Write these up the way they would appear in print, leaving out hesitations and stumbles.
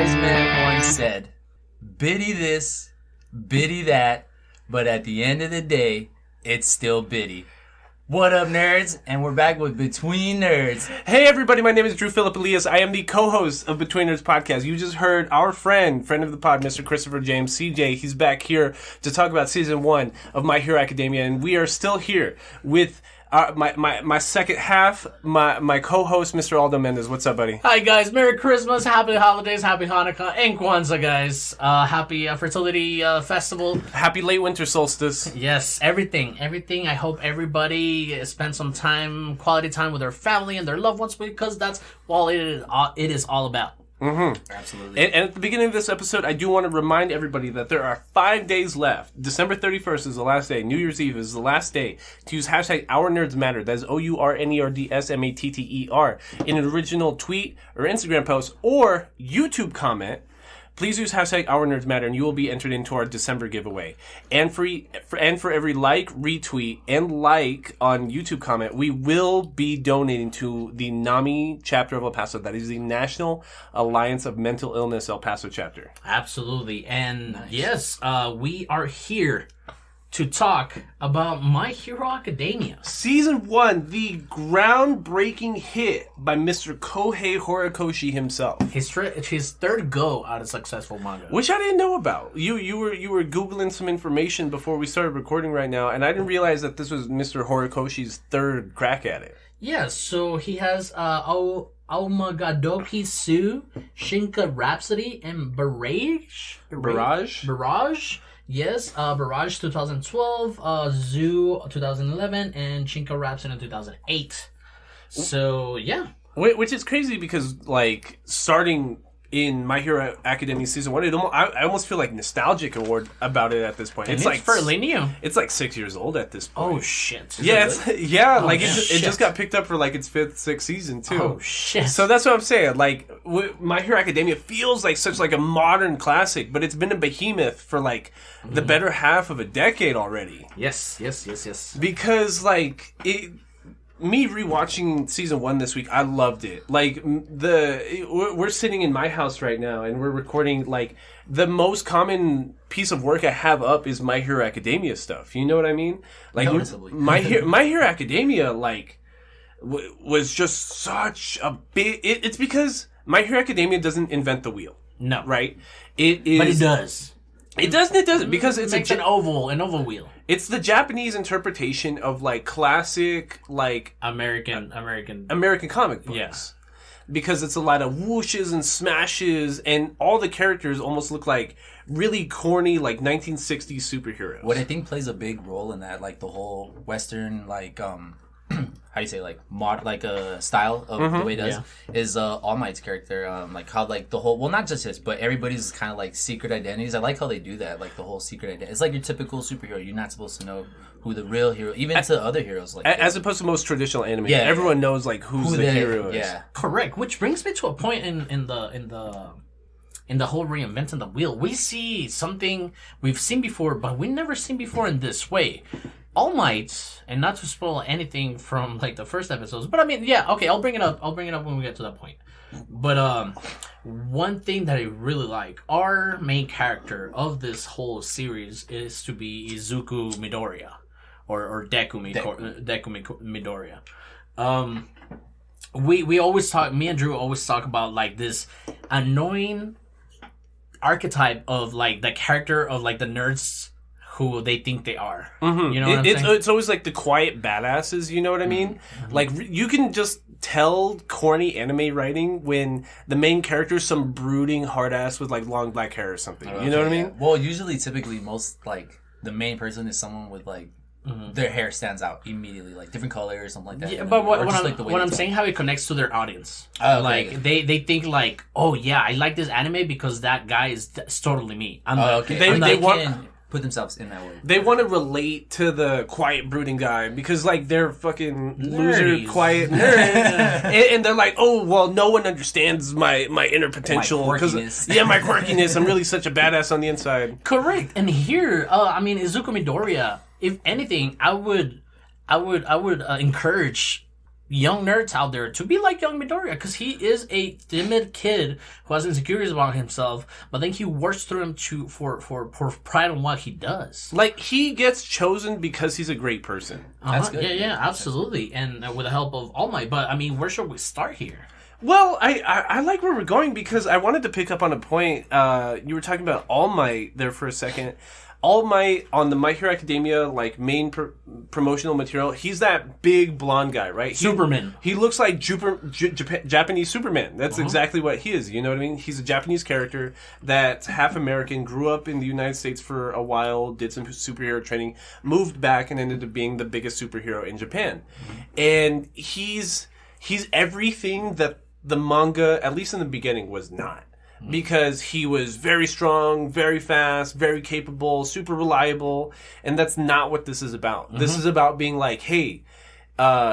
wise man once said, biddy this, biddy that, but at the end of the day, it's still biddy. What up, nerds? And we're back with Between Nerds. Hey, everybody. My name is Drew Philip Elias. I am the co-host of Between Nerds podcast. You just heard our friend of the pod, Mr. Christopher James, CJ. He's back here to talk about season 1 of My Hero Academia, and we are still here with my second half, my co-host, Mr. Aldo Mendez. What's up, buddy? Hi, guys. Merry Christmas, Happy Holidays, Happy Hanukkah, and Kwanzaa, guys. Happy Fertility Festival. Happy late winter solstice. Yes, everything. I hope everybody spends some quality time with their family and their loved ones, because that's all it is all about. Mm-hmm. Absolutely. And at the beginning of this episode, I do want to remind everybody that there are 5 days left. December 31st is the last day. New Year's Eve is the last day to use hashtag OurNerdsMatter. That is OurNerdsMatter in an original tweet or Instagram post or YouTube comment. Please use hashtag OurNerdsMatter, and you will be entered into our December giveaway. And for every like, retweet, and like on YouTube comment, we will be donating to the NAMI chapter of El Paso. That is the National Alliance of Mental Illness El Paso chapter. Absolutely. And yes, we are here to talk about My Hero Academia. Season 1, the groundbreaking hit by Mr. Kohei Horikoshi himself. His third go at a successful manga. Which I didn't know about. You were Googling some information before we started recording right now, and I didn't realize that this was Mr. Horikoshi's third crack at it. Yeah, so he has Aomagadoki Su, Shinka Rhapsody, and Barrage? Yes, Barrage 2012, Zoo 2011, and Shinka Rhapsody in 2008. So, yeah. Which is crazy because, like, starting in My Hero Academia Season 1, I almost feel like nostalgic about it at this point. It's like fairly new. It's like 6 years old at this point. Oh, shit. It just got picked up for like its 5th, 6th season, too. Oh, shit. So that's what I'm saying. Like, My Hero Academia feels like such like a modern classic, but it's been a behemoth for like the better half of a decade already. Yes. Because, like, me rewatching season 1 this week, I loved it. Like, we're sitting in my house right now and we're recording. Like, the most common piece of work I have up is My Hero Academia stuff. You know what I mean? Like, My Hero Academia, like, was just such a big. It's because My Hero Academia doesn't invent the wheel. No, right? It is, but it does. It doesn't because it's an oval wheel. It's the Japanese interpretation of like classic like American comic books. Yes. Because it's a lot of whooshes and smashes, and all the characters almost look like really corny, like 1960s superheroes. What I think plays a big role in that, like the whole Western, like how you say, like mod, like a style of the way it does, is All Might's character. Like how like the whole, well, not just his, but everybody's kind of like secret identities. I like how they do that, like the whole secret identity. It's like your typical superhero. You're not supposed to know who the real hero, even to other heroes, like as opposed to most traditional anime. Yeah, everyone knows like who the hero is. Yeah, correct. Which brings me to a point in the whole reinventing the wheel. We see something we've seen before, but we've never seen before in this way. All Might, and not to spoil anything from like the first episodes, but I mean, yeah, okay, I'll bring it up when we get to that point. But one thing that I really like, our main character of this whole series is to be Izuku Midoriya, or Deku Midoriya. We always talk. Me and Drew always talk about like this annoying archetype of like the character of like the nerds who they think they are. Mm-hmm. You know what I'm saying? It's always like the quiet badasses, you know what I mean? Mm-hmm. Like, you can just tell corny anime writing when the main character is some brooding hard ass with like long black hair or something. You know what I mean? Well, typically, most like the main person is someone with like their hair stands out immediately, like different color or something like that. Yeah, but what I'm saying, how it connects to their audience. Oh, okay. Like they think like, oh yeah, I like this anime because that guy is totally me. They want put themselves in that way. They want to relate to the quiet brooding guy because like they're fucking loser quiet nerds, and they're like, oh well, no one understands my inner potential because my quirkiness. I'm really such a badass on the inside. Correct. And here, I mean, Izuku Midoriya. If anything, I would encourage young nerds out there to be like young Midoriya, because he is a timid kid who has insecurities about himself, but then he works through him for pride in what he does. Like, he gets chosen because he's a great person. That's good. Yeah, absolutely. And with the help of All Might. But, I mean, where should we start here? Well, I like where we're going because I wanted to pick up on a point. You were talking about All Might there for a second. All Might on the My Hero Academia main promotional material. He's that big blonde guy, right? Superman. He looks like Japanese Superman. That's exactly what he is. You know what I mean? He's a Japanese character that's half American, grew up in the United States for a while, did some superhero training, moved back, and ended up being the biggest superhero in Japan. And he's everything that the manga, at least in the beginning, was not. Because he was very strong, very fast, very capable, super reliable, and that's not what this is about. Mm-hmm. This is about being like, hey,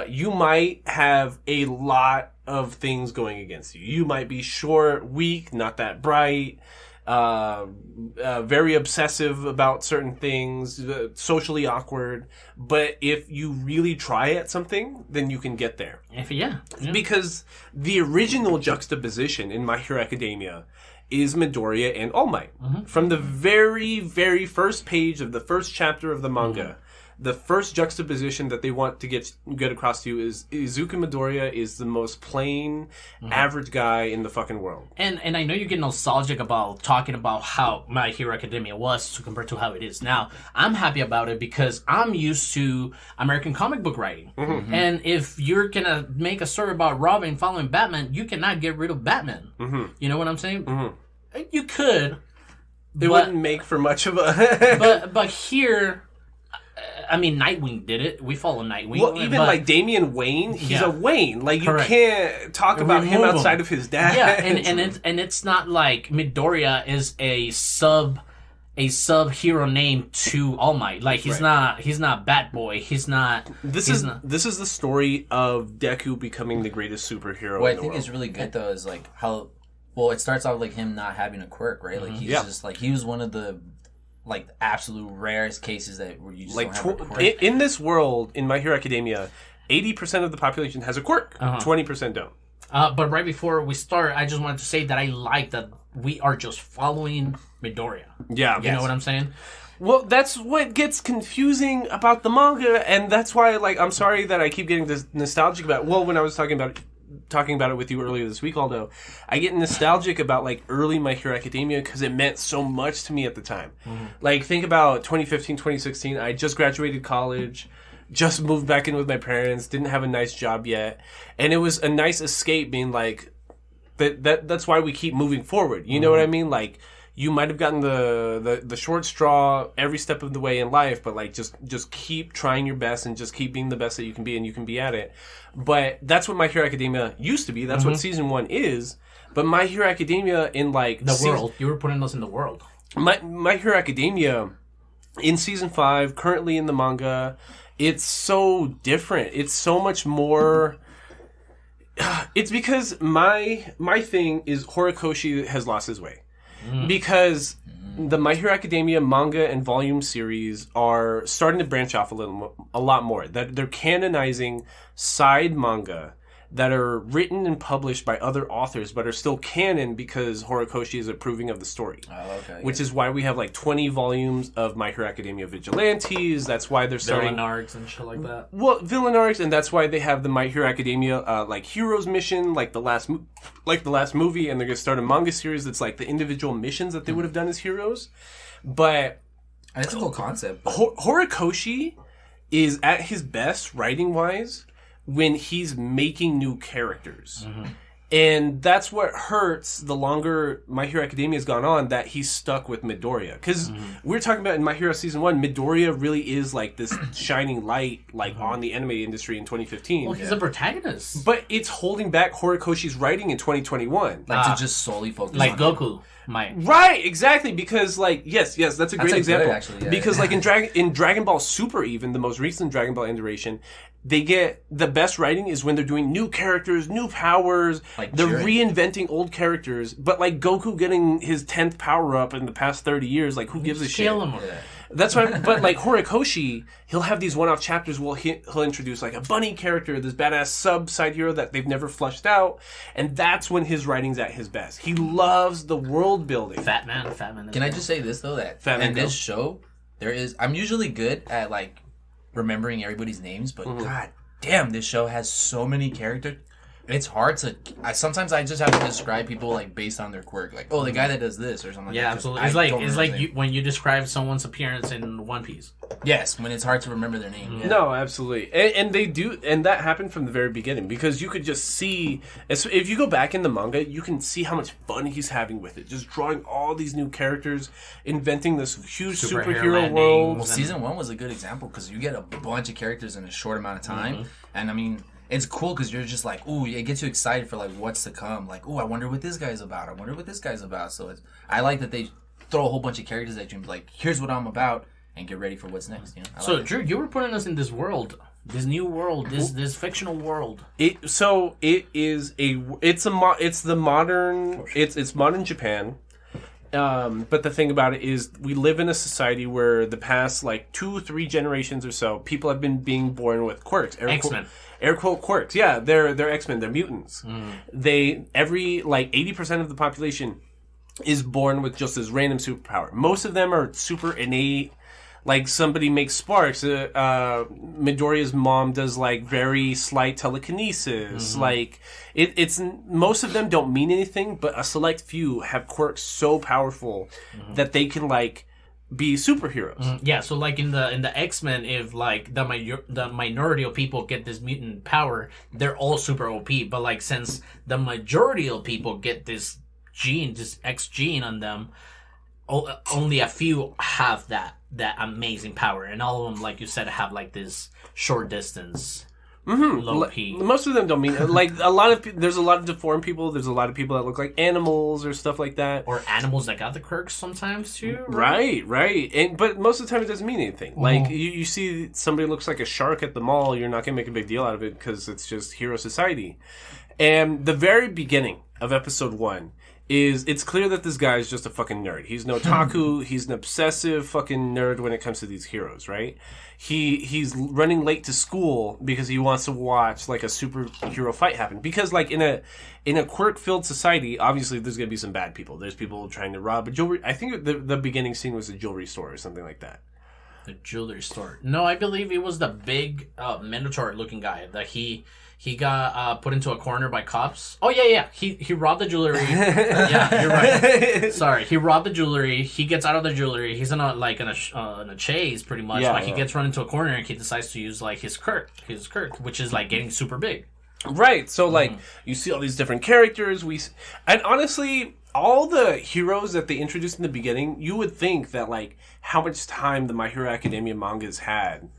you might have a lot of things going against you. You might be short, weak, not that bright, very obsessive about certain things, socially awkward. But if you really try at something, then you can get there. Yeah. Because the original juxtaposition in My Hero Academia is Midoriya and All Might. Mm-hmm. From the very, very first page of the first chapter of the manga, the first juxtaposition that they want to get across to you is Izuku Midoriya is the most plain, average guy in the fucking world. And I know you get nostalgic about talking about how My Hero Academia was compared to how it is now. I'm happy about it because I'm used to American comic book writing. Mm-hmm. And if you're going to make a story about Robin following Batman, you cannot get rid of Batman. Mm-hmm. You know what I'm saying? Mm-hmm. You could. It wouldn't make for much of a... but here... I mean, Nightwing did it. We follow Nightwing. Well, even like Damian Wayne, he's a Wayne. Like, Correct. You can't talk about him outside of his dad. Yeah, and it's not like Midoriya is a sub hero name to All Might. Like, he's not Batboy. He's not. This is the story of Deku becoming the greatest superhero. What I think is really good though is like how it starts off like him not having a quirk, right? Like he's just like he was one of the absolute rarest cases that where you just don't have a quirk. In this world, in My Hero Academia, 80% of the population has a quirk. 20% don't. But right before we start, I just wanted to say that I like that we are just following Midoriya. Yeah. You know what I'm saying? Well, that's what gets confusing about the manga, and that's why, I'm sorry that I keep getting this nostalgic about. Well, when I was talking about it with you earlier this week, Aldo, I get nostalgic about early My Hero Academia because it meant so much to me at the time. Mm-hmm. Think about 2015, 2016. I just graduated college, just moved back in with my parents, didn't have a nice job yet, and it was a nice escape being that's why we keep moving forward. You know what I mean? You might have gotten the short straw every step of the way in life, but just keep trying your best and just keep being the best that you can be, and you can be at it. But that's what My Hero Academia used to be. That's what season 1 is. But My Hero Academia in the world. You were putting us in the world. My Hero Academia in season 5, currently in the manga, it's so different. It's so much more. It's because my thing is Horikoshi has lost his way. Because the My Hero Academia manga and volume series are starting to branch off a lot more. That they're canonizing side manga that are written and published by other authors, but are still canon because Horikoshi is approving of the story. Oh, okay. Which is why we have 20 volumes of My Hero Academia Vigilantes. That's why they're starting Villain arcs and shit like that. Well, villain arcs, and that's why they have the My Hero Academia Heroes mission, the last movie, and they're gonna start a manga series that's the individual missions that they would have done as heroes. But that's a cool concept. Horikoshi is at his best writing wise when he's making new characters. Mm-hmm. And that's what hurts the longer My Hero Academia has gone on, that he's stuck with Midoriya. Because we're talking about in My Hero Season 1, Midoriya really is this shining light on the anime industry in 2015. Well, he's a protagonist. But it's holding back Horikoshi's writing in 2021. To just solely focus on Goku. Right, exactly, because yes, that's a great example. Good, actually, yeah. Because in Dragon Ball Super, even the most recent Dragon Ball iteration, they get the best writing is when they're doing new characters, new powers. They're reinventing old characters, but Goku getting his 10th power up in the past 30 years, who gives a shit? That's right. But like Horikoshi, he'll have these one-off chapters where he'll introduce like a bunny character, this badass sub-side hero that they've never fleshed out, and that's when his writing's at his best. He loves the world building. Fat Man. Can I just say this though, that Fat Man in Go. this show, I'm usually good at like remembering everybody's names, but god damn, this show has so many characters. It's hard to. Sometimes I just have to describe people like based on their quirk, like the guy that does this or something. Yeah, like that. absolutely. It's like when you describe someone's appearance in One Piece. Yes, when it's hard to remember their name. Yeah. No, absolutely, and they do, and that happened from the very beginning because you could just see if you go back in the manga, you can see how much fun he's having with it, just drawing all these new characters, inventing this huge superhero world. Well, season 1 was a good example because you get a bunch of characters in a short amount of time, and I mean. It's cool because you're just like, ooh, it gets you excited for like what's to come. Like, ooh, I wonder what this guy's about. So I like that they throw a whole bunch of characters at you and be like, here's what I'm about, and get ready for what's next. You know? So, Drew, you were putting us in this world, this new world, this fictional world. It's modern Japan. But the thing about it is we live in a society where the past like 2-3 generations or so, people have been being born with quirks. X-Men. Air quote quirks. Yeah, they're X-Men, they're mutants. Every like 80% of the population is born with just this random superpower. Most of them are super innate. Like somebody makes sparks. Midoriya's mom does like very slight telekinesis. Like it's most of them don't mean anything, but a select few have quirks so powerful that they can like be superheroes. Yeah, so like in the X-Men, if like the minority of people get this mutant power, they're all super OP. But like since the majority of people get this gene, this X gene on them, only a few have that amazing power, and all of them, like you said, have like this short distance. Low P. Most of them don't mean like there's a lot of deformed people. There's a lot of people that look like animals or stuff like that, or animals that got the quirks sometimes too. Right. But most of the time it doesn't mean anything. Like you see somebody looks like a shark at the mall, you're not gonna make a big deal out of it because it's just hero society. And the very beginning of episode 1 it's clear that this guy is just a fucking nerd. He's no otaku. He's an obsessive fucking nerd when it comes to these heroes, right? He's running late to school because he wants to watch like a superhero fight happen. Because like in a quirk-filled society, obviously there's gonna be some bad people. There's people trying to rob a jewelry. I think the beginning scene was a jewelry store or something like that. The jewelry store. No, I believe it was the big Minotaur-looking guy that he got put into a corner by cops. Oh yeah. He robbed the jewelry. Yeah, you're right. Sorry, he robbed the jewelry. He gets out of the jewelry. He's in a chase, pretty much. Yeah, like he gets run into a corner and he decides to use like his quirk, which is like getting super big. Right. So like you see all these different characters. And honestly, all the heroes that they introduced in the beginning, you would think that like how much time the My Hero Academia mangas had.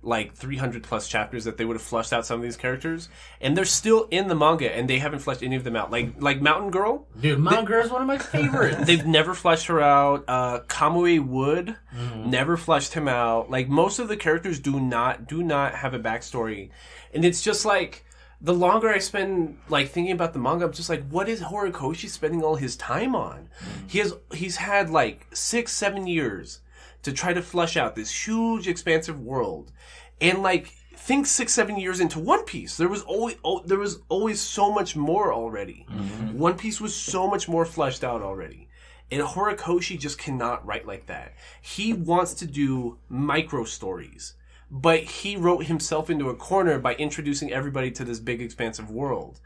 Like 300 plus chapters that they would have fleshed out some of these characters, and they're still in the manga, and they haven't fleshed any of them out. Like Mountain Girl, dude. Mountain Girl is one of my favorites. They've never fleshed her out. Kamui Wood never fleshed him out. Like most of the characters do not have a backstory, and it's just like the longer I spend like thinking about the manga, I'm just like, what is Horikoshi spending all his time on? He's had like 6-7 years to try to flesh out this huge expansive world. And like think 6-7 years into One Piece, there was always so much more already. One Piece was so much more fleshed out already. And Horikoshi just cannot write like that. He wants to do micro stories, but he wrote himself into a corner by introducing everybody to this big expansive world.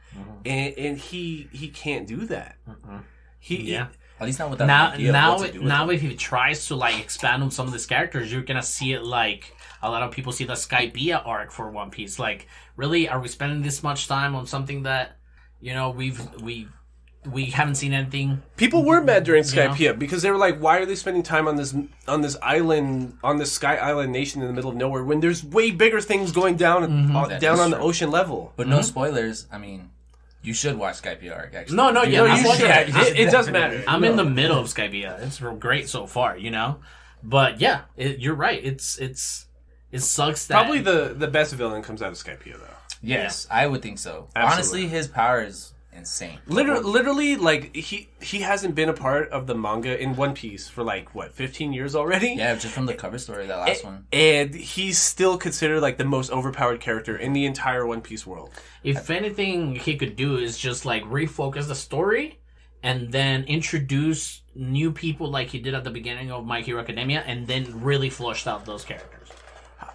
And he can't do that. At least not with that idea of what to do with them. If he tries to like expand on some of these characters, you're gonna see it like a lot of people see the Skypiea arc for One Piece. Like, really, are we spending this much time on something that, you know, we haven't seen anything? People were mad during Skypiea because they were like, why are they spending time on this island, on this Sky Island nation in the middle of nowhere when there's way bigger things going down on the ocean level? But no spoilers. I mean, you should watch Skypiea arc, actually. You should. It does matter. I'm in the middle of Skypiea. It's great so far, you know? But yeah, you're right. It sucks that... Probably the best villain comes out of Skypiea, though. Yes, I would think so. Absolutely. Honestly, his powers insane. Literally, like he hasn't been a part of the manga in One Piece for like what 15 years already. Yeah, just from the cover story, that last one. And he's still considered like the most overpowered character in the entire One Piece world. If anything, he could do is just like refocus the story, and then introduce new people like he did at the beginning of My Hero Academia, and then really flushed out those characters.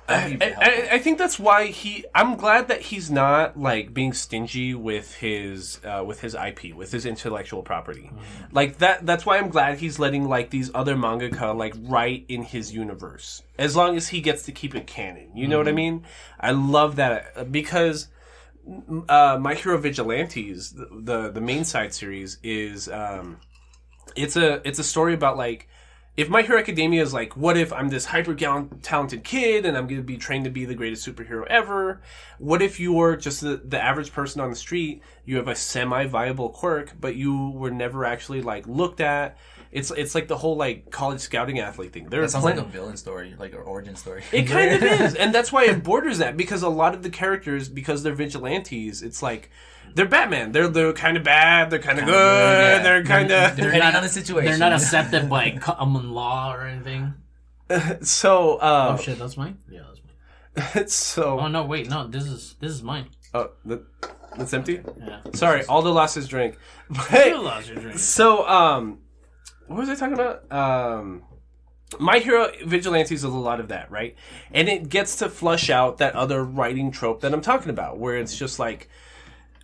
I think that's why I'm glad that he's not like being stingy with his IP, with his intellectual property. Mm-hmm. Like that's why I'm glad he's letting like these other mangaka like write in his universe, as long as he gets to keep it canon. You know what I mean? I love that because My Hero Vigilantes, the main side series, is it's a story about like, if My Hero Academia is like, what if I'm this hyper talented kid and I'm going to be trained to be the greatest superhero ever? What if you're just the average person on the street? You have a semi-viable quirk, but you were never actually like looked at. It's like the whole like college scouting athlete thing. That sounds like a villain story, like an origin story. It kind of is, and that's why it borders that, because a lot of the characters, because they're vigilantes, it's like they're Batman. They're kind of bad. They're kind of good. Yeah. They're kind of depending on the situation. They're not accepted by common law or anything. So oh shit, that's mine. Yeah, that's mine. So oh no, wait, no, this is mine. Oh, that's empty. Yeah. Sorry, Aldo lost his drink. You lost your drink. So what was I talking about? My Hero Vigilantes is a lot of that, right? And it gets to flush out that other writing trope that I'm talking about, where it's just like,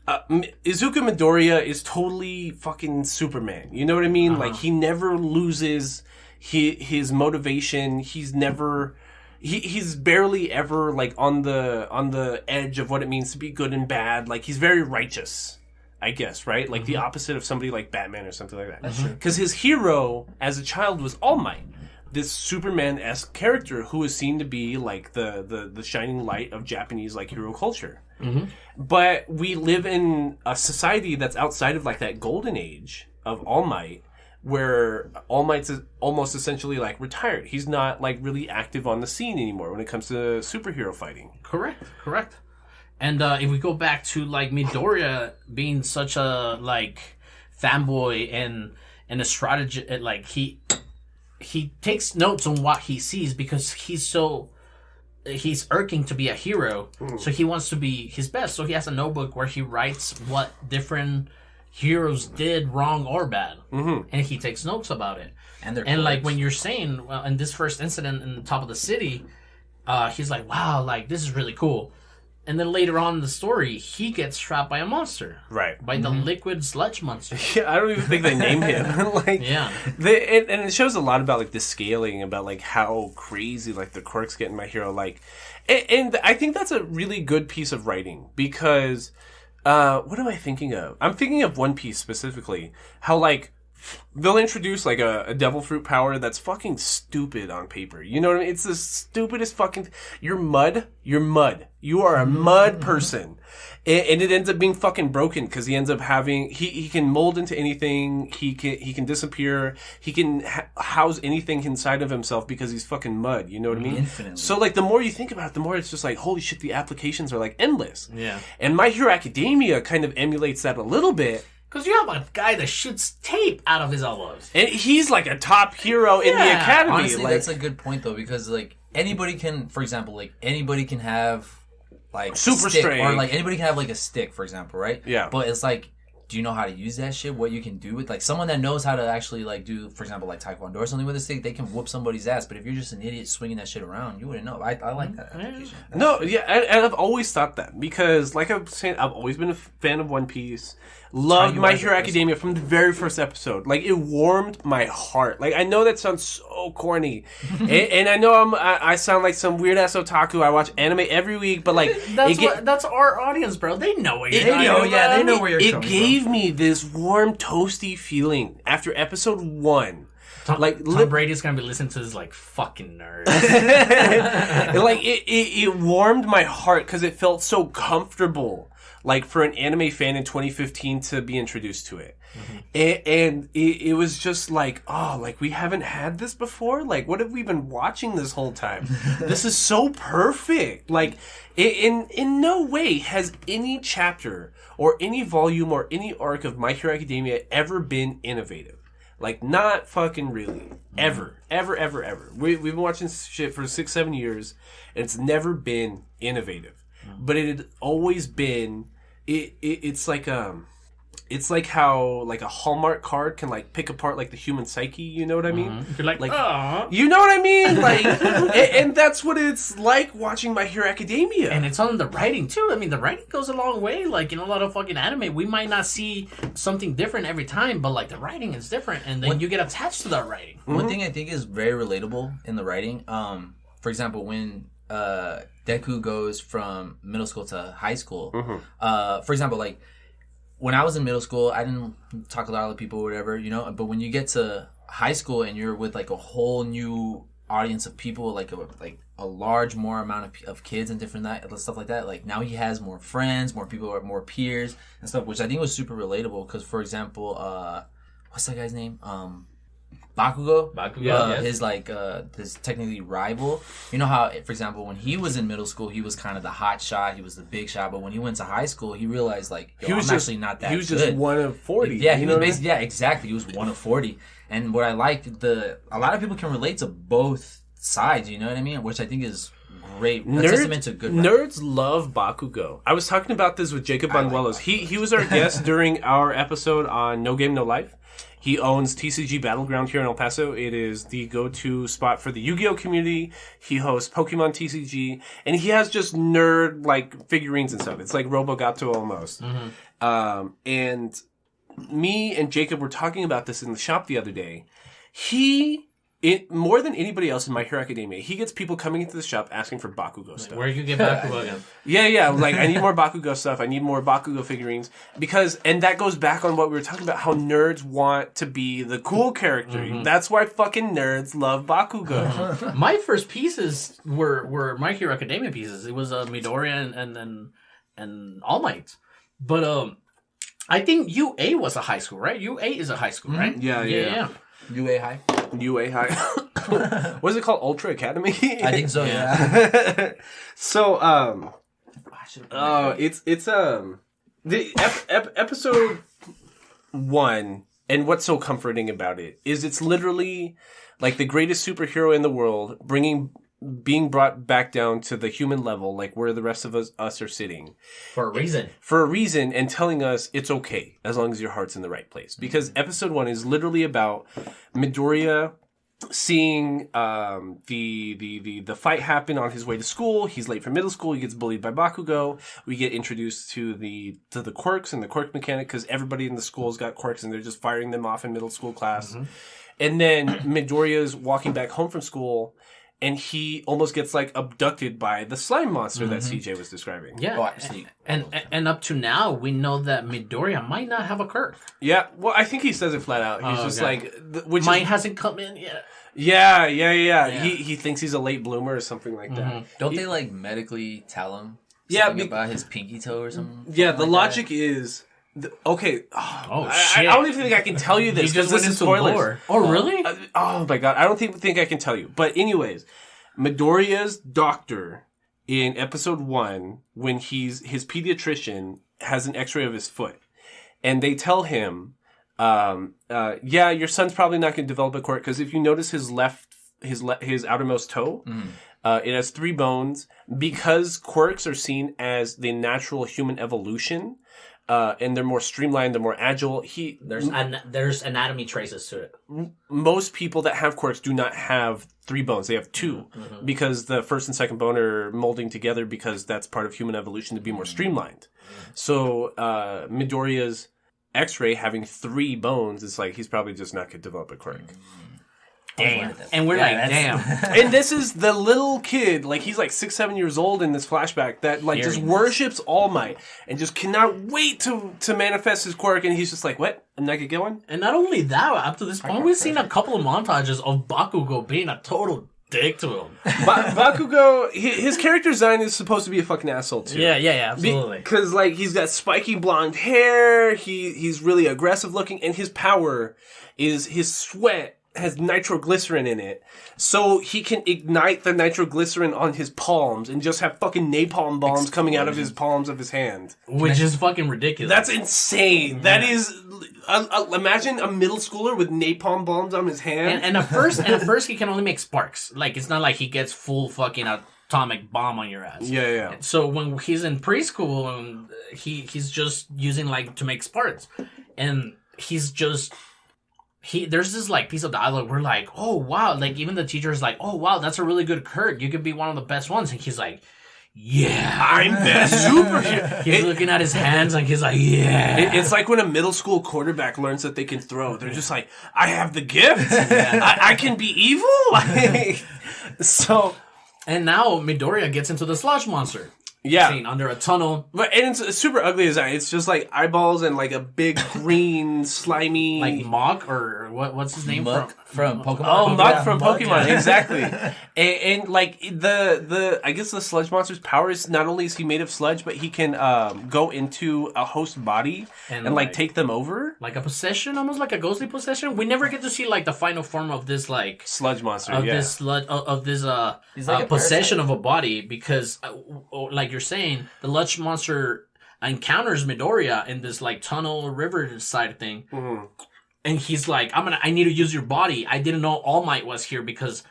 Izuku Midoriya is totally fucking Superman. You know what I mean? Like, he never loses his motivation. He's never... He's barely ever, like, on the edge of what it means to be good and bad. Like, he's very righteous, I guess, right? Like, the opposite of somebody like Batman or something like that. That's true. Because his hero, as a child, was All Might. This Superman-esque character who is seen to be, like, the shining light of Japanese, like, hero culture. Mm-hmm. But we live in a society that's outside of, like, that golden age of All Might, where All Might's almost essentially, like, retired. He's not, like, really active on the scene anymore when it comes to superhero fighting. Correct. And if we go back to, like, Midoriya being such a, like, fanboy and a strategist, like, he takes notes on what he sees because he's irking to be a hero, so he wants to be his best. So he has a notebook where he writes what different heroes did wrong or bad, and he takes notes about it. And like when you're saying, well, in this first incident in the top of the city, he's like, wow, like this is really cool. And then later on in the story, he gets trapped by a monster. Right. By the liquid sludge monster. Yeah, I don't even think they name him. Like, yeah. And it shows a lot about, like, the scaling, about, like, how crazy, like, the quirks get in My Hero. Like, and I think that's a really good piece of writing, because, what am I thinking of? I'm thinking of One Piece specifically. How, like, they'll introduce, like, a devil fruit power that's fucking stupid on paper. You know what I mean? It's the stupidest fucking... You're mud. You are a mud person. And it ends up being fucking broken, because he ends up having... He can mold into anything. He can disappear. He can house anything inside of himself because he's fucking mud. You know what I mean? Infinitely. So, like, the more you think about it, the more it's just like, holy shit, the applications are, like, endless. Yeah. And My Hero Academia kind of emulates that a little bit. Because you have a guy that shoots tape out of his elbows. And he's like a top hero in the academy. Honestly, like, that's a good point, though, because, like, anybody can, for example, like, anybody can have, like, super stick, strength. or, like, anybody can have, like, a stick, for example, right? Yeah. But it's like, do you know how to use that shit? What you can do with, like, someone that knows how to actually, like, do, for example, like, Taekwondo or something with a stick, they can whoop somebody's ass. But if you're just an idiot swinging that shit around, you wouldn't know. I like that application. No, yeah, and I've always thought that, because, like I was saying, I've always been a fan of One Piece. Loved My Hero Academia from the very first episode. Like, it warmed my heart. Like, I know that sounds so corny, and I know I sound like some weird ass otaku. I watch anime every week, but like, that's our audience, bro. They know what you're talking about. Yeah, they know where you're coming from. It gave me this warm, toasty feeling after episode 1. Tom Brady's gonna be listening to this like fucking nerd. Like, it warmed my heart because it felt so comfortable. like for an anime fan in 2015 to be introduced to it. And it was just like, oh, like we haven't had this before. Like, what have we been watching this whole time? This is so perfect. Like, in no way has any chapter or any volume or any arc of My Hero Academia ever been innovative. Like, not fucking really. Ever. We've been watching shit for 6-7 years, and it's never been innovative. But it had always been, it's like how like a Hallmark card can like pick apart like the human psyche, you know what I mean? You're like you know what I mean? Like, and that's what it's like watching My Hero Academia. and it's on the writing too. I mean, the writing goes a long way. Like in a lot of fucking anime, we might not see something different every time, but like the writing is different, and then you get attached to that writing. One thing I think is very relatable in the writing, for example, when Deku goes from middle school to high school, for example, like when I was in middle school, I didn't talk to a lot of people or whatever, you know, but when you get to high school and you're with like a whole new audience of people, like a large more amount of kids and different stuff like that, like now he has more friends, more people, more peers and stuff, which I think was super relatable because, for example, what's that guy's name? Bakugo, yes. His technically rival. You know how, for example, when he was in middle school, he was kind of the hot shot, he was the big shot, but when he went to high school, he realized like, yo, I'm actually not that good. He was just one of 40. Yeah, he was basically, yeah, exactly. He was one of 40. And what I like, a lot of people can relate to both sides, you know what I mean? Which I think is great. A testament to good writing. Nerds love Bakugo. I was talking about this with Jacob Banuelos. He was our guest during our episode on No Game No Life. He owns TCG Battleground here in El Paso. It is the go-to spot for the Yu-Gi-Oh community. He hosts Pokemon TCG, and he has just nerd like figurines and stuff. It's like Robogato almost. And me and Jacob were talking about this in the shop the other day. More than anybody else in My Hero Academia, he gets people coming into the shop asking for Bakugo stuff. Where you get Bakugo again? Yeah. Like, I need more Bakugo stuff. I need more Bakugo figurines. And that goes back on what we were talking about, how nerds want to be the cool character. That's why fucking nerds love Bakugo. My first pieces were My Hero Academia pieces. It was Midoriya and All Might. But I think UA was a high school, right? UA is a high school, right? Yeah. UA High. UA High. What is it called? Ultra Academy? I think so, yeah. So, it's the episode 1, and what's so comforting about it is it's literally like the greatest superhero in the world being brought back down to the human level, like where the rest of us are sitting. For a reason. And telling us it's okay as long as your heart's in the right place. Because episode 1 is literally about Midoriya seeing the fight happen on his way to school. He's late for middle school. He gets bullied by Bakugo. We get introduced to the quirks and the quirk mechanic because everybody in the school's got quirks and they're just firing them off in middle school class. And then Midoriya's walking back home from school, and he almost gets like abducted by the slime monster that CJ was describing. Yeah, and up to now, we know that Midoriya might not have a quirk. Yeah, well, I think he says it flat out. He's just like, mine hasn't come in yet. Yeah. He thinks he's a late bloomer or something like that. Don't they like medically tell him? About his pinky toe or something. Yeah, the logic is. Okay. Shit. I don't even think I can tell you this because this is spoilers. Lore. Oh, really? Oh my god, I don't think I can tell you. But anyways, Midoriya's doctor in episode 1, when his pediatrician has an X-ray of his foot, and they tell him, your son's probably not going to develop a quirk because if you notice his outermost toe. It has 3 bones. Because quirks are seen as the natural human evolution, and they're more streamlined, they're more agile. There's anatomy traces to it. Most people that have quirks do not have 3 bones. They have 2 because the first and second bone are molding together because that's part of human evolution to be more streamlined. So Midoriya's X-ray having 3 bones, it's like he's probably just not going to develop a quirk. Damn. And we're damn. And this is the little kid, like he's like 6-7 years old in this flashback that like just worships All Might and just cannot wait to manifest his quirk, and he's just like, what? I'm not gonna get one? And not only that, up to this point, we've seen a couple of montages of Bakugo being a total dick to him. Bakugo, his character design is supposed to be a fucking asshole too. Yeah, absolutely. Because like he's got spiky blonde hair, he's really aggressive looking, and his power is his sweat has nitroglycerin in it, so he can ignite the nitroglycerin on his palms and just have fucking napalm bombs coming out of his palms of his hand, which is fucking ridiculous. That's insane. Yeah. That is, imagine a middle schooler with napalm bombs on his hand. And at first he can only make sparks. Like it's not like he gets full fucking atomic bomb on your ass. Yeah. So when he's in preschool, he's just using like to make sparks, and he's just. There's this like piece of dialogue where like, oh wow, like even the teacher is like, oh wow, that's a really good Kurt. You could be one of the best ones. And he's like, yeah, I'm best superhero. He's looking at his hands and he's like, yeah. It's like when a middle school quarterback learns that they can throw. They're just like, I have the gift. I can be evil. So, and now Midoriya gets into the sludge monster. Yeah, scene under a tunnel, but and it's super ugly design. It's just like eyeballs and like a big green slimy like Mach or what's his name from Pokemon. Oh, Mach from Pokemon, exactly. and like the I guess the sludge monster's power is not only is he made of sludge, but he can go into a host body and like take them over, like a possession, almost like a ghostly possession. We never get to see like the final form of this like sludge monster this like possession of a body because like you're saying, the Sludge monster encounters Midoriya in this like tunnel river side thing, and he's like, I need to use your body. I didn't know All Might was here because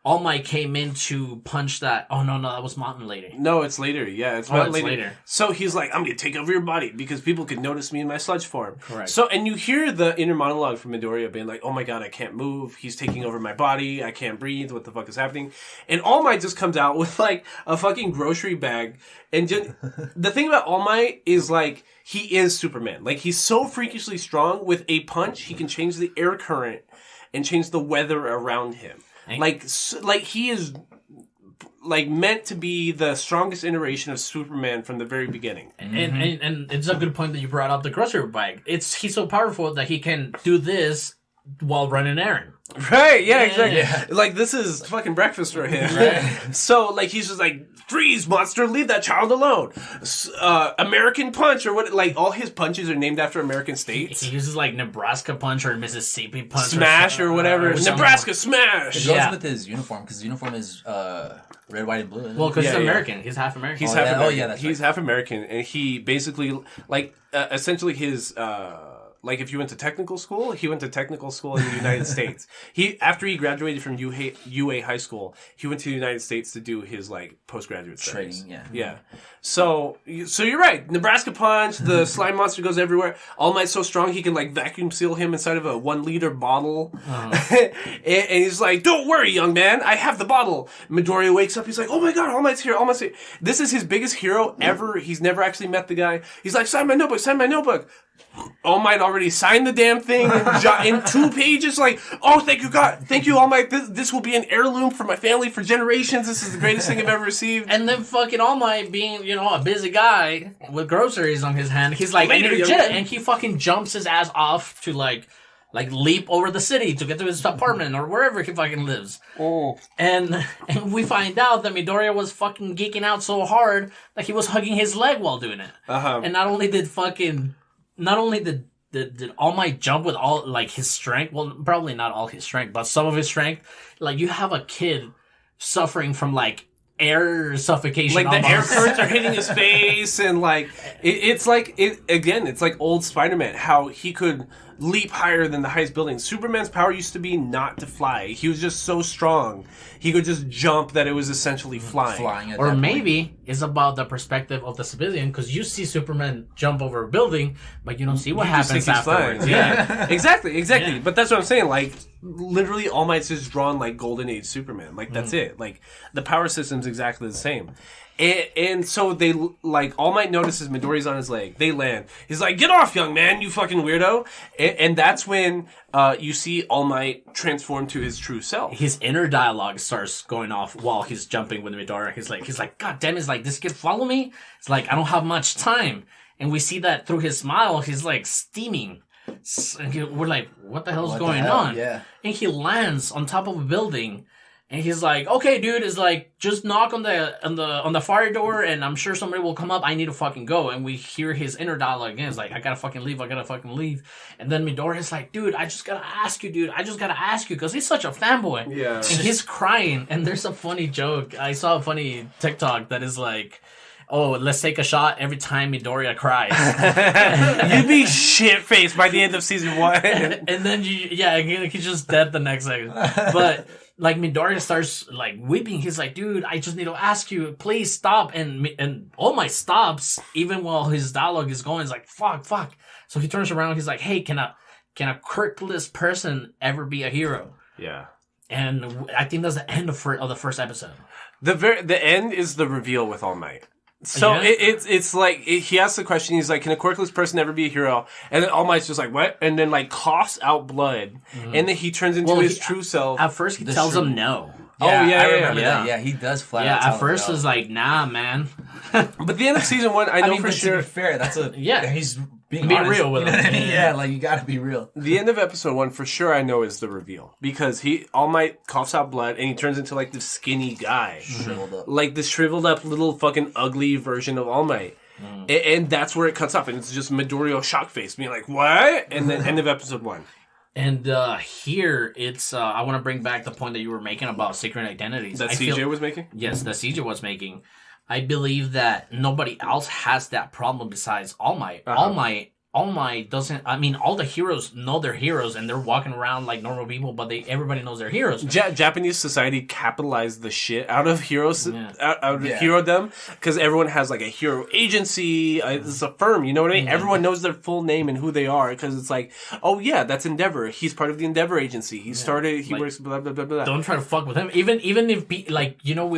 All Might came in to punch that. Oh no, that was Mountain Lady. No, it's later. Yeah, it's later. So he's like, I'm gonna take over your body because people can notice me in my sludge form. Correct. So and you hear the inner monologue from Midoriya being like, oh my god, I can't move. He's taking over my body. I can't breathe. What the fuck is happening? And All Might just comes out with like a fucking grocery bag. And the thing about All Might is like he is Superman. Like he's so freakishly strong. With a punch, he can change the air current and change the weather around him. Like he is like meant to be the strongest iteration of Superman from the very beginning. And it's a good point that you brought up the grocery bag. He's so powerful that he can do this while running an errand. Right, yeah, exactly. Yeah. Like, this is fucking breakfast for him. Right. So, like, he's just like, freeze, monster, leave that child alone. American Punch, or what, like, all his punches are named after American states. He uses, like, Nebraska Punch or Mississippi Punch. Smash or whatever. Nebraska Smash! It goes with his uniform, because his uniform is red, white, and blue. Well, because he's American. He's half American. He's half American. Oh, yeah, that's right. He's half American, and he basically, like, essentially his... like if you went to technical school, he went to technical school in the United States. After he graduated from UA High School, he went to the United States to do his like postgraduate studies. Training, yeah. So you're right. Nebraska Punch, the slime monster goes everywhere. All Might's so strong he can like vacuum seal him inside of a 1 liter bottle. and he's like, "Don't worry, young man, I have the bottle." Midoriya wakes up. He's like, "Oh my god, All Might's here! All Might's here!" This is his biggest hero ever. He's never actually met the guy. He's like, "Sign my notebook. Sign my notebook." All Might already signed the damn thing in 2 pages. Like, oh, thank you, God. Thank you, All Might. This will be an heirloom for my family for generations. This is the greatest thing I've ever received. And then fucking All Might being, a busy guy with groceries on his hand. He's like, and he fucking jumps his ass off to like leap over the city to get to his apartment or wherever he fucking lives. Oh. And we find out that Midoriya was fucking geeking out so hard that he was hugging his leg while doing it. And not only did All Might jump with all, like, his strength, well, probably not all his strength, but some of his strength, like, you have a kid suffering from, like, air suffocation. Like, almost. the air currents are hitting his face, and, like, it's like old Spider-Man, how he could leap higher than the highest building. Superman's power used to be not to fly. He was just so strong. He could just jump that it was essentially flying. Or maybe it's about the perspective of the civilian, because you see Superman jump over a building, but you don't see what happens afterwards. Yeah. Exactly. Yeah. But that's what I'm saying. Like, literally, All Might's just drawn like Golden Age Superman. Like, that's it. Like, the power system's exactly the same. And so they, like, All Might notices Midoriya's on his leg. They land. He's like, "Get off, young man, you fucking weirdo." And that's when you see All Might transform to his true self. His inner dialogue starts going off while he's jumping with Midoriya. He's like, "God damn it, like, this kid follow me?" It's like, "I don't have much time." And we see that through his smile, he's like steaming. And we're like, what the hell's going on? Yeah. And he lands on top of a building. And he's like, okay, dude, is like, just knock on the fire door and I'm sure somebody will come up. I need to fucking go. And we hear his inner dialogue again. It's like, I gotta fucking leave. And then Midoriya's like, dude, I just gotta ask you, because he's such a fanboy. Yeah. And he's crying. And there's a funny joke. I saw a funny TikTok that is like, oh, let's take a shot every time Midoriya cries. You'd be shit-faced by the end of season 1. And then he's just dead the next second. But like Midoriya starts like weeping. He's like, dude, I just need to ask you, please stop. And All Might stops even while his dialogue is going. It's like, fuck. So he turns around. He's like, hey, can a quirkless person ever be a hero? Yeah. And I think that's the end of the first episode. The end is the reveal with All Might. So Yeah. it's like he asks the question. He's like, "Can a quirkless person ever be a hero?" And then All Might's just like, "What?" And then like coughs out blood, and then he turns into his true self. At first, he tells him no. Yeah, Oh, yeah, I yeah, remember yeah. that. Yeah, he does flat Yeah, out tell at first him it's no. like, nah, man. But the end of season 1, I know for but sure. to be fair, that's a Yeah. He's being Be honest, real with you know him. what I mean? Yeah. Yeah, like you gotta be real. The end of episode 1 for sure I know is the reveal because All Might coughs out blood and he turns into like this skinny guy, Shriveled up. like the shriveled up little fucking ugly version of All Might. And that's where it cuts off, and it's just Midoriya shock face being like, "What?" And then end of episode 1. And here, it's I want to bring back the point that you were making about secret identities. That I CJ feel- was making. Yes, that CJ was making. I believe that nobody else has that problem besides All Might. All Might doesn't. I mean, all the heroes know they're heroes and they're walking around like normal people, but everybody knows they're heroes. Japanese society capitalized the shit out of heroes, Yeah. out of Yeah. hero-dom, because everyone has like a hero agency. It's a firm, you know what I mean? Everyone knows their full name and who they are, because it's like, oh yeah, that's Endeavor. He's part of the Endeavor agency. He started. He Like, works. Blah blah blah blah. Don't try to fuck with him. Even if we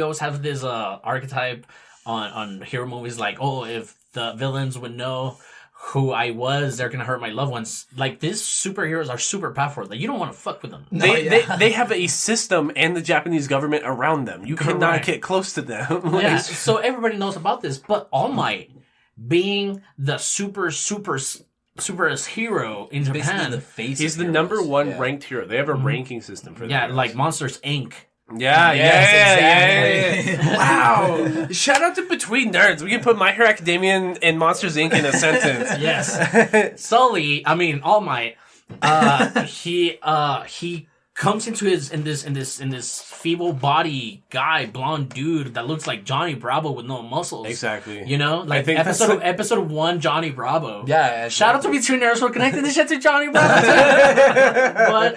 always have this archetype on hero movies like, oh, if the villains would know who I was, they're gonna hurt my loved ones. Like, these superheroes are super powerful. Like, you don't want to fuck with them. They have a system and the Japanese government around them. You cannot Correct. get close to them. Like, Yeah, so everybody knows about this, but All Might being the super hero in Basically Japan. the face. he's of the heroes. number 1 Yeah. ranked hero. They have a ranking system for that. Yeah, like Monsters Inc. Yeah, Yes, exactly. Wow. Shout out to Between Nerds. We can put My Hero Academia and Monsters Inc. in a sentence. Yes. Sully, I mean All Might, he comes into in this feeble body guy, blonde dude that looks like Johnny Bravo with no muscles. Exactly. You know? Like think that's episode 1, Johnny Bravo. Yeah. Shout out to Between Nerds for connecting this shit to Johnny Bravo too.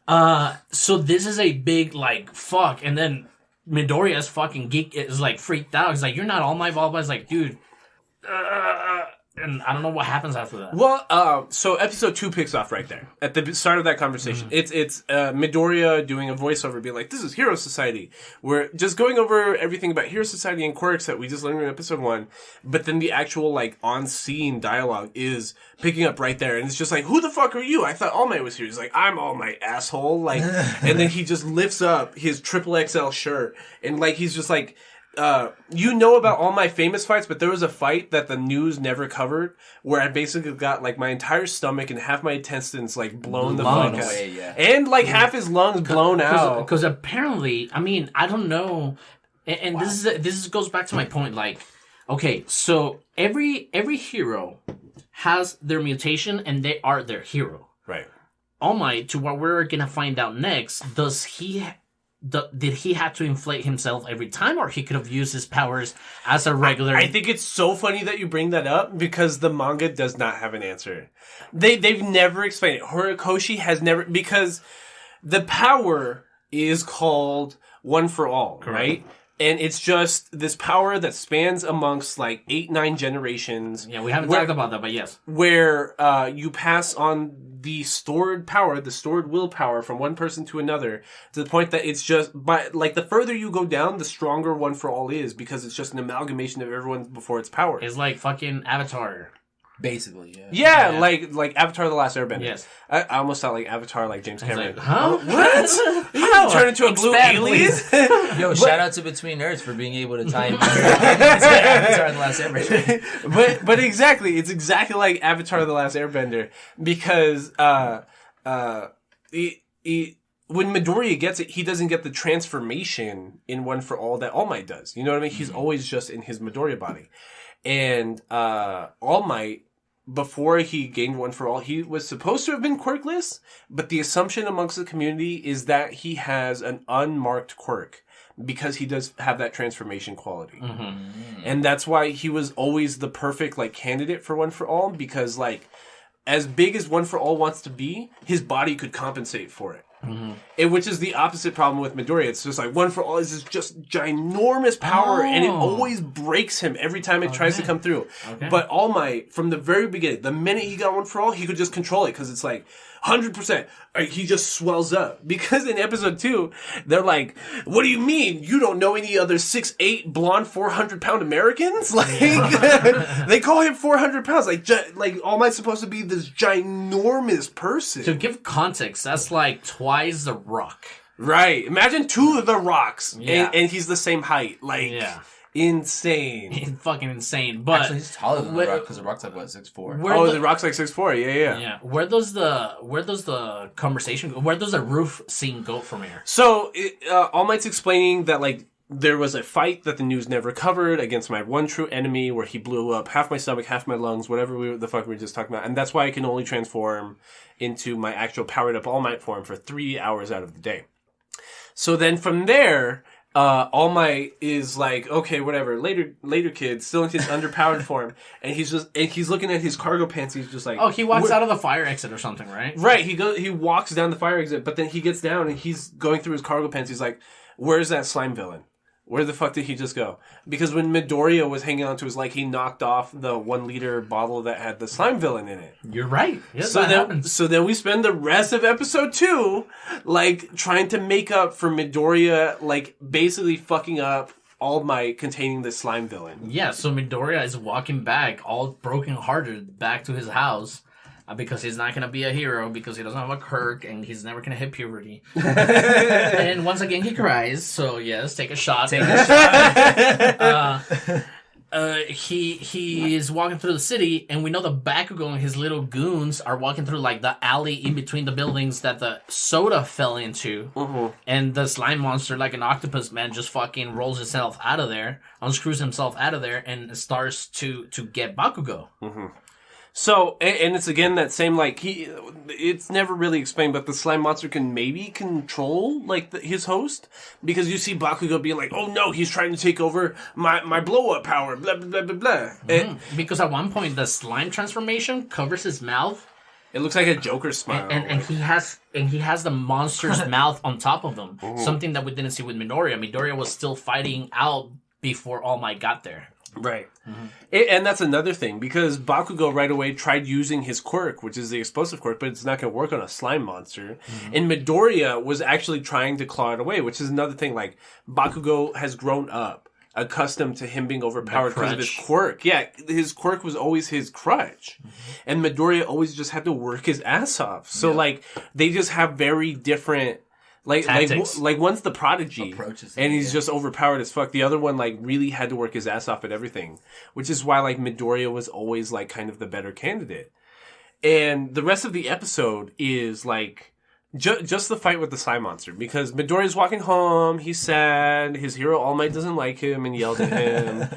But so this is a big like fuck, and then Midoriya's fucking geek is like freaked out. He's like, "You're not All Might." Blah blah. He's like, "Dude," and I don't know what happens after that. Well, so episode 2 picks off right there at the start of that conversation. It's Midoriya doing a voiceover, being like, "This is Hero Society." We're just going over everything about Hero Society and quirks that we just learned in episode 1, but then the actual like on-scene dialogue is picking up right there, and it's just like, "Who the fuck are you? I thought All Might was here." He's like, "I'm All Might, asshole!" Like, and then he just lifts up his XXL shirt, and like he's just like. You know about all my famous fights, but there was a fight that the news never covered where I basically got like my entire stomach and half my intestines like blown the Blown fuck out. away, yeah. And like half his lungs blown out. Because apparently, I mean, I don't know, and this goes back to my point. Like, okay, so every hero has their mutation, and they are their hero. Right. All Might, to what we're gonna find out next, did he have to inflate himself every time, or he could have used his powers as a regular? I think it's so funny that you bring that up because the manga does not have an answer. They've never explained it. Horikoshi has never, because the power is called One for All, right? And it's just this power that spans amongst like 8-9 generations. Yeah, we haven't talked about that, but yes. Where you pass on the stored power, the stored willpower from one person to another, to the point that it's just, like the further you go down, the stronger One for All is, because it's just an amalgamation of everyone before its power. It's like fucking Avatar. Basically, yeah. Yeah, like Avatar: The Last Airbender. Yes. I almost thought like Avatar, like James Cameron. Like, huh? What? How? Turn into a blue Expand, alien? Yo, shout out to Between Nerds for being able to tie in Avatar: The Last Airbender. but exactly, it's exactly like Avatar: The Last Airbender, because when Midoriya gets it, he doesn't get the transformation in One for All that All Might does. You know what I mean? He's always just in his Midoriya body. And All Might, before he gained One for All, he was supposed to have been quirkless, but the assumption amongst the community is that he has an unmarked quirk because he does have that transformation quality. And that's why he was always the perfect like candidate for One for All, because like as big as One for All wants to be, his body could compensate for it. Which is the opposite problem with Midoriya. It's just like One for All is just ginormous power, and it always breaks him every time it tries to come through. But All Might, from the very beginning, the minute he got One for All, he could just control it because it's like 100%. He just swells up. Because in episode 2, they're like, "What do you mean? You don't know any other 6'8", blonde, 400-pound Americans?" Like they call him 400 pounds. Like All Might's supposed to be this ginormous person. To give context, that's like twice the Rock. Right. Imagine 2 of the Rocks, Yeah. and he's the same height. Like, insane. He's fucking insane. But actually, he's taller than the Rock because the Rock's like what 6'4". Oh, the Rock's like 6'4". Yeah. Yeah. Where does the conversation go? Where does the roof scene go from here? So, All Might's explaining that like there was a fight that the news never covered against my one true enemy, where he blew up half my stomach, half my lungs, whatever the fuck we were just talking about, and that's why I can only transform into my actual powered up All Might form for 3 hours out of the day. So then from there, All Might is like, okay, whatever. Later, kid, still in his underpowered form, and he's looking at his cargo pants. He's just like, oh, he walks out of the fire exit or something, right? Right. He walks down the fire exit, but then he gets down and he's going through his cargo pants. He's like, where's that slime villain? Where the fuck did he just go? Because when Midoriya was hanging onto his leg, he knocked off the 1-liter bottle that had the slime villain in it. You're right. Yes, So that happens. then we spend the rest of episode 2, like, trying to make up for Midoriya, like, basically fucking up All Might containing the slime villain. Yeah, so Midoriya is walking back, all broken-hearted, back to his house. Because he's not going to be a hero, because he doesn't have a quirk, and he's never going to hit puberty. And once again, he cries, so yes, take a shot. He is walking through the city, and we know the Bakugo and his little goons are walking through like the alley in between the buildings that the soda fell into. And the slime monster, like an octopus man, just fucking rolls himself out of there, unscrews himself out of there, and starts to get Bakugo. So, and it's again that same, like, it's never really explained, but the slime monster can maybe control, like, his host, because you see Bakugo being like, oh no, he's trying to take over my blow-up power, blah, blah, blah, blah, blah. Because at one point, the slime transformation covers his mouth. It looks like a Joker smile. And he has the monster's mouth on top of him. Something that we didn't see with Midoriya. Midoriya was still fighting out before All Might got there. Right. And that's another thing, because Bakugo right away tried using his quirk, which is the explosive quirk, but it's not going to work on a slime monster. And Midoriya was actually trying to claw it away, which is another thing. Like, Bakugo has grown up accustomed to him being overpowered because of his quirk. Yeah, his quirk was always his crutch. And Midoriya always just had to work his ass off. So, like, they just have very different... Like one's the prodigy, and he's just overpowered as fuck. The other one, like, really had to work his ass off at everything, which is why, like, Midoriya was always, like, kind of the better candidate. And the rest of the episode is, like, just the fight with the slime monster, because Midoriya's walking home, he's sad, his hero All Might doesn't like him and yelled at him,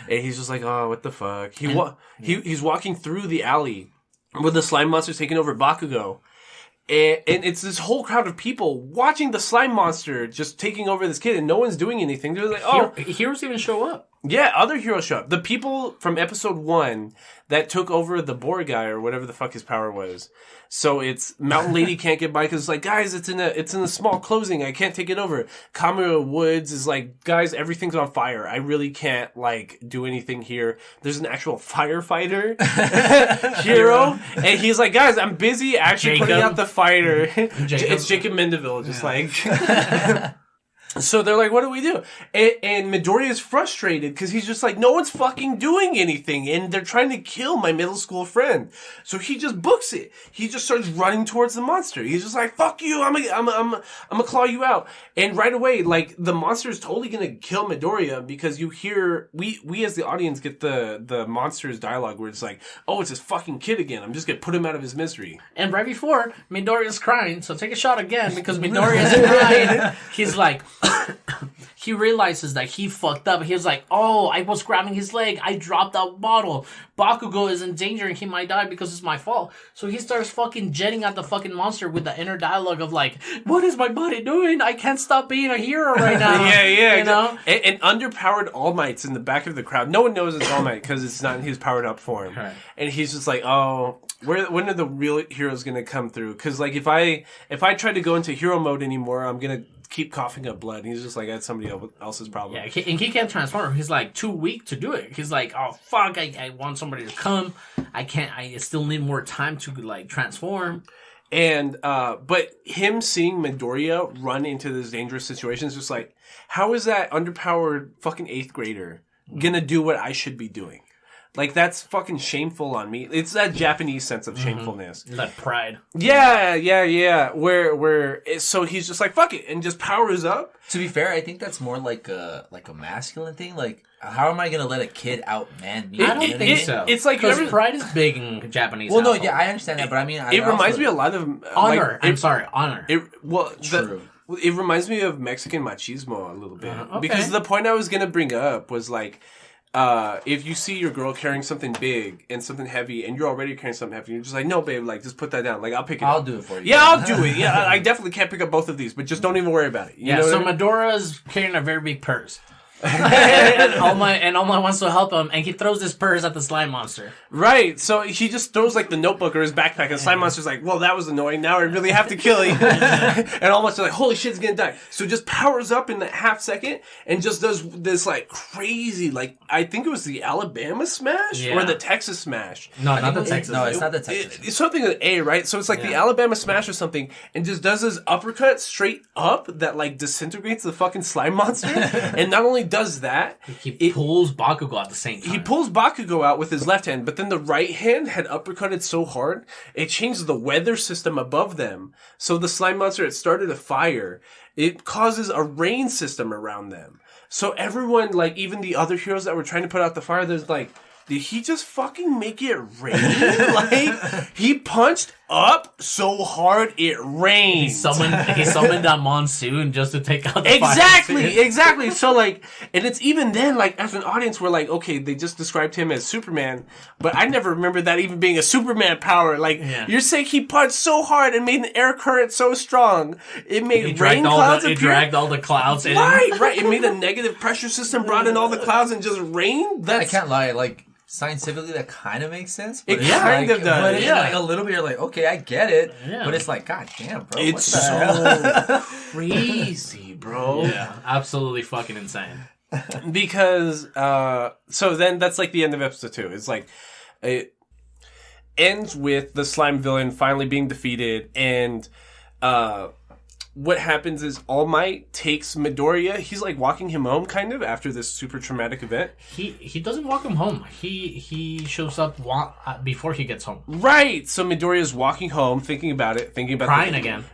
and he's just like, oh, what the fuck. He's walking through the alley with the slime monster taking over Bakugo. And it's this whole crowd of people watching the slime monster just taking over this kid, and no one's doing anything. They're like, oh. Heroes even show up. Yeah, other heroes show up. The people from episode 1 that took over the boar guy, or whatever the fuck his power was. So it's Mountain Lady can't get by because it's like, guys, it's in a small closing. I can't take it over. Kamura Woods is like, guys, everything's on fire. I really can't, like, do anything here. There's an actual firefighter hero. And he's like, guys, I'm busy actually putting out the fighter. It's Jacob Mendeville, just like... So they're like, what do we do? And Midoriya is frustrated because he's just like, no one's fucking doing anything. And they're trying to kill my middle school friend. So he just books it. He just starts running towards the monster. He's just like, fuck you. I'm gonna claw you out. And right away, like, the monster is totally gonna kill Midoriya because you hear, we as the audience get the monster's dialogue where it's like, oh, it's this fucking kid again. I'm just gonna put him out of his misery. And right before, Midoriya's crying, so take a shot again because Midoriya's crying. He's like, he realizes that he fucked up. He was like, oh, I was grabbing his leg. I dropped that bottle. Bakugo is in danger and he might die because it's my fault. So he starts fucking jetting at the fucking monster with the inner dialogue of like, what is my body doing? I can't stop being a hero right now. Yeah. You know? And underpowered All Might's in the back of the crowd. No one knows it's All Might because it's not in his powered up form. Right. And he's just like, oh, when are the real heroes going to come through? Because like if I try to go into hero mode anymore, I'm going to keep coughing up blood. And he's just like, that's somebody else's problem. Yeah, and he can't transform. He's like too weak to do it. He's like, oh fuck, I want somebody to come. I can't. I still need more time to like transform. And but him seeing Midoriya run into this dangerous situation is just like, how is that underpowered fucking 8th grader gonna do what I should be doing? Like, that's fucking shameful on me. It's that Japanese sense of shamefulness. That pride. Yeah. So he's just like, fuck it, and just powers up. To be fair, I think that's more like a masculine thing. Like, how am I gonna let a kid outman me? I don't think so. It's like because pride is big in Japanese. Well, no, household. yeah, I understand that, but I mean, it reminds me a lot of honor. Like, honor. True. It reminds me of Mexican machismo a little bit okay. because the point I was gonna bring up was like, if you see your girl carrying something big and something heavy, and you're already carrying something heavy, you're just like, no, babe, like, just put that down. Like, I'll pick it up. I'll do it for you. Yeah, I'll do it. Yeah, I definitely can't pick up both of these, but just don't even worry about it. You know so what I mean? Midoriya's carrying a very big purse. and All Might wants to help him, and he throws this purse at the slime monster. Right, so he just throws like the notebook or his backpack, and the slime monster's like, well, that was annoying, now I really have to kill you. And All Might's like, holy shit, he's gonna die. So just powers up in that half second, and just does this like crazy, like, I think it was the Alabama smash, or the Texas smash. No, not the Texas. No, it's not the Texas. It's something with A, right? So it's like the Alabama smash or something, and just does his uppercut straight up that like disintegrates the fucking slime monster. And not only does that, He pulls Bakugo at the same time. he pulls Bakugo out with his left hand, but then the right hand had uppercutted so hard, it changed the weather system above them. So the slime monster, it started a fire. It causes a rain system around them. So everyone, like, even the other heroes that were trying to put out the fire, there's like, did he just fucking make it rain? Like, he punched up so hard it rained. He summoned that monsoon just to take out the Exactly. So, like, and it's even then, like, as an audience, we're like, okay, they just described him as Superman, but I never remember that even being a Superman power. Like, you're saying he punched so hard and made an air current so strong, it made rain clouds appear? It dragged all the clouds in. Right. It made a negative pressure system, brought in all the clouds, and just rain? I can't lie, like, scientifically, that kind of makes sense. It kind of does. But it's like a little bit, you're like, okay, I get it. Yeah. But it's like, god damn, bro. It's so crazy, bro. Yeah, absolutely fucking insane. Because, so then that's like the end of episode 2. It's like, it ends with the slime villain finally being defeated, and, what happens is All Might takes Midoriya. He's like walking him home, kind of, after this super traumatic event. He doesn't walk him home. He shows up before he gets home. Right. So Midoriya's walking home, thinking about it,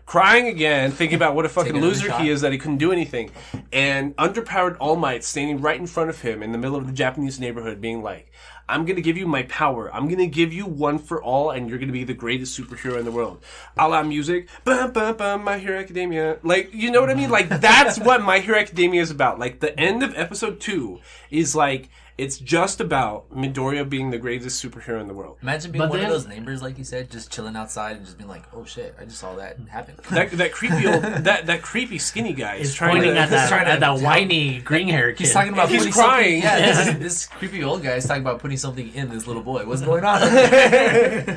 crying again, thinking about what a fucking Taking loser he is that he couldn't do anything. And underpowered All Might standing right in front of him in the middle of the Japanese neighborhood, being like, I'm going to give you my power. I'm going to give you one for all, and you're going to be the greatest superhero in the world. A la music. Bum, bum, bum, My Hero Academia. Like, you know what I mean? Like, that's what My Hero Academia is about. Like, the end of episode 2 is like, it's just about Midoriya being the greatest superhero in the world. Imagine being one of those neighbors, like you said, just chilling outside and just being like, "Oh shit, I just saw that happen." That creepy old that creepy skinny guy is pointing at that whiny green hair kid. He's talking about he's crying. Yeah, this creepy old guy is talking about putting something in this little boy. What's going on?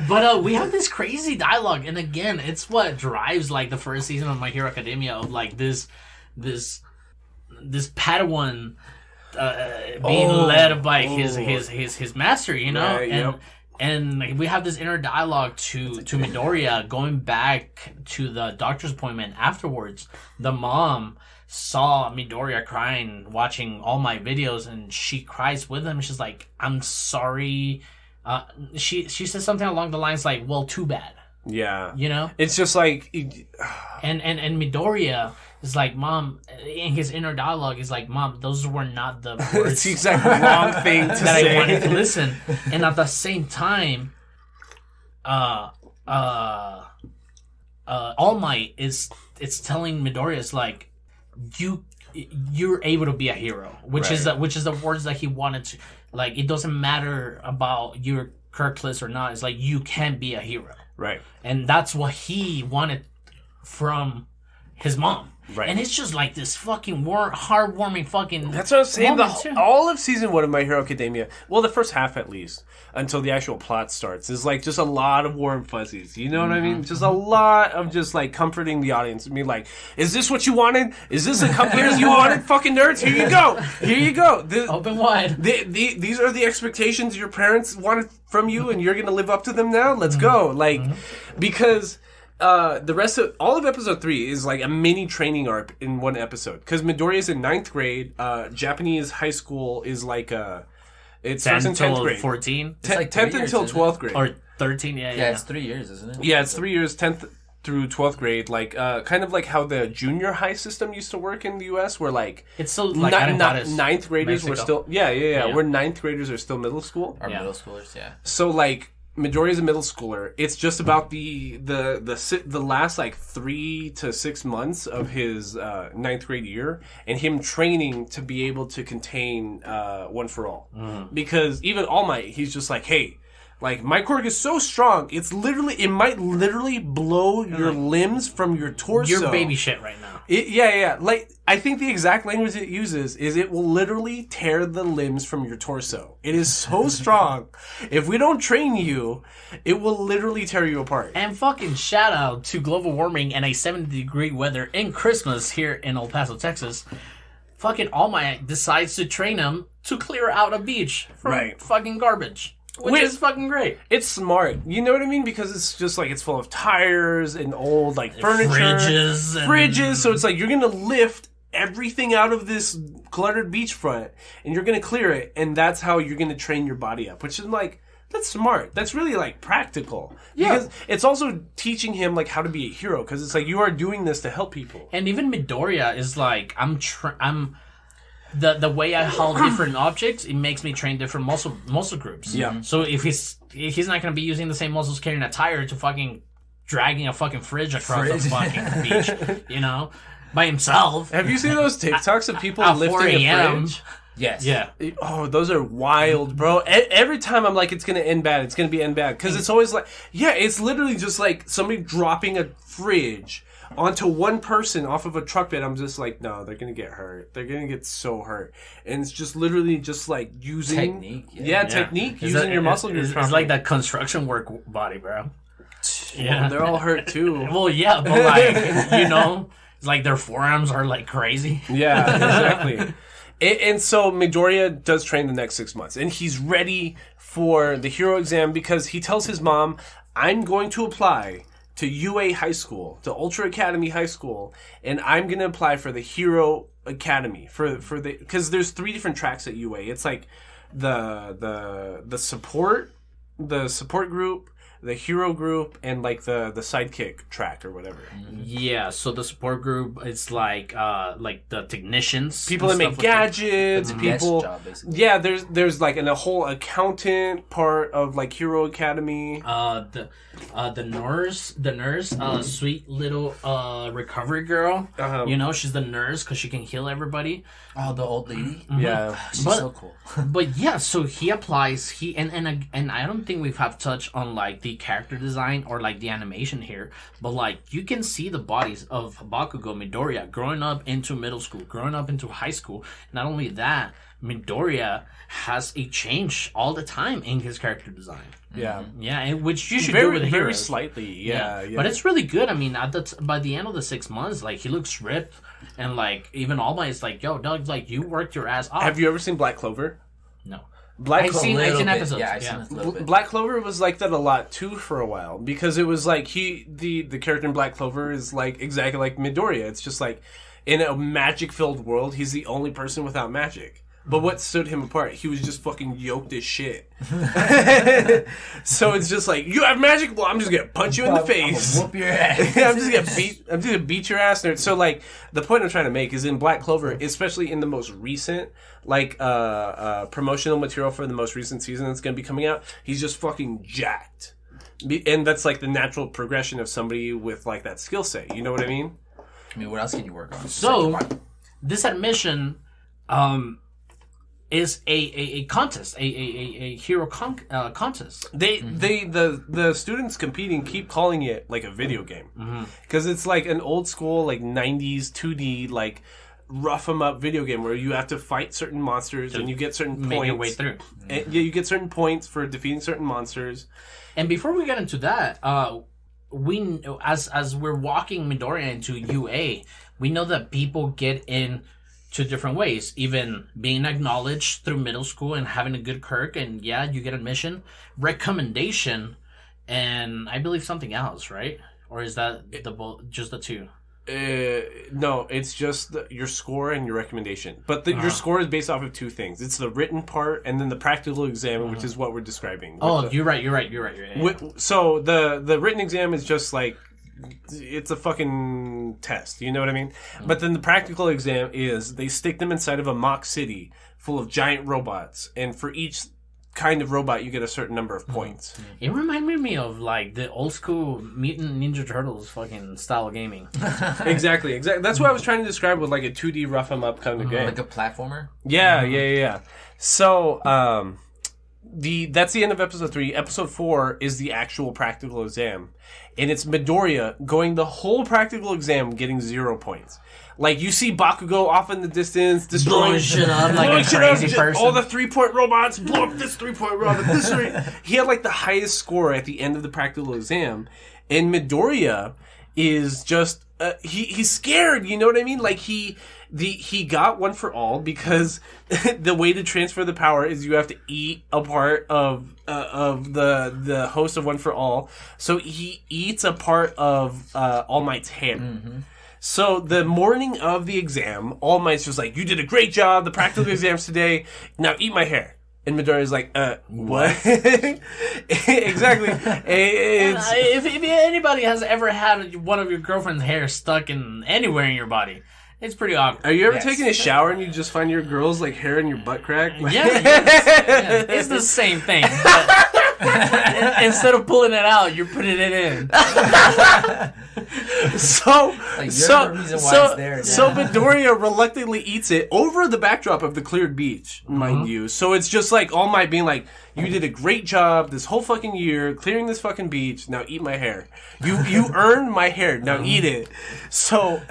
But we have this crazy dialogue, and again, it's what drives like the first season of My Hero Academia of like this Padawan. Being led by his master, you know, right, and we have this inner dialogue to Midoriya going back to the doctor's appointment afterwards. The mom saw Midoriya crying watching all my videos, and she cries with him. She's like, "I'm sorry." She says something along the lines like, "Well, too bad." Yeah. You know? It's just like... And Midoriya is like, "Mom," in his inner dialogue is like, "Mom, those were not the it's words the exact wrong thing to that say. I wanted to listen." And at the same time, All Might it's telling Midoriya is like, you're able to be a hero, which is the words that he wanted to, like, it doesn't matter about your Kirklis or not. It's like, you can be a hero. Right. And that's what he wanted from his mom. Right. And it's just like this fucking heartwarming fucking... That's what I'm saying. moment, too. All of season 1 of My Hero Academia, well, the first half at least, until the actual plot starts, is like just a lot of warm fuzzies. You know what I mean? Just a lot of just like comforting the audience. I mean, like, is this what you wanted? Is this the company you wanted? Fucking nerds, here you go. Here you go. Open wide. These are the expectations your parents wanted from you, and you're going to live up to them now? Let's go. Like, because... the rest of all of episode 3 is like a mini training arc in one episode, because Midoriya is in 9th grade. Japanese high school is like it starts in 10th grade. 14? It's like 10th 3 years, until isn't 12th grade. Or 13, Yeah, it's 3 years, isn't it? Yeah, it's 3 years, 10th through 12th grade. Like kind of like how the junior high system used to work in the U.S., where like It's still like Anacata's 9th graders were Mexico. still where 9th graders are still middle school. Our Yeah. middle schoolers, yeah. So like Midoriya's a middle schooler. It's just about the last like 3 to 6 months of his 9th grade year, and him training to be able to contain One for All. Because even All Might, he's just like, hey, like, my quirk is so strong, it might literally blow your limbs from your torso. You're baby shit right now. Yeah. Like, I think the exact language it uses is it will literally tear the limbs from your torso. It is so strong. If we don't train you, it will literally tear you apart. And fucking shout out to global warming and a 70-degree weather in Christmas here in El Paso, Texas. Fucking All Might decides to train him to clear out a beach from fucking garbage. Which is fucking great. It's smart. You know what I mean? Because it's just like, it's full of tires and old like furniture. Fridges. So it's like, you're going to lift everything out of this cluttered beachfront and you're going to clear it. And that's how you're going to train your body up, which is like, that's smart. That's really like practical. Yeah. Because it's also teaching him like how to be a hero. Because it's like, you are doing this to help people. And even Midoriya is like, the way I haul different objects, it makes me train different muscle groups. Yeah. So if he's not going to be using the same muscles carrying a tire to fucking dragging a fucking fridge across the fucking beach, you know, by himself. Have you seen those TikToks of people at lifting 4 a a.m.? fridge? Yes. Yeah. Oh, those are wild, bro. Every time I'm like, it's going to end bad. It's going to be end bad. Because it's always like, yeah, it's literally just like somebody dropping a fridge onto one person off of a truck bed. I'm just like, no, they're going to get hurt. They're going to get so hurt. And it's just literally just like using... Technique. Technique. Using your muscle groups. It's like that construction work body, bro. Yeah. Well, they're all hurt too. Well, yeah, but like, you know, it's like their forearms are like crazy. Yeah, exactly. And so Midoriya does train the next 6 months, and he's ready for the hero exam because he tells his mom, I'm going to apply to UA High School, to Ultra Academy High School, and I'm going to apply for the Hero Academy for the, because there's 3 different tracks at UA. It's like the support group, the hero group, and like the sidekick track or whatever. Yeah, so the support group is like the technicians, people that make gadgets, people. Job, basically. Yeah, there's like a whole accountant part of like Hero Academy. The nurse, sweet little recovery girl. You know, she's the nurse because she can heal everybody. Oh, the old lady. Mm-hmm. Yeah, she's so cool. But yeah, so he applies. And I don't think we have touched on like the character design or like the animation here, but like you can see the bodies of Bakugo, Midoriya growing up into middle school, growing up into high school. Not only that, Midoriya has a change all the time in his character design. Yeah, yeah, and which you should do with the very heroes. slightly. Yeah. But it's really good. I mean, by the end of the 6 months, like he looks ripped, and like even All Might is like, "Yo, Doug, like you worked your ass off." Have you ever seen Black Clover? No. I've seen Little bit. episodes. Yeah, I've seen a little bit. Black Clover was like that a lot too for a while because it was like the character in Black Clover is like exactly like Midoriya. It's just like in a magic-filled world, he's the only person without magic. But what stood him apart? He was just fucking yoked as shit. So it's just like, you have magic? Well, I'm just gonna punch you in the face. Whoop your ass. I'm just gonna beat your ass. Nerd. So like, the point I'm trying to make is in Black Clover, especially in the most recent promotional material for the most recent season that's gonna be coming out, he's just fucking jacked. And that's like the natural progression of somebody with like that skill set. You know what I mean? I mean, what else can you work on? So, this admission is a contest, a hero contest. The students competing keep calling it like a video game because it's like an old school like 90s 2D like rough 'em up video game where you have to fight certain monsters and you get certain points. Make your way through. And, you get certain points for defeating certain monsters. And before we get into that, we as we're walking Midoriya into UA, we know that people get in 2 different ways. Even being acknowledged through middle school and having a good Kirk, and yeah, you get admission, recommendation, and I believe something else, right? Or is that just the 2? No, it's just your score and your recommendation. But your score is based off of 2 things. It's the written part and then the practical exam, which is what we're describing. You're right. Yeah. So the written exam is just like, it's a fucking test, you know what I mean? But then the practical exam is they stick them inside of a mock city full of giant robots, and for each kind of robot you get a certain number of points. It reminded me of like the old school Mutant Ninja Turtles fucking style of gaming. Exactly. That's what I was trying to describe with like a 2D rough 'em up kind of game. Like a platformer? Yeah. So, that's the end of episode 3. Episode 4 is the actual practical exam. And it's Midoriya going the whole practical exam getting 0 points. Like, you see Bakugo off in the distance, destroying shit up like a crazy person. All the 3-point robots, blow up this 3-point robot. He had like the highest score at the end of the practical exam. And Midoriya is just, he's scared, you know what I mean? Like, he got One for All because the way to transfer the power is you have to eat a part of the host of One for All. So he eats a part of All Might's hair. Mm-hmm. So the morning of the exam, All Might's just like, you did a great job. The practical exams today. Now eat my hair. And Midoriya's like, what? Exactly. If anybody has ever had one of your girlfriend's hair stuck in anywhere in your body, it's pretty awkward. Are you ever taking a shower and you just find your girl's like hair in your butt crack? Like, it's the same thing. But instead of pulling it out, you're putting it in. So Midoriya reluctantly eats it over the backdrop of the cleared beach, mind you. So it's just like All Might being like, you did a great job this whole fucking year clearing this fucking beach. Now eat my hair. You earned my hair. Now eat it. So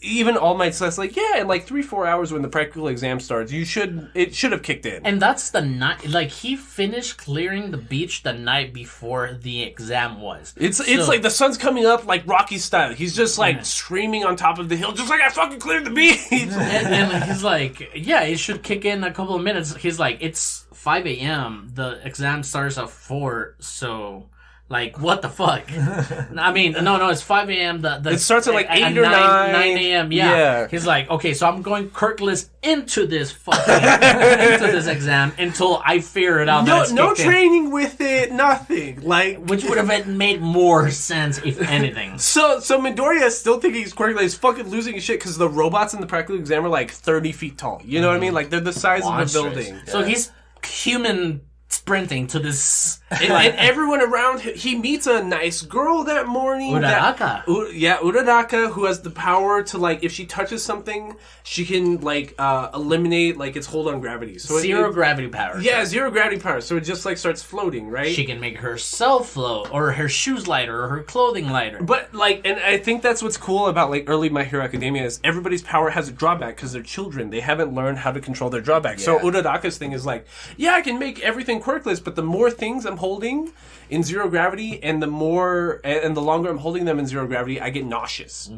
even All Might's like, yeah, in like 3-4 hours when the practical exam starts, it should have kicked in. And that's the night. Like, he finished clearing the beach the night before the exam was. It's like the sun's coming up like Rocky style. He's just like screaming on top of the hill, just like, I fucking cleared the beach. and he's like, yeah, it should kick in a couple of minutes. He's like, it's 5 a.m. The exam starts at 4, so like, what the fuck? I mean, no, it's 5 a.m. It starts at like 8 or 9 a.m. Yeah. He's like, okay, so I'm going Kirkless into this exam until I figure it out. No training with it, nothing. Like, which would have made more sense if anything. So Midoriya is still thinking he's quirky. Like, he's fucking losing his shit because the robots in the practical exam are like 30 feet tall. You know what I mean? Like, they're the size of a building. Yeah. So he's human sprinting to this, and everyone around him. He meets a nice girl that morning. Uraraka. Uraraka, who has the power to, like, if she touches something, she can like eliminate like its hold on gravity. So zero gravity power. Yeah, zero gravity power. So it just like starts floating, right? She can make herself float, or her shoes lighter, or her clothing lighter. But like, and I think that's what's cool about like early My Hero Academia is everybody's power has a drawback because they're children. They haven't learned how to control their drawback. Yeah. So Uraraka's thing is like, yeah, I can make everything quirkless, but the more things I'm I'm holding in zero gravity, and the longer I'm holding them in zero gravity, I get nauseous.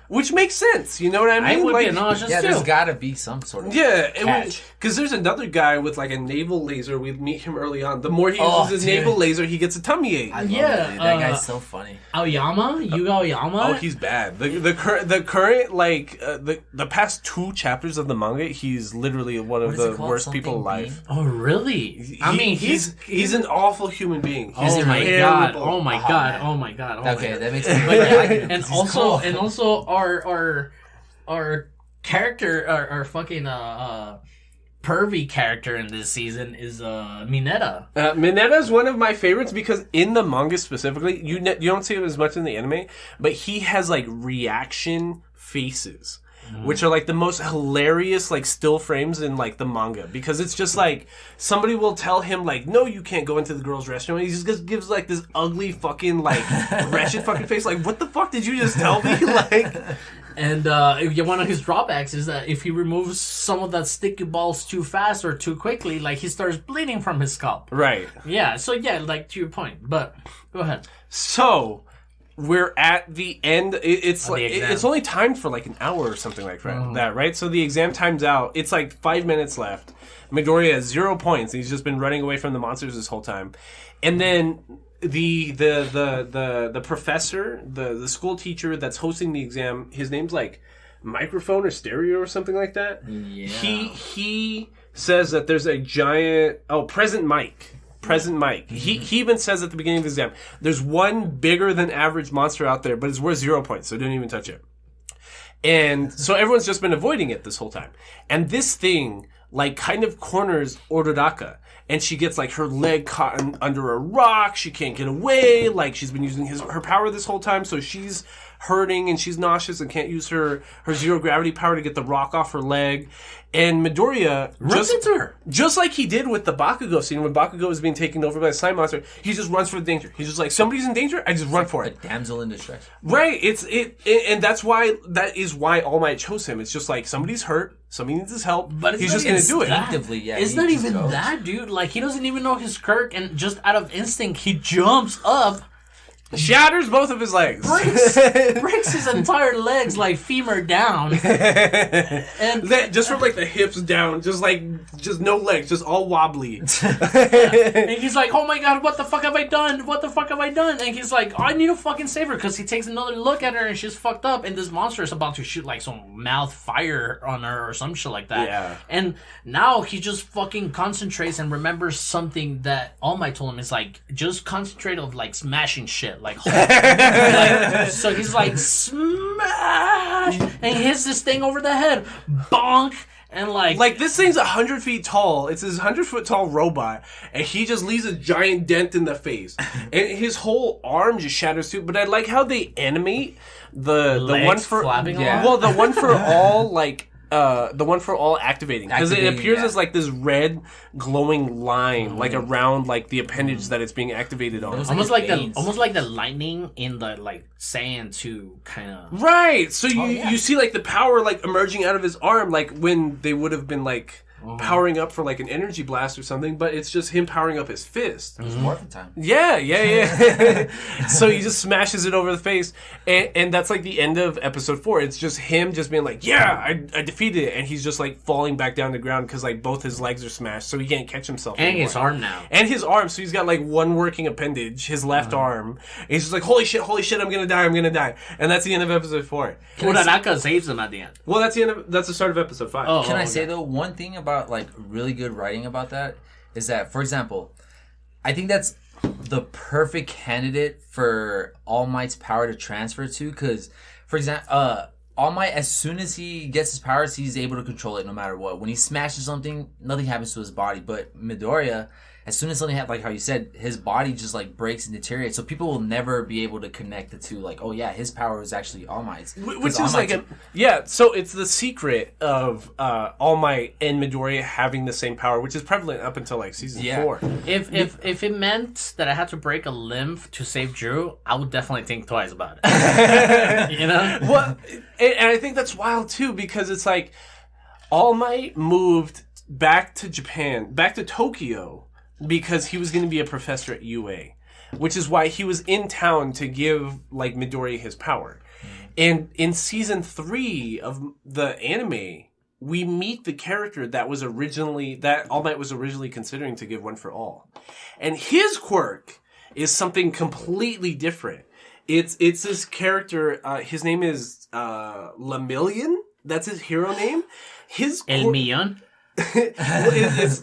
Which makes sense. You know what I mean? I would like, get nauseous Yeah, too. there's got to be some sort of catch. because there's another guy with like a navel laser. We meet him early on. The more he Oh, uses his dude. navel laser, he gets a tummy ache. I love Yeah, it, dude. That guy's so funny. Aoyama, Yuga Aoyama. Oh, he's bad. The current like the past 2 chapters of the manga, he's literally one of What is it the called? worst people Something alive. Oh, really? I mean, he's an awful human being. He's Oh my terrible. god! Oh my Oh, god! man. Oh my god! Oh my Okay, god. that makes me But yeah, like him. and He's also cool. our character, our fucking pervy character in this season is Mineta. Mineta's one of my favorites because in the manga specifically, you don't see it as much in the anime, but he has like reaction faces. Which are like the most hilarious like still frames in like the manga, because it's just like somebody will tell him like, no, you can't go into the girls' restroom, and he just gives like this ugly fucking like wretched fucking face, like, what the fuck did you just tell me? Like, And one of his drawbacks is that if he removes some of that sticky balls too fast or too quickly, like he starts bleeding from his scalp. right. Yeah, so yeah, like to your point. But go ahead. So we're at the end. It's like the exam. it's only timed for like an hour or something like that, right? So the exam time's out. It's like 5 minutes left. Midoriya has 0 points. He's just been running away from the monsters this whole time, and then the professor, the school teacher that's hosting the exam, his name's like Microphone or Stereo or something like that. Yeah. He says that there's a giant Present Mike. He even says at the beginning of the exam, there's one bigger than average monster out there, but it's worth 0 points, so don't even touch it. And so everyone's just been avoiding it this whole time. And this thing like kind of corners Uraraka. And she gets like her leg caught under a rock. She can't get away. Like she's been using her power this whole time, so she's hurting and she's nauseous and can't use her zero gravity power to get the rock off her leg. And Midoriya Runs into her. just like he did with the Bakugo scene when Bakugo was being taken over by a slime monster. He just runs for the danger. He's just like, somebody's in danger, I just run for A it. damsel in distress. Right? And that is why All Might chose him. It's just like somebody's hurt, somebody needs his help, But it's he's not just gonna even do it. that. Instinctively, yeah, It's he not just even goes. that, dude. Like he doesn't even know his quirk, and just out of instinct, he jumps up, Shatters both of his legs. breaks his entire legs, like femur down, and That, just from like the hips down, just no legs, just all wobbly. and he's like, "Oh my god, what the fuck have I done? What the fuck have I done?" And he's like, "I need to fucking save her," because he takes another look at her and she's fucked up, and this monster is about to shoot like some mouth fire on her or some shit like that. Yeah. And now he just fucking concentrates and remembers something that All Might told him. Is like, just concentrate of like smashing shit, like, so he's like smash, and he hits this thing over the head, bonk. And Like this thing's 100 feet tall. It's this 100-foot tall robot, and he just leaves a giant dent in the face, and his whole arm just shatters too. But I like how they animate the Legs one for flapping Yeah. well, the one for all like. The one for all activating, because it Activating, appears yeah. as like this red glowing line, like around like the appendage that it's being activated on. Those- almost like like veins. almost like the lightning in the like Saiyan 2 kind of. Right. So you yeah. you see like the power like emerging out of his arm, like when they would have been like powering up for like an energy blast or something, but it's just him powering up his fist. It was morphin' time. Yeah. So he just smashes it over the face, and that's like the end of episode 4. It's just him just being like, yeah, I defeated it, and he's just like falling back down to the ground because like both his legs are smashed, so he can't catch himself And anymore. his arm now. And his arm, so he's got like one working appendage, his left arm. And he's just like, holy shit, I'm gonna die. And that's the end of episode 4. Uraraka saves him at the end. Well, that's the start of episode 5. Oh. Can I okay. say though, one thing about like really good writing about that is that, for example, I think that's the perfect candidate for All Might's power to transfer to, because, for example, All Might, as soon as he gets his powers, he's able to control it no matter what. When he smashes something, nothing happens to his body. But Midoriya, as soon as something happens, like how you said, his body just like breaks and deteriorates. So people will never be able to connect the two. Like, oh yeah, his power is actually All Might's. Which 'Cause is All like Might's so it's the secret of All Might and Midoriya having the same power, which is prevalent up until like season Yeah. 4. If it meant that I had to break a limb to save Drew, I would definitely think twice about it. You know? Well, and I think that's wild too, because it's like All Might moved back to Japan, back to Tokyo, because he was going to be a professor at UA, which is why he was in town to give like Midoriya his power. And in season 3 of the anime, we meet the character that All Might was originally considering to give One for All. And his quirk is something completely different. It's this character, his name is Lemillion. That's his hero name. El Millón? It's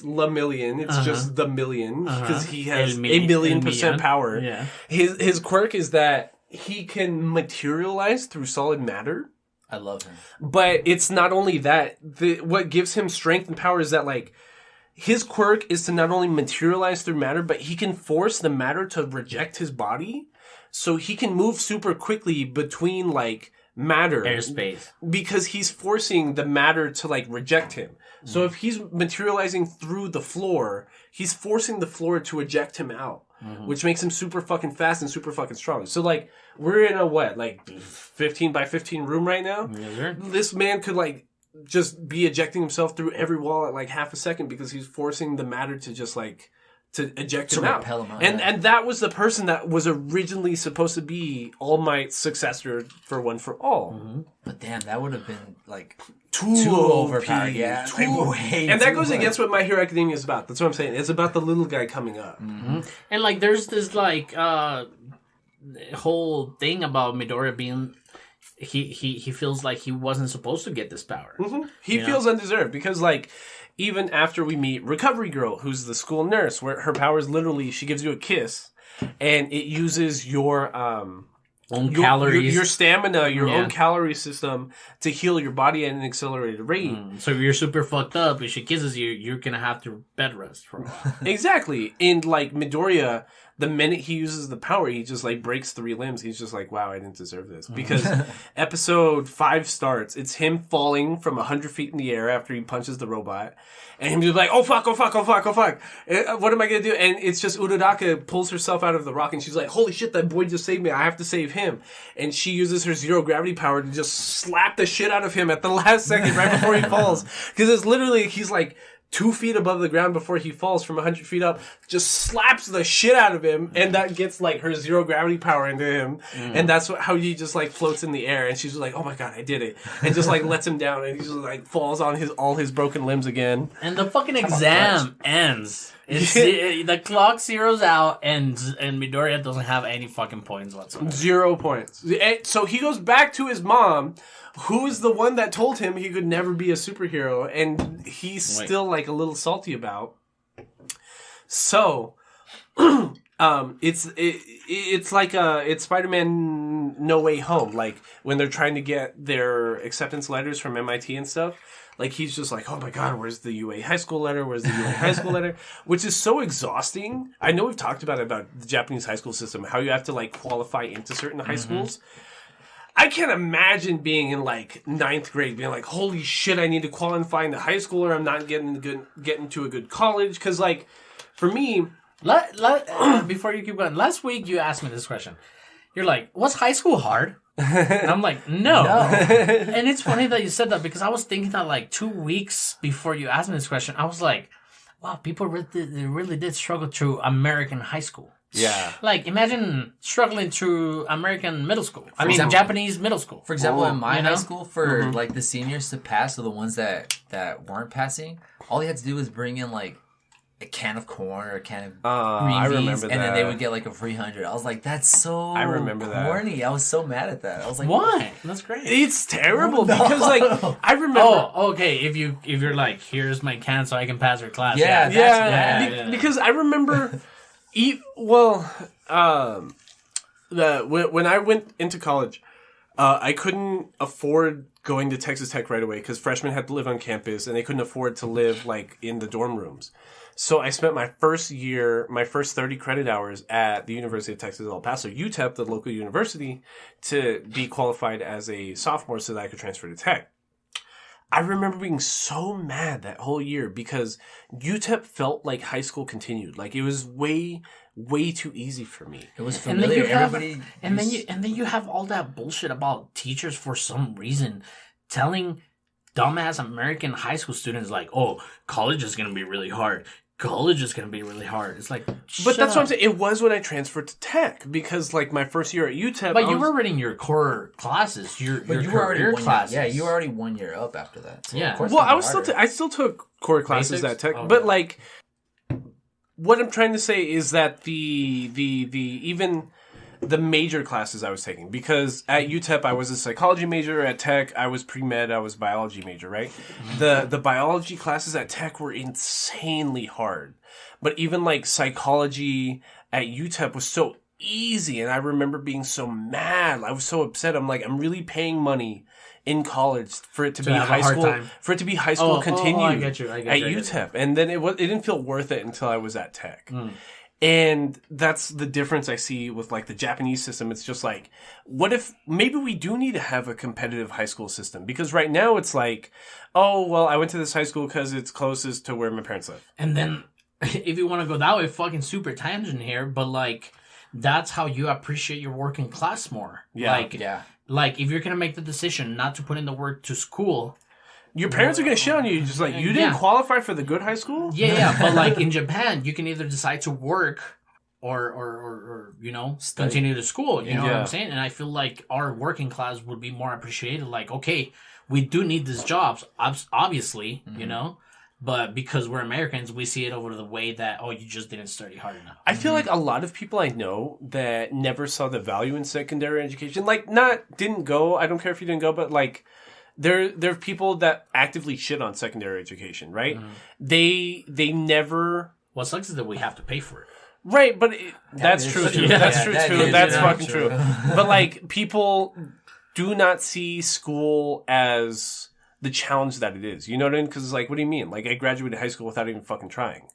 Lemillion. It's just the million because he has a 1,000,000% power. Yeah. His quirk is that he can materialize through solid matter. I love him. But it's not only that. What gives him strength and power is that, like, his quirk is to not only materialize through matter, but he can force the matter to reject his body. So he can move super quickly between, like, matter. Airspace. Because he's forcing the matter to, like, reject him. So if he's materializing through the floor, he's forcing the floor to eject him out. Which makes him super fucking fast and super fucking strong. So, like, we're in a 15 by 15 room right now? Yes, sir. This man could, like, just be ejecting himself through every wall at, like, half a second because he's forcing the matter to just, like, to eject him out. Repel him out. And that was the person that was originally supposed to be All Might's successor for One for All. But damn, that would have been, like... Too overpowered, yeah. Too And that goes against what My Hero Academia is about. That's what I'm saying. It's about the little guy coming up. And like, there's this like whole thing about Midoriya being he feels like he wasn't supposed to get this power. He feels undeserved because, like, even after we meet Recovery Girl, who's the school nurse, where her power is literally she gives you a kiss, and it uses your Own calories, your stamina, your own calorie system to heal your body at an accelerated rate. So if you're super fucked up, if she kisses you, you're gonna have to bed rest for a while. Exactly. And like Midoriya, the minute he uses the power, he just like breaks 3 limbs. He's just like, wow, I didn't deserve this. Because episode 5 starts, it's him falling from 100 feet in the air after he punches the robot. And him just like, oh fuck. What am I gonna do? And it's just Uraraka pulls herself out of the rock and she's like, holy shit, that boy just saved me. I have to save him. And she uses her zero gravity power to just slap the shit out of him at the last second right before he falls. Because it's literally, he's like 2 feet above the ground before he falls from 100 feet up, just slaps the shit out of him, and that gets like her zero gravity power into him, and that's how he just like floats in the air, and she's like, oh my god, I did it, and just like lets him down, and he just like falls on all his broken limbs again. And the fucking exam ends. The clock zeroes out, and Midoriya doesn't have any fucking points whatsoever. 0 points. So he goes back to his mom, who is the one that told him he could never be a superhero, and he's still like a little salty about. So, it's like it's Spider-Man No Way Home, like when they're trying to get their acceptance letters from MIT and stuff. Like, he's just like, oh my god, where's the UA high school letter? Where's the UA high school letter? Which is so exhausting. I know we've talked about the Japanese high school system, how you have to like qualify into certain high schools. I can't imagine being in like 9th grade being like, holy shit, I need to qualify into high school or I'm not getting to a good college. Because like, for me... Before you keep going, last week you asked me this question. You're like, was high school hard? And I'm like, no. And it's funny that you said that because I was thinking that like 2 weeks before you asked me this question, I was like, wow, people really did struggle through American high school. Yeah. Like, imagine struggling through American middle school. Japanese middle school. For example, in my high school, for like the seniors to pass, or the ones that weren't passing, all they had to do was bring in like a can of corn or a can of green beans, and then they would get like a free 100. I was like, that's so corny. That. I was so mad at that. I was like, why? That's great. It's terrible because like I remember. Oh, okay. If you're like, here's my can so I can pass your class. Yeah. Because I remember. When I went into college, I couldn't afford going to Texas Tech right away because freshmen had to live on campus and they couldn't afford to live like in the dorm rooms. So I spent my first 30 credit hours at the University of Texas at El Paso, UTEP, the local university, to be qualified as a sophomore so that I could transfer to Tech. I remember being so mad that whole year because UTEP felt like high school continued. Like it was way too easy for me. It was familiar. And then you have all that bullshit about teachers for some reason telling dumbass American high school student is like, oh, college is gonna be really hard. College is gonna be really hard. It's like, but that's what I'm saying. It was when I transferred to tech because, like, my first year at UTEP. But you were already in your core classes. Your you were already classes. Yeah, you were already 1 year up after that. So Yeah. of course Well, it's I was harder. still I still took core classes Basics? at tech, Okay. but like, what I'm trying to say is that the even the major classes I was taking, because at UTEP I was a psychology major, at tech I was pre-med, I was biology major, right? The biology classes at tech were insanely hard, but even like psychology at UTEP was so easy, and I remember being so mad. I was so upset. I'm like, I'm really paying money in college for it to be have a high hard school, time. for it to be high school continued I get you. at I get you. UTEP, and then it didn't feel worth it until I was at tech. And that's the difference I see with like the Japanese system. It's just like, what if maybe we do need to have a competitive high school system? Because right now it's like, oh, well, I went to this high school because it's closest to where my parents live. And then, if you want to go that way, fucking super tangent here, but like, that's how you appreciate your working class more. Yeah. Like, Yeah. like if you're gonna make the decision not to put in the work to school. Your parents are going to shit on you. Just like, you didn't Yeah. qualify for the good high school? Yeah, but like in Japan, you can either decide to work or you know, continue to school. You know what Yeah. I'm saying? And I feel like our working class would be more appreciated. Like, okay, we do need these jobs, obviously, you know, but because we're Americans, we see it over the way that, oh, you just didn't study hard enough. I feel like a lot of people I know that never saw the value in secondary education, like didn't go. I don't care if you didn't go, but like there are people that actively shit on secondary education, right? They never. What sucks is that we have to pay for it. Right, but that's is true true. too. Yeah, That's true that too. is That's very fucking true. true. But like, people do not see school as the challenge that it is. You know what I mean? Because it's like, what do you mean? Like, I graduated high school without even fucking trying,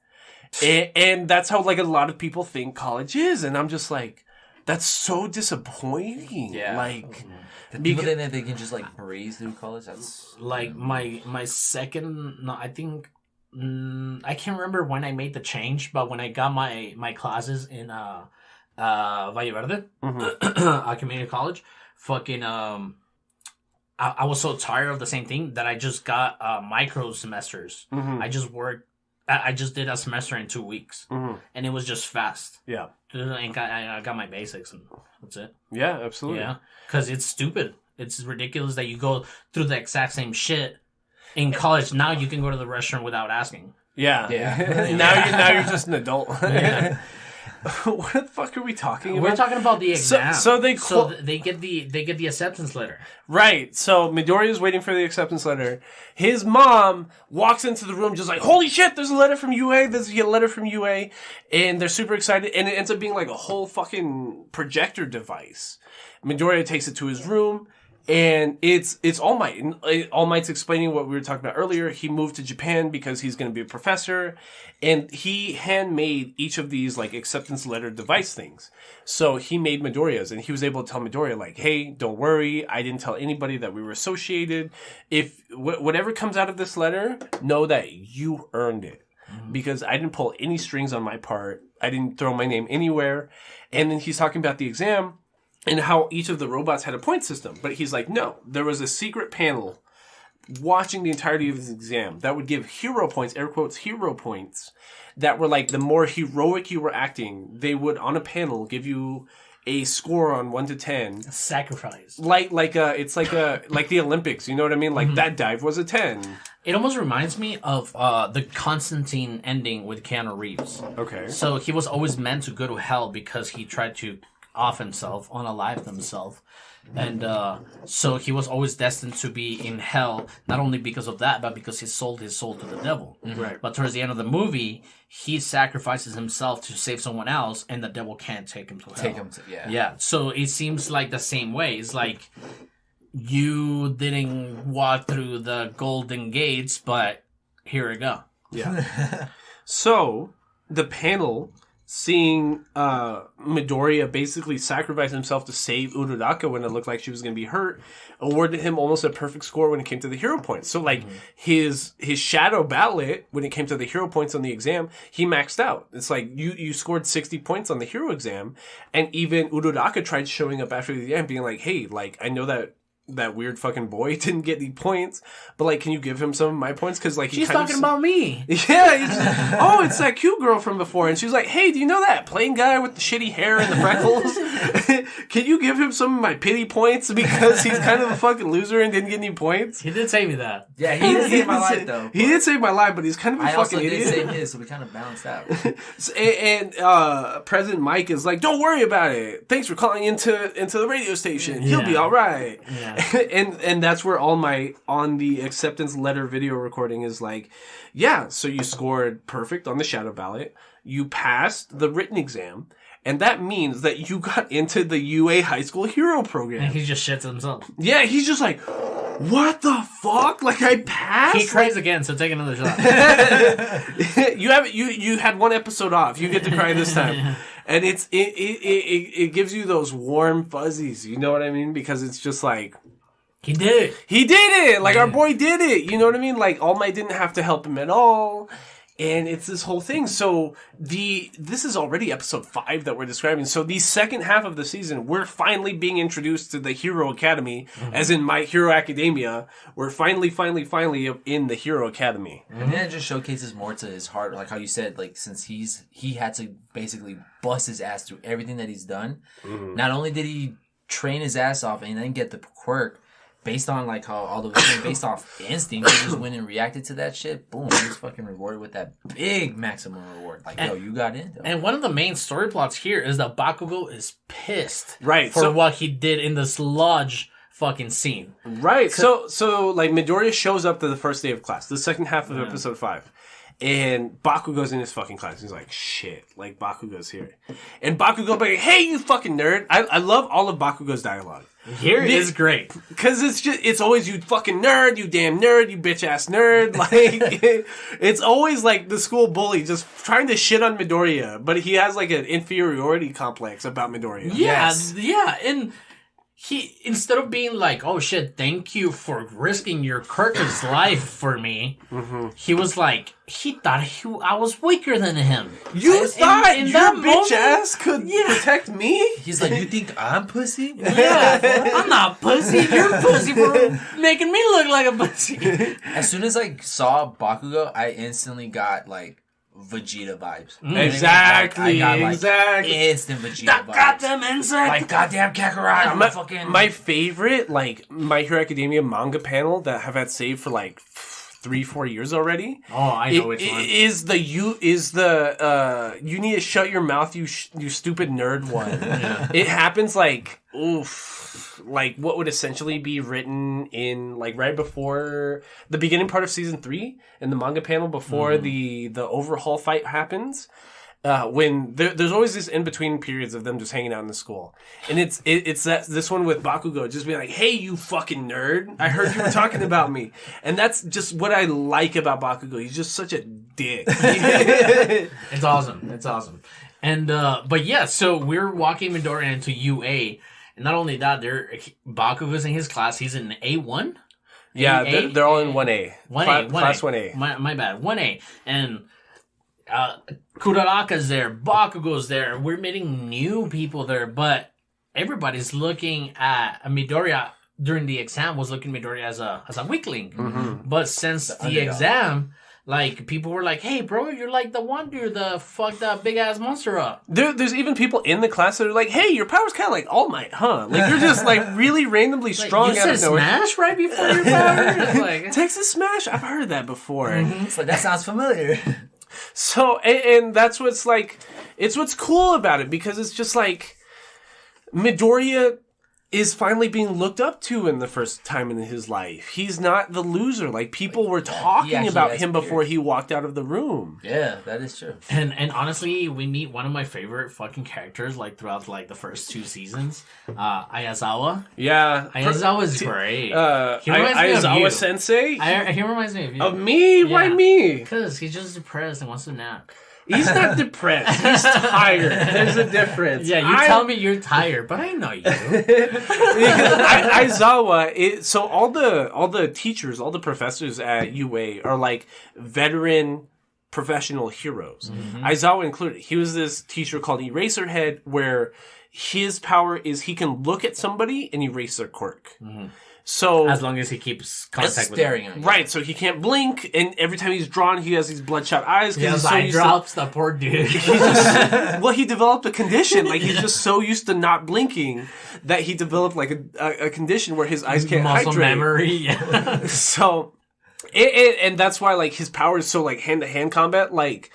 and that's how like a lot of people think college is. And I'm just like, that's so disappointing. Yeah. Like, The people think that they can just like breeze through college. That's Like my second, no, I think I can't remember when I made the change, but when I got my classes in Valle Verde, a community college, fucking I was so tired of the same thing that I just got micro semesters. I just worked. I just did a semester in 2 weeks, and it was just fast. yeah, And I got my basics, and that's it. yeah, absolutely. Yeah, because it's stupid. It's ridiculous that you go through the exact same shit in college. Now you can go to the restaurant without asking. Yeah. Yeah. now you're just an adult. What the fuck are we talking about? We're talking about the exam. so they they get the acceptance letter. Right. So Midoriya is waiting for the acceptance letter. His mom walks into the room just like, holy shit, there's a letter from UA. There's a letter from UA. And they're super excited. And it ends up being like a whole fucking projector device. Midoriya takes it to his room. And it's All Might. And All Might's explaining what we were talking about earlier. He moved to Japan because he's going to be a professor. And he handmade each of these like acceptance letter device things. So he made Midoriya's, and he was able to tell Midoriya like, hey, don't worry. I didn't tell anybody that we were associated. If whatever comes out of this letter, know that you earned it. Because I didn't pull any strings on my part. I didn't throw my name anywhere. And then he's talking about the exam and how each of the robots had a point system. But he's like, no, there was a secret panel watching the entirety of his exam that would give hero points, air quotes, hero points, that were like the more heroic you were acting, they would on a panel give you a score on 1 to 10. Sacrifice. Like the Olympics, you know what I mean? Like that dive was a 10. It almost reminds me of the Constantine ending with Keanu Reeves. Okay. So he was always meant to go to hell because he tried to off himself, unalive himself. And so he was always destined to be in hell, not only because of that, but because he sold his soul to the devil. Right. But towards the end of the movie, he sacrifices himself to save someone else, and the devil can't take him to hell. take them to Yeah, so it seems like the same way. It's like you didn't walk through the golden gates, but here we go. Yeah. So the panel, seeing Midoriya basically sacrifice himself to save Uraraka when it looked like she was going to be hurt, awarded him almost a perfect score when it came to the hero points. So like his shadow ballot, when it came to the hero points on the exam, he maxed out. It's like you scored 60 points on the hero exam, and even Uraraka tried showing up after the exam being like, hey, like I know that that weird fucking boy didn't get any points, but like, can you give him some of my points? Because like, She's talking about me. Yeah. Oh, it's that cute girl from before, and she's like, "Hey, do you know that plain guy with the shitty hair and the freckles? Can you give him some of my pity points because he's kind of a fucking loser and didn't get any points?" He did say me that. Yeah, he did save my life though. He did save my life, but he's kind of a I fucking also did idiot. save his, so we kind of balanced out. And President Mike is like, "Don't worry about it. Thanks for calling into the radio station. He'll be all right." Yeah. and that's where all my on the acceptance letter video recording is like, yeah. So you scored perfect on the shadow ballot. You passed the written exam. And that means that you got into the UA High School Hero Program. And he just shits himself. Yeah, he's just like, what the fuck? Like, I passed? He cries again, so take another shot. You had one episode off. You get to cry this time. And it gives you those warm fuzzies. You know what I mean? Because it's just like, He did it. he did it! Like, our boy did it! You know what I mean? Like, All Might didn't have to help him at all. And it's this whole thing. So this is already episode 5 that we're describing. So the second half of the season, we're finally being introduced to the Hero Academy, as in My Hero Academia. We're finally in the Hero Academy. And then it just showcases more to his heart, like how you said, like since he had to basically bust his ass through everything that he's done. Not only did he train his ass off and then get the quirk, based on like how all the based off instinct, he just went and reacted to that shit. Boom, he was fucking rewarded with that big maximum reward. Like, yo, you got in. Though. And one of the main story plots here is that Bakugo is pissed So what he did in this lodge fucking scene. Right. So like Midoriya shows up to the first day of class, the second half of episode 5. And Bakugo's in his fucking class. He's like, shit, like Bakugo's here. And Bakugo be like, hey, you fucking nerd. I love all of Bakugo's dialogue. Here is great. Cause it's always you fucking nerd, you damn nerd, you bitch ass nerd. Like, it's always like the school bully just trying to shit on Midoriya, but he has like an inferiority complex about Midoriya. Yeah, and he, instead of being like, oh shit, thank you for risking your Kirkus life for me, he was like, he thought I was weaker than him. You thought in your that bitch moment, ass could protect me? He's like, you think I'm pussy? Yeah, I'm not pussy. You're pussy for making me look like a pussy. As soon as I saw Bakugo, I instantly got like Vegeta vibes. Exactly, I got, like, exactly. instant Vegeta That vibes. goddamn insect. Like, goddamn Kakarot, I'm a fucking... My favorite, like, My Hero Academia manga panel that I've had saved for like 3-4 years already. Oh, I know which one. Is the you need to shut your mouth, you stupid nerd one. It happens like, like what would essentially be written in like right before the beginning part of season 3 in the manga panel before the overhaul fight happens. When there's always this in between periods of them just hanging out in the school, and it's this one with Bakugo just being like, "Hey, you fucking nerd! I heard you were talking about me," and that's just what I like about Bakugo. He's just such a dick. It's awesome. It's awesome. And but yeah, so we're walking Midoriya into UA, and not only that, Bakugo's in his class. He's in A1. Yeah, they're all in 1A. 1A, Class 1A. My bad, 1A, and. Kuraraka's there, Bakugo's there, we're meeting new people there, but everybody's looking at Midoriya during the exam was looking at Midoriya as a weakling. But since the exam, like people were like, hey bro, you're like the one dude that fucked that big ass monster up. There's even people in the class that are like, hey, your power's kinda like All Might, huh? Like you're just like really randomly strong you out said of nowhere. Smash right before your power? It's like, Texas Smash? I've heard that before. It's like, that sounds familiar. So, and that's what's like, it's what's cool about it, because it's just like, Midoriya is finally being looked up to in the first time in his life. He's not the loser. Like, people were talking about him before he walked out of the room. Yeah, that is true. And honestly, we meet one of my favorite fucking characters, like, throughout, like, the first 2 seasons. Ayazawa. Yeah. Ayazawa's great. He reminds me of Ayazawa you. Sensei? He reminds me of you. Of me? Yeah. Why me? Because he's just depressed and wants to nap. He's not depressed. He's tired. There's a difference. Yeah, you tell me you're tired, but I know you. Aizawa, so all the teachers, all the professors at UA are like veteran professional heroes. Aizawa included. He was this teacher called Eraserhead, where his power is he can look at somebody and erase their quirk. So As long as he keeps contact Just with staring them. at you. right, so he can't blink, and every time he's drawn, he has these bloodshot eyes. He has he's so eye used to- drops, the poor dude. well, he developed a condition. Like he's just so used to not blinking that he developed like a condition where his eyes can't Muscle hydrate. memory. Yeah. So, and that's why like his power is so like hand to hand combat like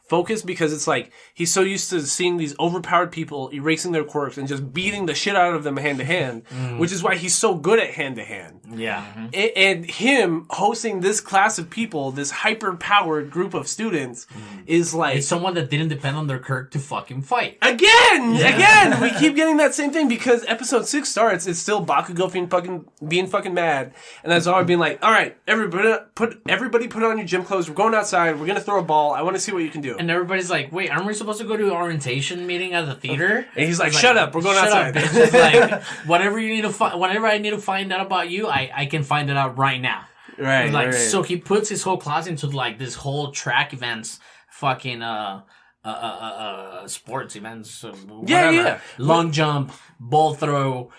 focused, because it's like he's so used to seeing these overpowered people erasing their quirks and just beating the shit out of them hand to hand, which is why he's so good at hand to hand. Yeah. And him hosting this class of people, this hyper powered group of students, is like It's someone that didn't depend on their Kirk to fucking fight. Again, we keep getting that same thing because episode 6 starts. It's still Bakugo being fucking mad, and Aizawa being like, "All right, everybody put on your gym clothes. We're going outside. We're gonna throw a ball. I want to see what you can do." And everybody's like, wait, aren't we supposed to go to an orientation meeting at the theater? And he's like, "Shut up. We're going Shut outside." up, bitch. It's like, whatever you need to whatever I need to find out about you, I can find it out right now. Right, Like, right. so he puts his whole class into like this whole track events, fucking sports events, Yeah, whatever. yeah. Long jump, ball throw,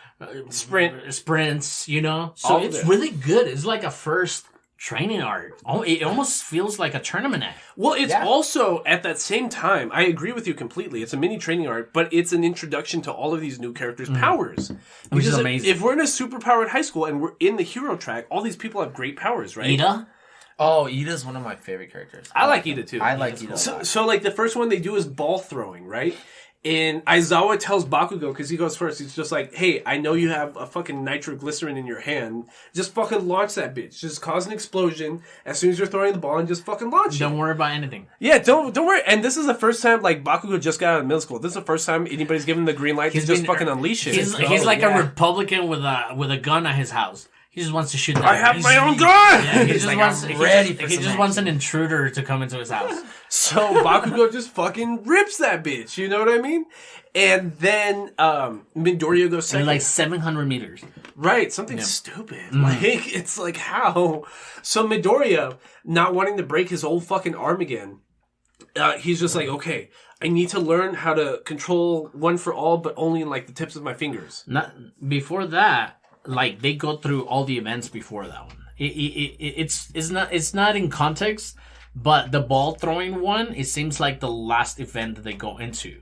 sprints. You know, so All of it's it. really good. It's like a first training arc. Oh, it almost feels like a tournament act. Well, it's Yeah. also at that same time. I agree with you completely. It's a mini training arc, but it's an introduction to all of these new characters' powers, Which is Because amazing. If we're in a super powered high school and we're in the hero track, all these people have great powers, right? Ida, Oh, Ida's one of my favorite characters. I like Ida too. I like Ida a lot. So like the first one they do is ball throwing, right? And Aizawa tells Bakugo, because he goes first, he's just like, "Hey, I know you have a fucking nitroglycerin in your hand. Just fucking launch that bitch. Just cause an explosion as soon as you're throwing the ball and just fucking launch it." don't worry about anything. Yeah, don't worry. And this is the first time like Bakugo just got out of middle school. This is the first time anybody's given the green light to just fucking unleash it. He's like yeah. a Republican with a gun at his house. He just wants to shoot. I have He's- my own gun! Yeah, he He's just like, wants. I'm He ready just, for he some just wants an intruder to come into his house. So Bakugo just fucking rips that bitch. You know what I mean? And then Midoriya goes And second. like 700 meters. Right, something stupid. Like, it's like, how? So Midoriya, not wanting to break his old fucking arm again, he's just like, okay, I need to learn how to control One for All, but only in, like, the tips of my fingers. Not before that. Like they go through all the events before that one. It's not in context, but the ball throwing one, it seems like the last event that they go into,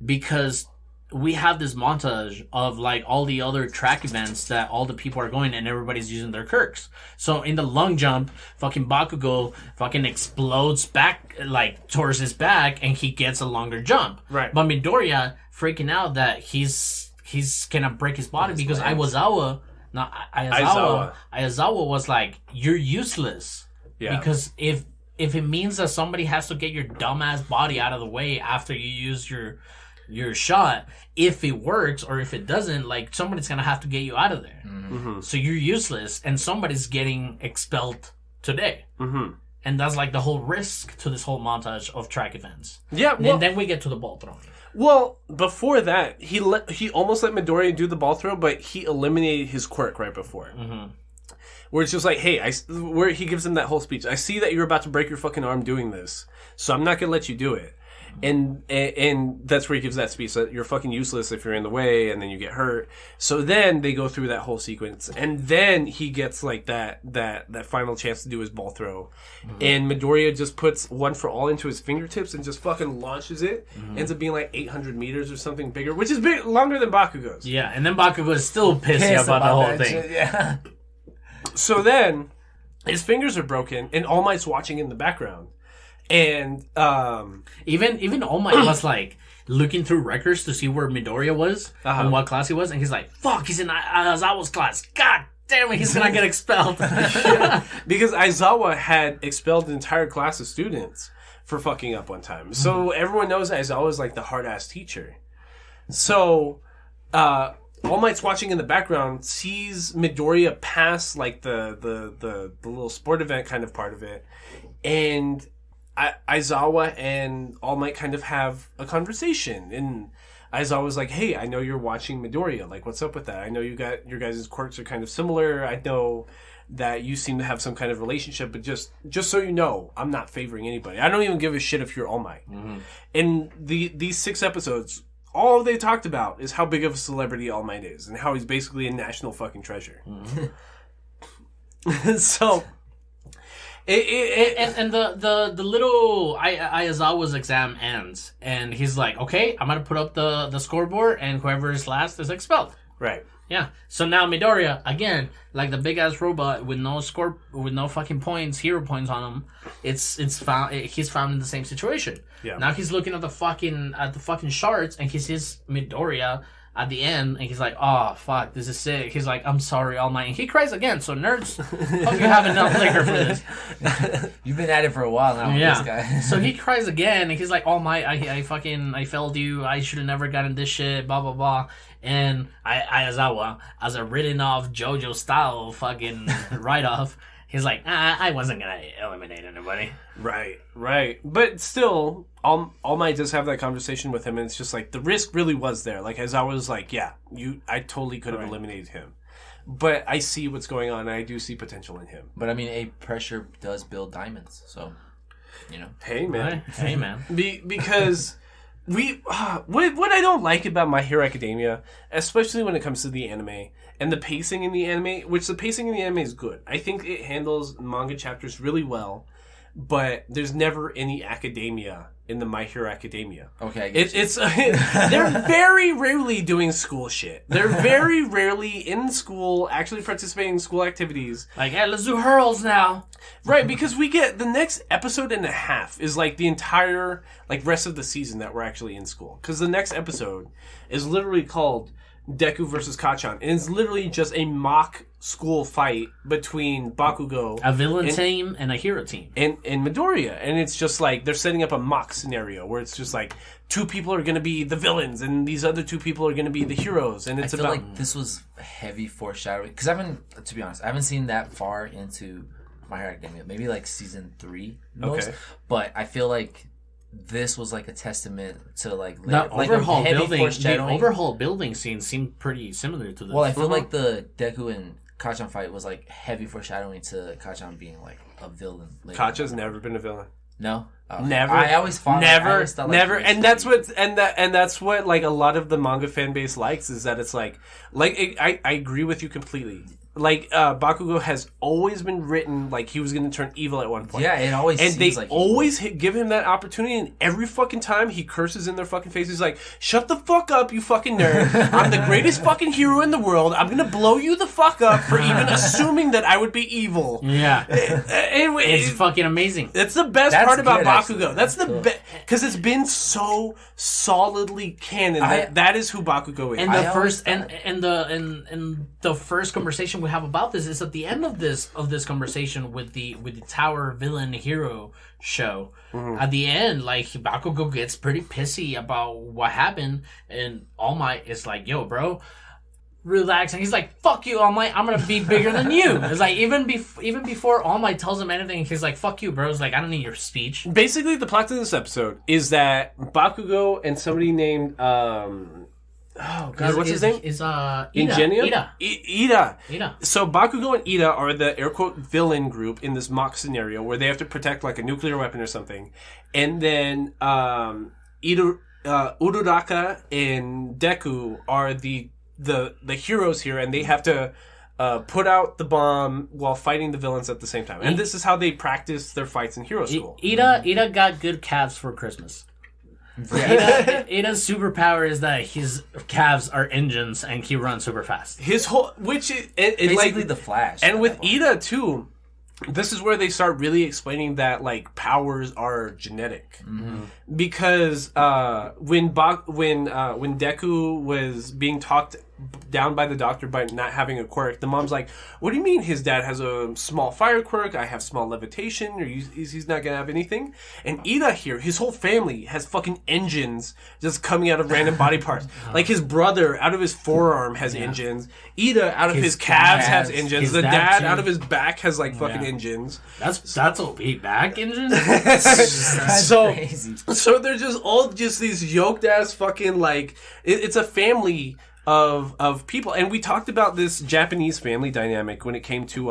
because we have this montage of like all the other track events that all the people are going and everybody's using their Kirks. So in the long jump, fucking Bakugo fucking explodes back like towards his back and he gets a longer jump. Right. But Midoriya freaking out that he's gonna break his body because Aizawa was like, you're useless. Yeah. Because if it means that somebody has to get your dumbass body out of the way after you use your shot, if it works or if it doesn't, like somebody's gonna have to get you out of there. Mm-hmm. So you're useless and somebody's getting expelled today. Mm-hmm. And that's like the whole risk to this whole montage of track events. Yeah, And well, then we get to the ball throwing. well, before that, he almost let Midoriya do the ball throw, but he eliminated his quirk right before. Mm-hmm. Where it's just like, hey, where he gives him that whole speech. I see that you're about to break your fucking arm doing this, so I'm not gonna let you do it. And that's where he gives that speech that you're fucking useless if you're in the way, and then you get hurt. So then they go through that whole sequence, and then he gets like that final chance to do his ball throw, and Midoriya just puts One for All into his fingertips and just fucking launches it. Ends up being like 800 meters or something bigger, which is longer than Bakugo's. Yeah, and then Bakugo is still pissy Pissed about the whole that thing. shit, yeah. So then his fingers are broken, and All Might's watching in the background. And Even All Might was like looking through records to see where Midoriya was and what class he was, and he's like, "Fuck, he's in Aizawa's class. God damn it, he's gonna get expelled." because Aizawa had expelled an entire class of students for fucking up one time. So everyone knows Aizawa is like the hard ass teacher. So All Might's watching in the background, sees Midoriya pass like the little sport event kind of part of it, and Aizawa and All Might kind of have a conversation, and Aizawa's like, "Hey, I know you're watching Midoriya. Like, what's up with that? I know you got your guys' quirks are kind of similar. I know that you seem to have some kind of relationship, but just so you know, I'm not favoring anybody. I don't even give a shit if you're All Might." And these 6 episodes, all they talked about is how big of a celebrity All Might is, and how he's basically a national fucking treasure. So, and the little Aizawa's exam ends, and he's like, okay, I'm gonna put up the scoreboard, and whoever is last is expelled. right. Yeah. So now Midoriya, again, like the big ass robot with no fucking points, hero points on him. He's found in the same situation. Yeah. Now he's looking at the fucking shards, and he sees Midoriya at the end, and he's like, oh fuck, this is sick. He's like, I'm sorry, All Might. And he cries again. So nerds, hope you have enough liquor for this. You've been at it for a while now with this guy. So he cries again, and he's like, All Might, I failed you. I should have never gotten this shit. Blah blah blah. And Aizawa, as a written off JoJo style fucking write off, he's like, I wasn't gonna eliminate anybody. Right. But still, All Might does have that conversation with him, and it's just like the risk really was there. Like Aizawa was like, yeah, I totally could have eliminated him, but I see what's going on, and I do see potential in him. But I mean, pressure does build diamonds, so you know. Hey man, because. What I don't like about My Hero Academia, especially when it comes to the anime and the pacing in the anime, which the pacing in the anime is good. I think it handles manga chapters really well, but there's never any academia in the My Hero Academia. Okay, they're very rarely doing school shit. They're very rarely in school, actually participating in school activities. Like, hey, let's do hurls now. Right, because we get the next episode and a half is like the entire rest of the season that we're actually in school. Because the next episode is literally called Deku versus Kacchan, and it's literally just a mock school fight between Bakugo, a villain team, and a hero team, and Midoriya, and it's just like they're setting up a mock scenario where it's just like two people are going to be the villains, and these other two people are going to be the heroes, and it's I feel like this was heavy foreshadowing because to be honest, I haven't seen that far into My Hero Academia. Maybe like season 3 most, but I feel like this was like a testament to like the overhaul building scene seemed pretty similar to this. Well, I feel like the Deku and Kacchan fight was like heavy foreshadowing to Kacchan being like a villain. Kacchan's never been a villain. No, never. I always thought never, and that's what like a lot of the manga fan base likes is that it's like I agree with you completely. Like, Bakugo has always been written like he was going to turn evil at one point. Yeah, it always and seems they like always give him that opportunity, and every fucking time he curses in their fucking face. He's like, shut the fuck up, you fucking nerd. I'm the greatest fucking hero in the world. I'm going to blow you the fuck up for even assuming that I would be evil. Yeah. Anyway, it's fucking amazing. That's the best part about Bakugo. Actually. That's the best, because it's been so solidly canon that is who Bakugo is. And the first conversation we have about this is at the end of this conversation with the Tower Villain Hero show. Mm-hmm. At the end, like Bakugo gets pretty pissy about what happened, and All Might is like, "Yo, bro, relax." And he's like, "Fuck you, All Might. I'm gonna be bigger than you." It's like even before All Might tells him anything, he's like, "Fuck you, bro." It's like, I don't need your speech. Basically, the plot of this episode is that Bakugo and somebody named oh god, what's his name? Is Ida. Ida. So Bakugo and Ida are the air quote villain group in this mock scenario where they have to protect like a nuclear weapon or something, and then Uraraka and Deku are the heroes here, and they have to put out the bomb while fighting the villains at the same time. And this is how they practice their fights in hero school. Ida got good calves for Christmas. Ida's superpower is that his calves are engines and he runs super fast. His whole, which is basically the Flash. And with Ida too, this is where they start really explaining that like powers are genetic. Mm-hmm. Because when Deku was being talked down by the doctor by not having a quirk, the mom's like, "What do you mean his dad has a small fire quirk? I have small levitation, or he's not gonna have anything?" And Ida here, his whole family has fucking engines just coming out of random body parts. Like his brother out of his forearm has engines. Ida out of his calves has engines. The dad out of his back has like fucking engines. That's OP back engines. So crazy. So they're just all just these yoked ass fucking like it's a family of people, and we talked about this Japanese family dynamic when it came to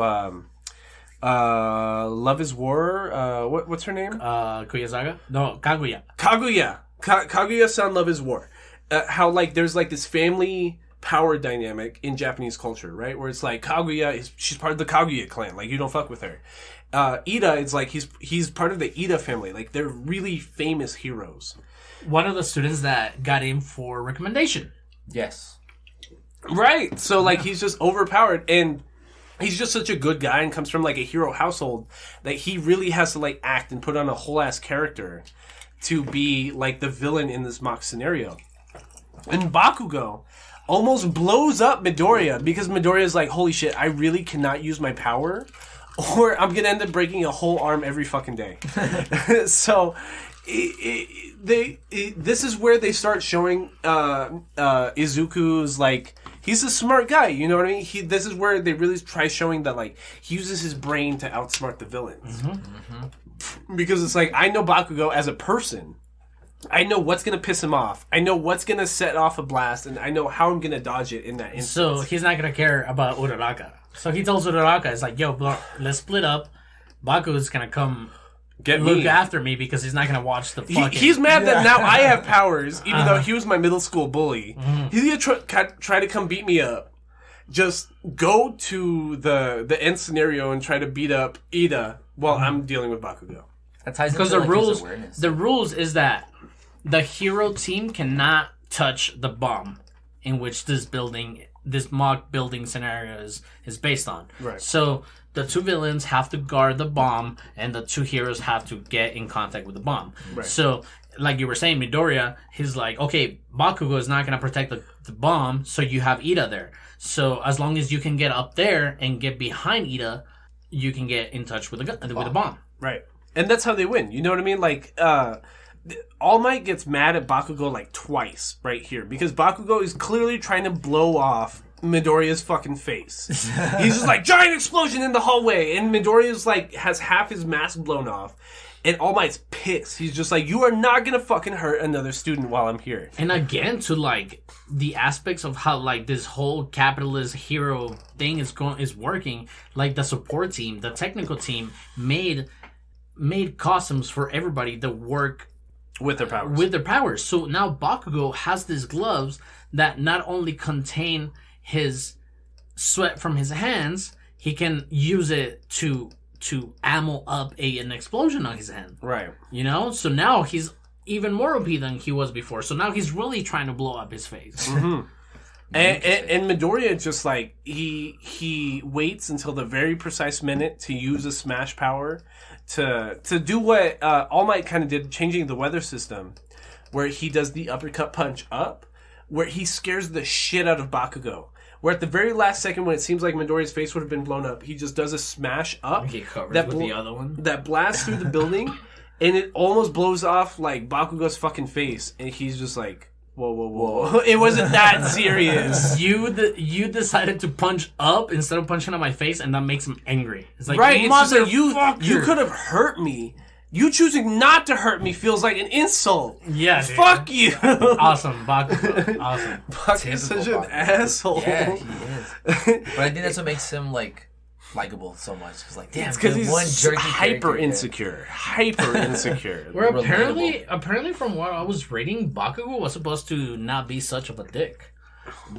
Love is War. What's her name? Kuyasaga? No, Kaguya. Kaguya-san Love is War. How like there's like this family power dynamic in Japanese culture, right? Where it's like Kaguya, she's part of the Kaguya clan. Like, you don't fuck with her. Ida, it's like he's part of the Ida family. Like, they're really famous heroes. One of the students that got in for recommendation. Yes. Right. So, like, he's just overpowered, and he's just such a good guy and comes from, like, a hero household that he really has to, like, act and put on a whole-ass character to be, like, the villain in this mock scenario. And Bakugo almost blows up Midoriya because Midoriya is like, holy shit, I really cannot use my power or I'm going to end up breaking a whole arm every fucking day. So this is where they start showing Izuku's, like, he's a smart guy, you know what I mean? This is where they really try showing that, like, he uses his brain to outsmart the villains. Because it's like, I know Bakugo as a person. I know what's going to piss him off. I know what's going to set off a blast, and I know how I'm going to dodge it in that instance. So he's not going to care about Uraraka. So he tells Uraraka, it's like, yo, bro, let's split up. Baku's going to come look after me because he's not going to watch the fucking... He's mad that now I have powers, even though he was my middle school bully. He's going to try to come beat me up. Just go to the end scenario and try to beat up Ida while I'm dealing with Bakugo. That ties because into, the like, rules, his awareness. the rules is that the hero team cannot touch the bomb in which this mock building scenario is based on. Right. So the two villains have to guard the bomb, and the two heroes have to get in contact with the bomb. Right. So, like you were saying, Midoriya, he's like, okay, Bakugo is not going to protect the bomb, so you have Ida there. So as long as you can get up there and get behind Ida, you can get in touch with the bomb. Right. And that's how they win. You know what I mean? Like, All Might gets mad at Bakugo, like, twice right here. Because Bakugo is clearly trying to blow off Midoriya's fucking face. He's just like, giant explosion in the hallway. And Midoriya's, like, has half his mask blown off. And All Might's pissed. He's just like, you are not gonna fucking hurt another student while I'm here. And again, to, like, the aspects of how, like, this whole capitalist hero thing is working, like, the support team, the technical team made costumes for everybody that work with their powers. So now Bakugo has these gloves that not only contain his sweat from his hands, he can use it to ammo up an explosion on his hand. Right. You know? So now he's even more OP than he was before. So now he's really trying to blow up his face. Mm-hmm. And Midoriya just, like, he waits until the very precise minute to use a smash power to do what All Might kind of did, changing the weather system, where he does the uppercut punch up, where he scares the shit out of Bakugo. Where at the very last second, when it seems like Midoriya's face would have been blown up, he just does a smash up He covers with the other one. that blasts through the building, and it almost blows off, like, Bakugo's fucking face, and he's just like, whoa. It wasn't that serious. You decided to punch up instead of punching on my face, and that makes him angry. It's like, right, it's just like, motherfucker. you could have hurt me. You choosing not to hurt me feels like an insult. Yeah, dude. Fuck you. Awesome, Bakugo. Awesome. Bakugo's such an Bakugo. asshole. Yeah, he is. But I think that's what makes him, like, likable so much. Cause, like, damn, It's because he's one jerky hyper character, insecure. Where Relatable. apparently from what I was reading, Bakugo was supposed to not be such of a dick.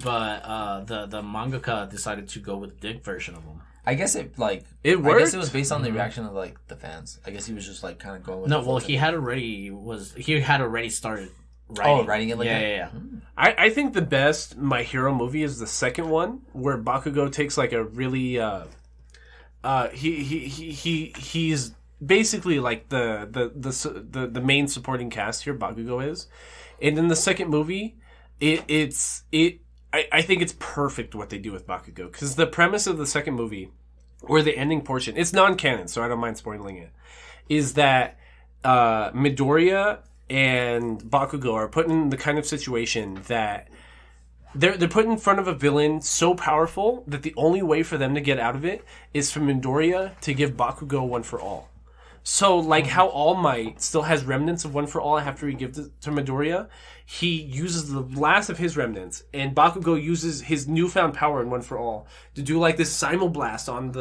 But the mangaka decided to go with the dick version of him. I guess it, like... It I worked? guess it was based on the reaction of, like, the fans. I guess he was just, like, kind of going with No, the well, flow. he had already started writing. Oh, writing it like that? Yeah. I think the best My Hero movie is the second one, where Bakugo takes, like, a really he's basically like the main supporting cast here. Bakugo is, and in the second movie, I think it's perfect what they do with Bakugo, because the premise of the second movie, or the ending portion, it's non-canon, so I don't mind spoiling it, is that Midoriya and Bakugo are put in the kind of situation that they're put in front of a villain so powerful that the only way for them to get out of it is for Midoriya to give Bakugo One for All. So, like how All Might still has remnants of One for All after he gives it to Midoriya, he uses the last of his remnants, and Bakugo uses his newfound power in One for All to do like this simulblast on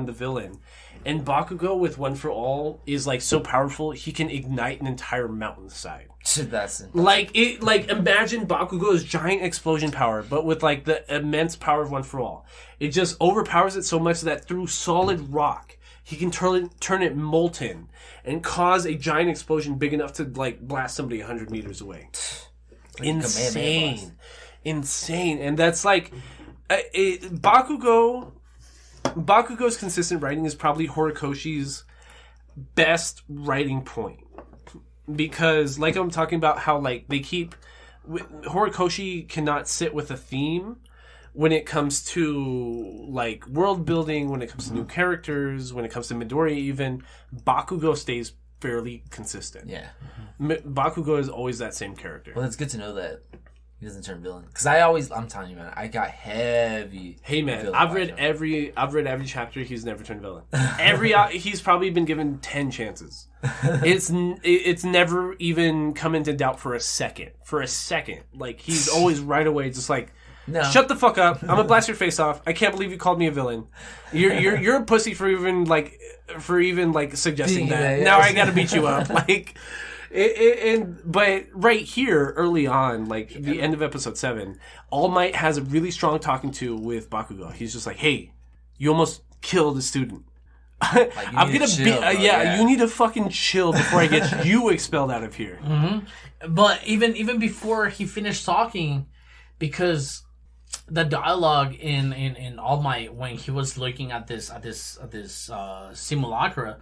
the villain. And Bakugo with One for All is like so powerful he can ignite an entire mountainside. That's Like imagine Bakugo's giant explosion power, but with like the immense power of One for All. It just overpowers it so much that through solid rock, he can turn it molten and cause a giant explosion big enough to like blast somebody 100 meters away. Insane. And that's like Bakugo's consistent writing is probably Horikoshi's best writing point. Because, like I'm talking about how, like, Horikoshi cannot sit with a theme when it comes to, like, world building, when it comes to new characters, when it comes to Midoriya even. Bakugo stays fairly consistent. Yeah. Bakugo is always that same character. Well, it's good to know that he doesn't turn villain. Because I'm telling you, man, I got heavy. Hey, man, I've read every chapter. He's never turned villain. He's probably been given 10 chances. It's never even come into doubt for a second. Like, he's always right away just like, no. Shut the fuck up. I'm gonna blast your face off. I can't believe you called me a villain. You're a pussy for even suggesting that. Yeah. Now I gotta beat you up. Like, but right here, early on, like the end of episode 7, All Might has a really strong talking to with Bakugo. He's just like, "Hey, you almost killed a student. Like, I'm gonna chill, you need to fucking chill before I get you expelled out of here." Mm-hmm. But even before he finished talking, because the dialogue in All Might when he was looking at this simulacra,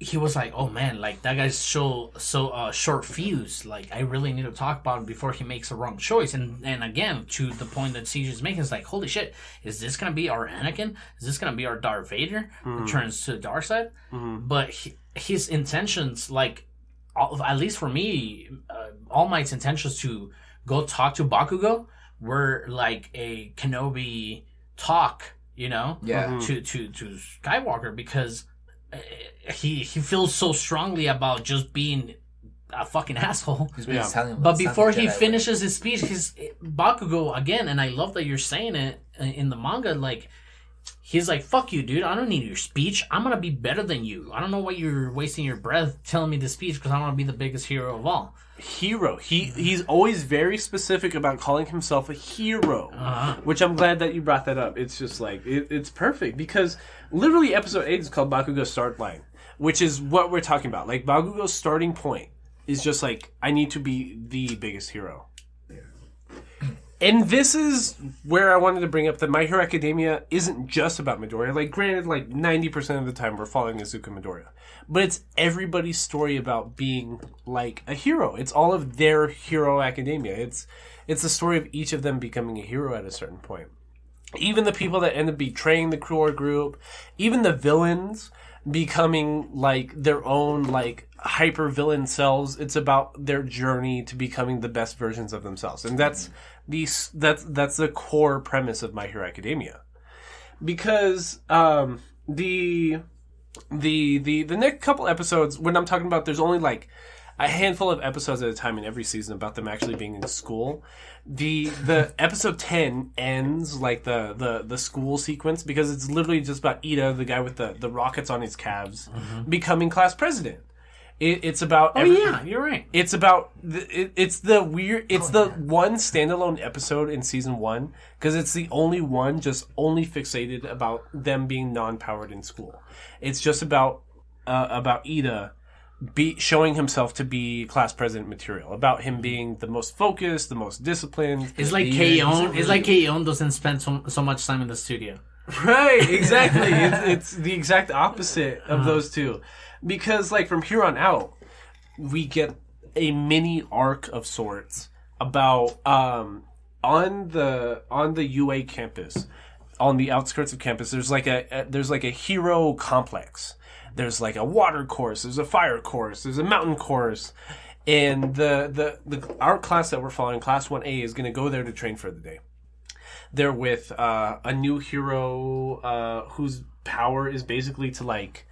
he was like, "Oh man, like that guy's so short fuse. Like I really need to talk about him before he makes a wrong choice." And again, to the point that CJ is making, is like, "Holy shit, is this gonna be our Anakin? Is this gonna be our Darth Vader who turns to the dark side?" But his intentions, like at least for me, All Might's intentions to go talk to Bakugo were like a Kenobi talk, you know, to Skywalker, because he feels so strongly about just being a fucking asshole. But before he finishes his speech, Bakugo again, and I love that you're saying it in the manga, like he's like, "Fuck you, dude. I don't need your speech. I'm gonna be better than you. I don't know why you're wasting your breath telling me this speech, because I want to be the biggest hero of all." Hero. He's always very specific about calling himself a hero, which I'm glad that you brought that up. It's just like it's perfect, because literally episode 8 is called Bakugo's start line, which is what we're talking about. Like Bakugo's starting point is just like, I need to be the biggest hero. And this is where I wanted to bring up that My Hero Academia isn't just about Midoriya. Like, granted, like 90% of the time we're following Izuku Midoriya, but it's everybody's story about being like a hero. It's all of their Hero Academia. It's the story of each of them becoming a hero at a certain point. Even the people that end up betraying the core group, even the villains becoming like their own like hyper villain selves. It's about their journey to becoming the best versions of themselves, and that's the core premise of My Hero Academia. Because the next couple episodes, when I'm talking about, there's only like a handful of episodes at a time in every season about them actually being in school. The episode 10 ends like the school sequence, because it's literally just about Ida, the guy with the rockets on his calves, becoming class president. It's about yeah, you're right. It's about it's the one standalone episode in season 1, because it's the only one just only fixated about them being non-powered in school. It's just about Ida showing himself to be class president material, about him being the most focused, the most disciplined. It's like K-On doesn't spend so much time in the studio. Right, exactly. it's the exact opposite of those two. Because, like, from here on out, we get a mini arc of sorts about on the UA campus, on the outskirts of campus. There's like a hero complex. There's like a water course. There's a fire course. There's a mountain course, and our class that we're following, Class 1A, is going to go there to train for the day. They're with a new hero whose power is basically to like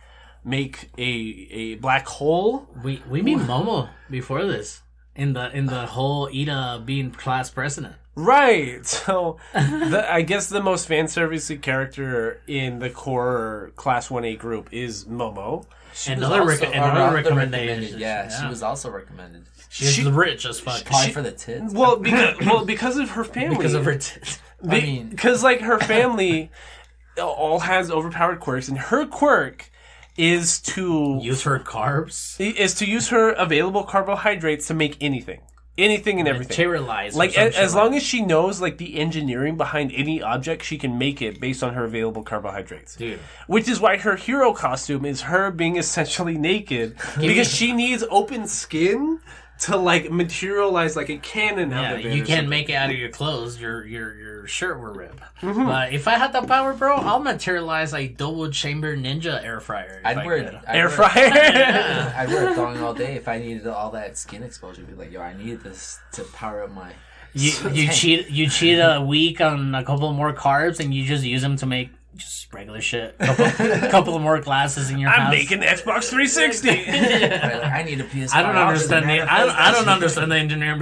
make a black hole. We meet Momo before this. in the whole Ida being class president. Right. So, I guess the most fan servicey character in the core Class 1A group is Momo. Another recommendation. Yeah, she was also recommended. She's rich as fuck. Probably for the tits. Well, because of her family. Because of her tits. Because like her family all has overpowered quirks, and her quirk is to use her carbs. Is to use her available carbohydrates to make anything and everything. Materialize. Like as long as she knows like the engineering behind any object, she can make it based on her available carbohydrates. Dude. Which is why her hero costume is her being essentially naked because she needs open skin to like materialize like a cannon out of it. You can't make it out of your clothes. Your shirt will rip. But if I had the power, bro, I'll materialize a double chamber ninja air fryer. I'd wear a thong all day if I needed all that skin exposure. Be like, yo, I need this to power up my. You cheat a week on a couple more carbs and you just use them to make just regular shit. Couple of more glasses in your house. I'm making the Xbox 360. I need a PS5. I don't understand the engineering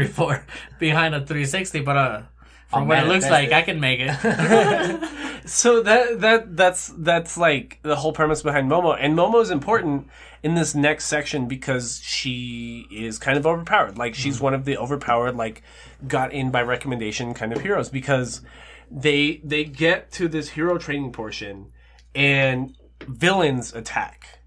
behind a 360, but from what it looks like, I can make it. So that's like the whole premise behind Momo, and Momo is important in this next section because she is kind of overpowered. Like she's one of the overpowered, like got in by recommendation kind of heroes because they get to this hero training portion and villains attack.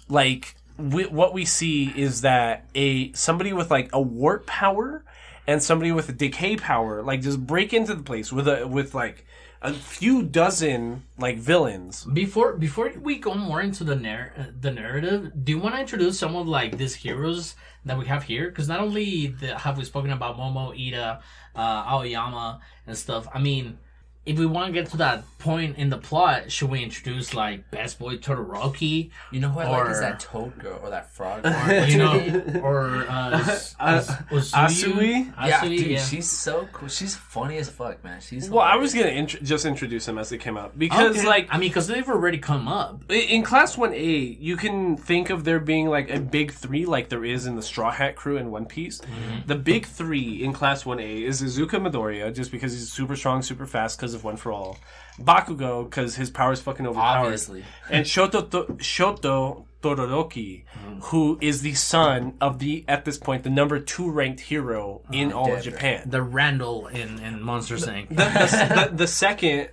Like what we see is that somebody with like a warp power and somebody with a decay power like just break into the place with like a few dozen like villains. Before we go more into the narrative, do you want to introduce some of like these heroes that we have here? Because not only have we spoken about Momo, Ida, Aoyama, and stuff. I mean, if we want to get to that point in the plot, should we introduce like Best Boy Todoroki? You know who I like is that Toad girl or that frog girl. Asui. Yeah, dude, she's so cool. She's funny as fuck, man. She's well. I was gonna just introduce them as they came out because because they've already come up in Class 1A. You can think of there being like a big three, like there is in the Straw Hat crew in One Piece. The big three in Class 1A is Izuka Midoriya, just because he's super strong, super fast because of One for All. Bakugo, because his power is fucking overpowered. Obviously. And Shoto Todoroki, who is the son of at this point, the number 2 ranked hero in all of Japan. The Randall in Monster Inc. The second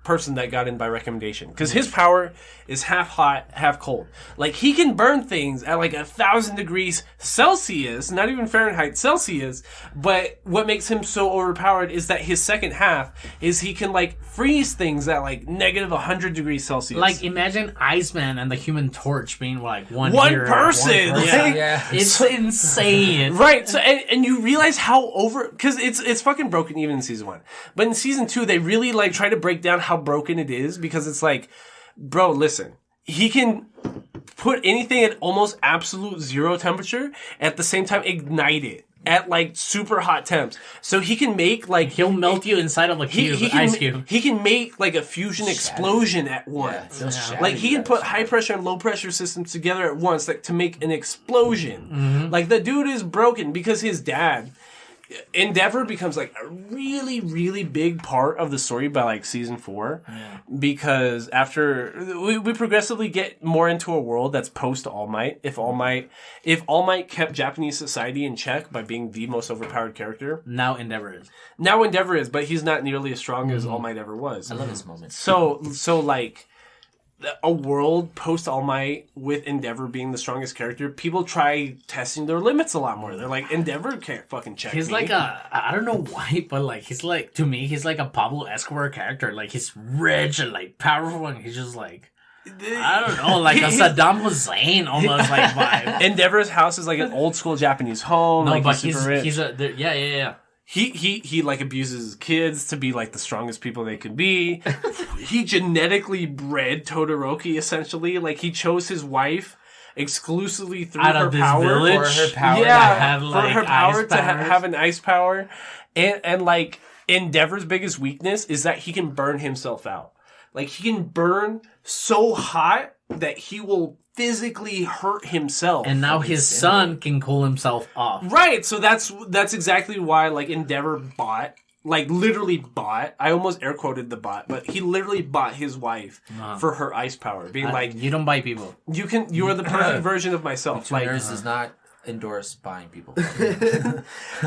person that got in by recommendation. Because his power is half hot, half cold. Like, he can burn things at like 1,000 degrees Celsius, not even Fahrenheit, Celsius. But what makes him so overpowered is that his second half is he can like freeze things at like negative 100 degrees Celsius. Like, imagine Iceman and the Human Torch being like one person. Yeah. It's insane. Right. So, and you realize how because it's fucking broken even in season 1. But in season 2, they really like try to break down how broken it is because it's like, bro, listen, he can put anything at almost absolute zero temperature, at the same time ignite it at like super hot temps. So he can make like he'll melt you inside of a ice cube. He can make like a fusion explosion at once. Like he can put high pressure and low pressure systems together at once, like to make an explosion. Like the dude is broken because his dad. Endeavor becomes like a really, really big part of the story by like season 4, because after we progressively get more into a world that's post All Might. If All Might kept Japanese society in check by being the most overpowered character, now Endeavor is, but he's not nearly as strong as All Might ever was. I love this moment. So like. A world post All Might with Endeavor being the strongest character, people try testing their limits a lot more. They're like, Endeavor can't fucking check He's me. like I don't know why, but like he's like, to me, he's like a Pablo Escobar character. Like he's rich and like powerful, and he's just like, I don't know, like a Saddam Hussein almost like vibe. Endeavor's house is like an old school Japanese home. No, like but he's super rich. Yeah. He like abuses his kids to be like the strongest people they could be. He genetically bred Todoroki essentially. Like he chose his wife exclusively through out her of this power. Village, for her power. Yeah, have, like, for her power to powers. have an ice power. And like Endeavor's biggest weakness is that he can burn himself out. Like he can burn so hot that he will physically hurt himself. And now his son can cool himself off. Right, so that's exactly why like Endeavor bought, like literally bought. I almost air quoted the bot, but he literally bought his wife for her ice power, being like, you don't buy people. you are the perfect version of myself. Like, Tuners does not endorse buying people.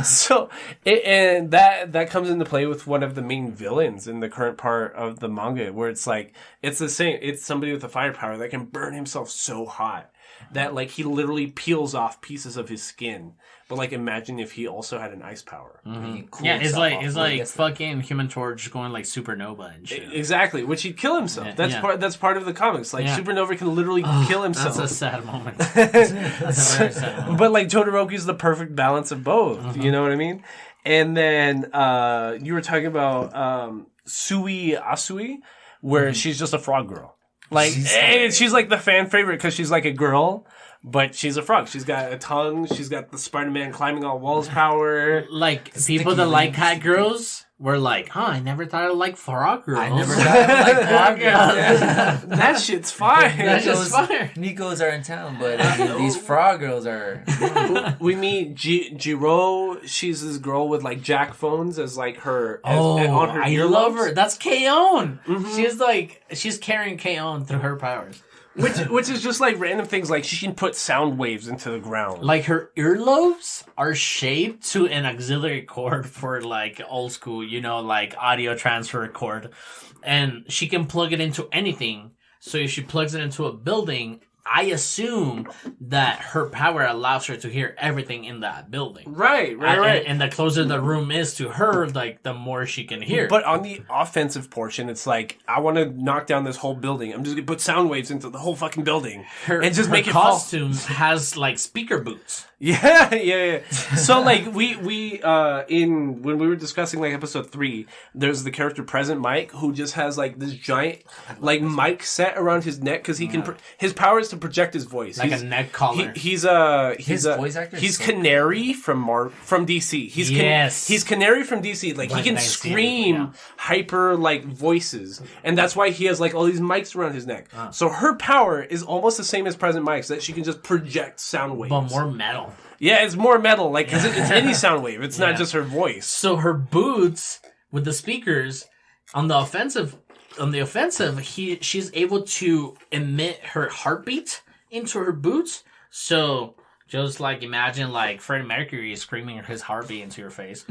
so, and that comes into play with one of the main villains in the current part of the manga, where it's like it's the same. It's somebody with a firepower that can burn himself so hot that like he literally peels off pieces of his skin. But like, imagine if he also had an ice power. Yeah, it's like fucking Human Torch going like supernova and shit. Exactly, which he'd kill himself. Yeah, That's part of the comics. Like Supernova can literally kill himself. That's a sad moment. That's a very sad moment. But like Todoroki's the perfect balance of both. You know what I mean? And then you were talking about Sui Asui, where she's just a frog girl. Like she's like the fan favorite because she's like a girl. But she's a frog. She's got a tongue. She's got the Spider-Man climbing all walls power. Like, people that like cat girls were like, I never thought I liked frog girls. I never thought I liked frog girls. That shit's fire. That's just fire. Nikos are in town, but these frog girls are... We meet Jiro. She's this girl with like jack phones as like her... on her I earlobes. love her. That's K-On! She's carrying K-On through her powers. Which is just like random things, like she can put sound waves into the ground. Like her earlobes are shaped to an auxiliary cord for like old school, like audio transfer cord. And she can plug it into anything. So if she plugs it into a building, I assume that her power allows her to hear everything in that building. Right. And the closer the room is to her, like, the more she can hear. But on the offensive portion, it's like, I want to knock down this whole building. I'm just going to put sound waves into the whole fucking building. And just make it fall. Her costume has, like, speaker boots. Yeah. So like when we were discussing like episode 3, there's the character Present Mike who just has like this giant like mic set around his neck because he can his power is to project his voice. Like a neck collar. He's His voice actor. He's Canary from DC. He's Canary from DC. Like he can scream hyper like voices, and that's why he has like all these mics around his neck. So her power is almost the same as Present Mike's, that she can just project sound waves, but more metal. Yeah, it's more metal, like, because it's any sound wave. It's not just her voice. So her boots with the speakers on the offensive, she's able to emit her heartbeat into her boots. So just like imagine like Freddie Mercury screaming his heartbeat into your face,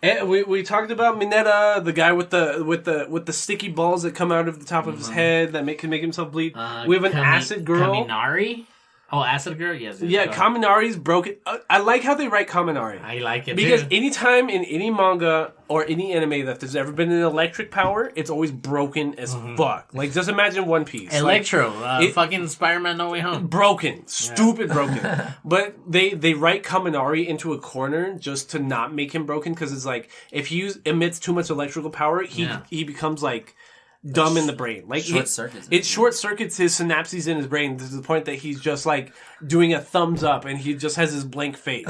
And we talked about Mineta, the guy with the sticky balls that come out of the top of his head that can make himself bleed. We have an acid girl. Kaminari. Oh, Acid Girl? Yes. Yeah, Kaminari's broken. I like how they write Kaminari. I like it because too. anytime in any manga or any anime that there's ever been an electric power, it's always broken as fuck. Like, just imagine One Piece. Electro. Fucking Spider-Man No Way Home. Broken. Stupid broken. But they write Kaminari into a corner just to not make him broken, because it's like, if he emits too much electrical power, he becomes like... dumb in the brain. Like it short circuits his synapses in his brain to the point that he's just like doing a thumbs up and he just has his blank face,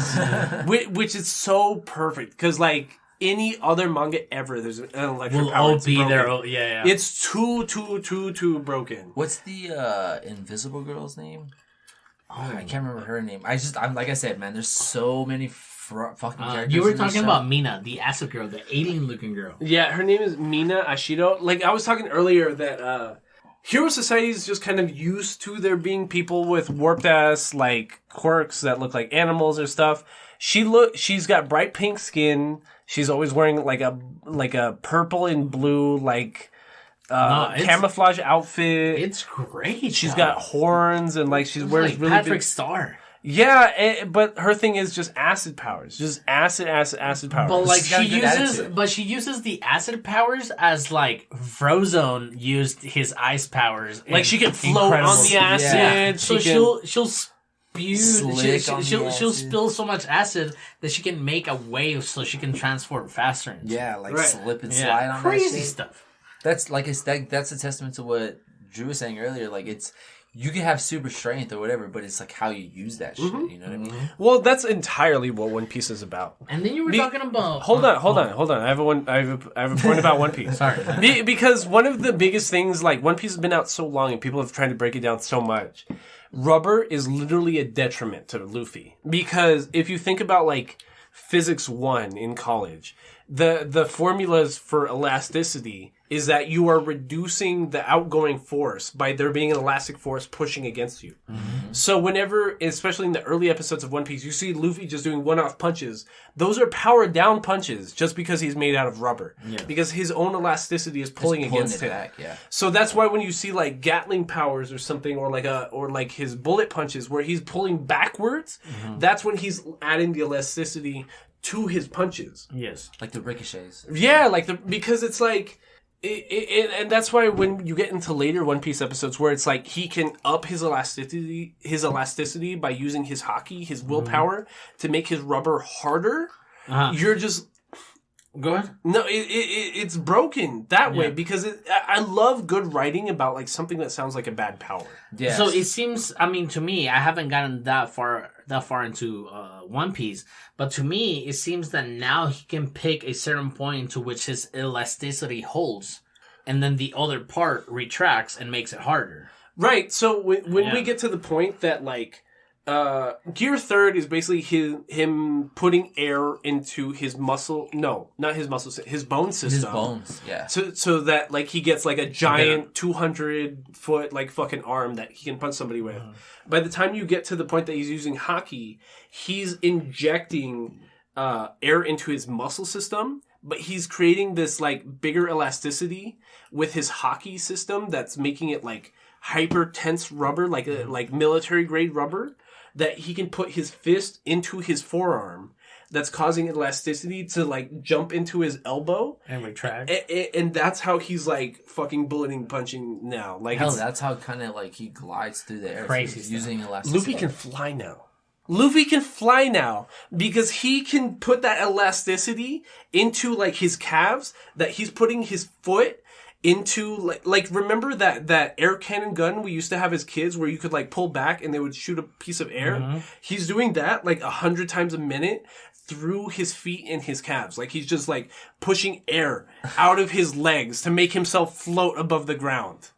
which is so perfect because like any other manga ever, there's an electric power. Will be broken. Yeah. It's too broken. What's the Invisible girl's name? I can't remember her name. I'm like I said, man. There's so many fucking characters. You were talking about Mina, the acid girl, the alien-looking girl. Yeah, her name is Mina Ashido. Like, I was talking earlier that Hero Society is just kind of used to there being people with warped-ass, like, quirks that look like animals or stuff. She's got bright pink skin. She's always wearing, like a purple and blue, like... camouflage outfit. It's great. She's got horns and like she wears like really Patrick big... Star. Yeah, but her thing is just acid powers, just acid powers. But like she uses the acid powers as like Frozone used his ice powers. Like she can float on the acid. Yeah. So she'll spew. She'll spill so much acid that she can make a wave, so she can transport faster. Yeah, like slip and slide on crazy that shit. Stuff. That's like that's a testament to what Drew was saying earlier. Like you can have super strength or whatever, but it's like how you use that shit. You know what I mean? Well, that's entirely what One Piece is about. And then you were talking about. Hold on. I have a point about One Piece. Sorry. Because one of the biggest things, like One Piece has been out so long, and people have tried to break it down so much. Rubber is literally a detriment to Luffy, because if you think about like Physics 1 in college, the formulas for elasticity is that you are reducing the outgoing force by there being an elastic force pushing against you. So whenever, especially in the early episodes of One Piece, you see Luffy just doing one-off punches, those are powered down punches just because he's made out of rubber. Yeah. Because his own elasticity is pulling against him. Back, yeah. So that's why when you see like Gatling powers or something, or like his bullet punches where he's pulling backwards, that's when he's adding the elasticity to his punches. Yes. Like the ricochets. Yeah, because it's like, and that's why when you get into later One Piece episodes where it's like he can up his elasticity by using his haki, his willpower, to make his rubber harder, you're just... Go ahead. No, it's broken that way because I love good writing about like something that sounds like a bad power. Yeah. So it seems, I mean, to me, I haven't gotten that far into One Piece, but to me, it seems that now he can pick a certain point to which his elasticity holds, and then the other part retracts and makes it harder. Right. So when we get to the point that like Gear Third is basically him putting air into his muscle. No, not his muscle. His bone system. His bones, yeah. So that like he gets like a giant 200-foot like fucking arm that he can punch somebody with. By the time you get to the point that he's using haki, he's injecting air into his muscle system, but he's creating this like bigger elasticity with his haki system that's making it like hyper tense rubber, like military grade rubber, that he can put his fist into his forearm that's causing elasticity to like jump into his elbow and retract. And that's how he's like fucking bulleting punching now. Like hell, that's how kind of like he glides through the air. Crazy so using elasticity. Luffy can fly now. Luffy can fly now because he can put that elasticity into like his calves, that he's putting his foot into like remember that air cannon gun we used to have as kids where you could like pull back and they would shoot a piece of air? He's doing that like 100 times a minute through his feet and his calves. Like he's just like pushing air out of his legs to make himself float above the ground.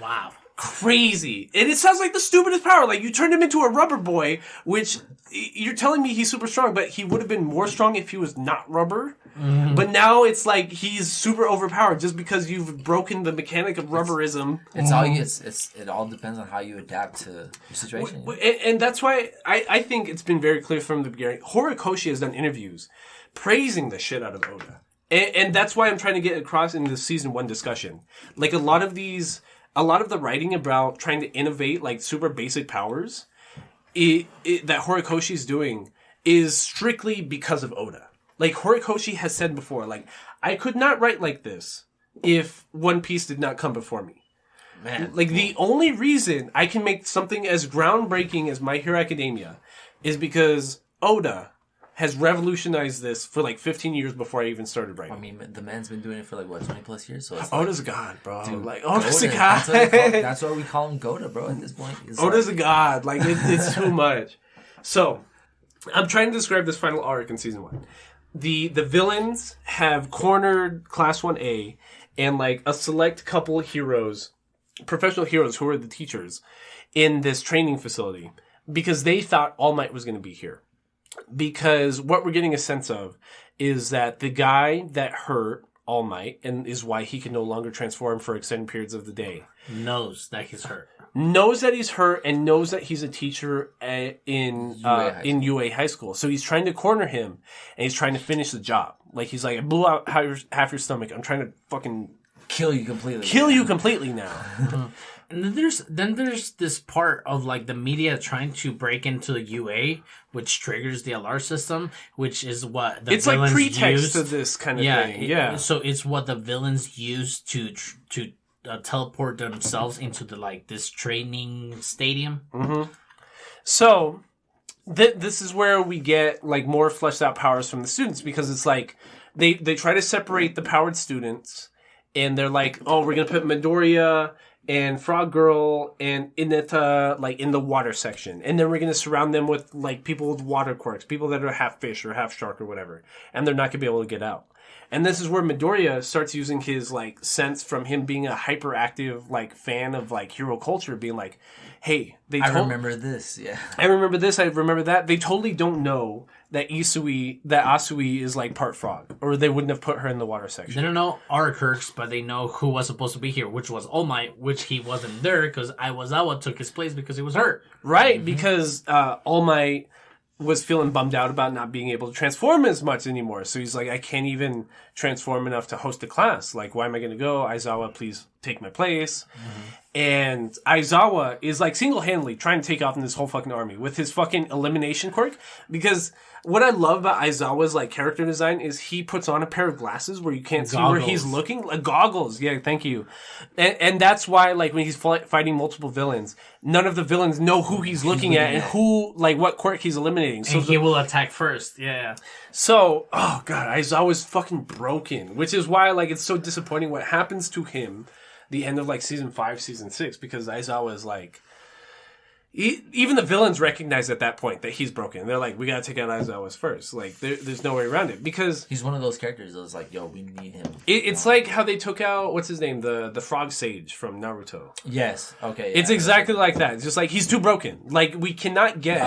Wow. Crazy. And it sounds like the stupidest power. Like you turned him into a rubber boy, which you're telling me he's super strong, but he would have been more strong if he was not rubber. But now it's like he's super overpowered just because you've broken the mechanic of rubberism. It all depends on how you adapt to the situation. And that's why I think it's been very clear from the beginning. Horikoshi has done interviews praising the shit out of Oda. And that's why I'm trying to get across in the season 1 discussion. Like a lot of the writing about trying to innovate like super basic powers that Horikoshi is doing is strictly because of Oda. Like Horikoshi has said before, like, I could not write like this if One Piece did not come before me. Man. Like the only reason I can make something as groundbreaking as My Hero Academia is because Oda has revolutionized this for like 15 years before I even started writing. I mean, the man's been doing it for like, what, 20 plus years? So it's Oda's a god, bro. Dude, like, Oda's a Goda. god. That's why we call him Goda, bro, at this point. Oda's a god. Like, it's too much. So, I'm trying to describe this final arc in season 1. The villains have cornered Class 1A and like a select couple heroes, professional heroes who are the teachers in this training facility because they thought All Might was going to be here. Because what we're getting a sense of is that the guy that hurt All Might and is why he can no longer transform for extended periods of the day knows that he's hurt. Knows that he's hurt and knows that he's a teacher in UA High School. So he's trying to corner him and he's trying to finish the job. Like he's like, I blew out half your stomach. I'm trying to fucking kill you completely. Kill you completely now. And then there's this part of like the media trying to break into the UA, which triggers the LR system, which is what the it's villains like pretext use. to this kind of thing. Yeah. So it's what the villains use to teleport themselves into the like this training stadium. Mm-hmm. So this is where we get like more fleshed out powers from the students because it's like they try to separate the powered students and they're like, oh, we're gonna put Midoriya and Frog Girl and Ineta like in the water section, and then we're gonna surround them with like people with water quirks, people that are half fish or half shark or whatever, and they're not gonna be able to get out. And this is where Midoriya starts using his like sense from him being a hyperactive like fan of like hero culture, being like, "Hey, I remember this. Yeah, I remember this. I remember that." They totally don't know that Asui is like part frog, or they wouldn't have put her in the water section. They don't know our quirks, but they know who was supposed to be here, which was All Might, which he wasn't there because Aiwazawa took his place because he was hurt. Right, because All Might was feeling bummed out about not being able to transform as much anymore. So he's like, I can't even transform enough to host a class. Like, why am I going to go? Aizawa, please take my place. And Aizawa is like single-handedly trying to take off in this whole fucking army with his fucking elimination quirk. Because what I love about Aizawa's like character design is he puts on a pair of glasses where you can't see where he's looking. Like, goggles. Yeah, thank you. And that's why like when he's fighting multiple villains, none of the villains know who he's looking at and who, like what quirk he's eliminating. So he will attack first. Yeah. So, oh god, Aizawa's fucking broken. Which is why like it's so disappointing what happens to him the end of like season 5, season 6, because Aizawa is like, even the villains recognize at that point that he's broken. They're like, we gotta take out Aizawa first. Like, there's no way around it because he's one of those characters that's like, yo, we need him. It's like how they took out what's his name, the frog sage from Naruto. Yes, okay. Yeah, it's exactly like that. It's just like he's too broken. Like we cannot get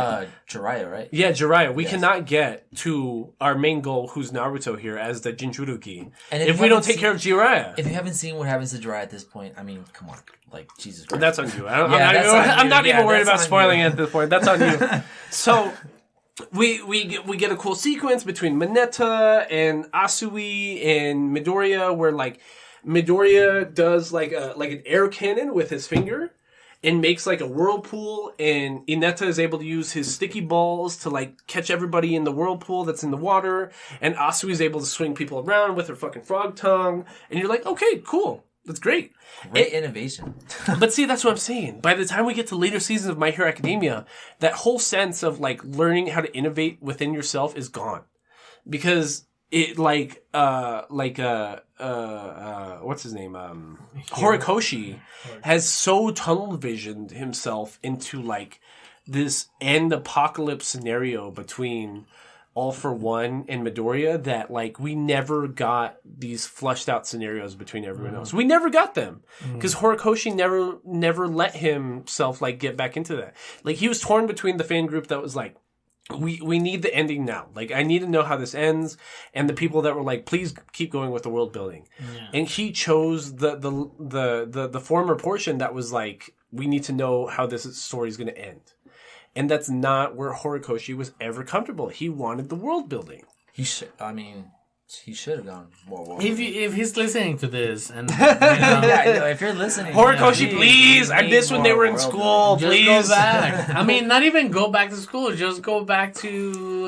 Jiraiya, right? Yeah, Jiraiya. We cannot get to our main goal, who's Naruto here, as the Jinchuriki, and if we don't take care of Jiraiya. If you haven't seen what happens to Jiraiya at this point, I mean, come on. Like, Jesus Christ. That's on you. I'm not even worried about spoiling it at this point. That's on you. So, we get a cool sequence between Mineta and Asui and Midoriya where, like, Midoriya does, like an air cannon with his finger and makes, like, a whirlpool, and Ineta is able to use his sticky balls to, like, catch everybody in the whirlpool that's in the water, and Asui is able to swing people around with her fucking frog tongue, and you're like, okay, cool. That's great. Great innovation. But see, that's what I'm saying. By the time we get to later seasons of My Hero Academia, that whole sense of like learning how to innovate within yourself is gone. Because it what's his name? Horikoshi has so tunnel visioned himself into like this end apocalypse scenario between All for One and Midoriya that like we never got these flushed out scenarios between everyone else. We never got them because Horikoshi never let himself like get back into that. Like he was torn between the fan group that was like, we need the ending now. Like I need to know how this ends, and the people that were like, please keep going with the world building. Yeah. And he chose the former portion that was like, we need to know how this story is going to end. And that's not where Horikoshi was ever comfortable. He wanted the world building. He should have gone more world building. If he's listening to this, and if you're listening, Horikoshi, please. I missed when they were in school. Please go back. I mean, not even go back to school. Just go back to.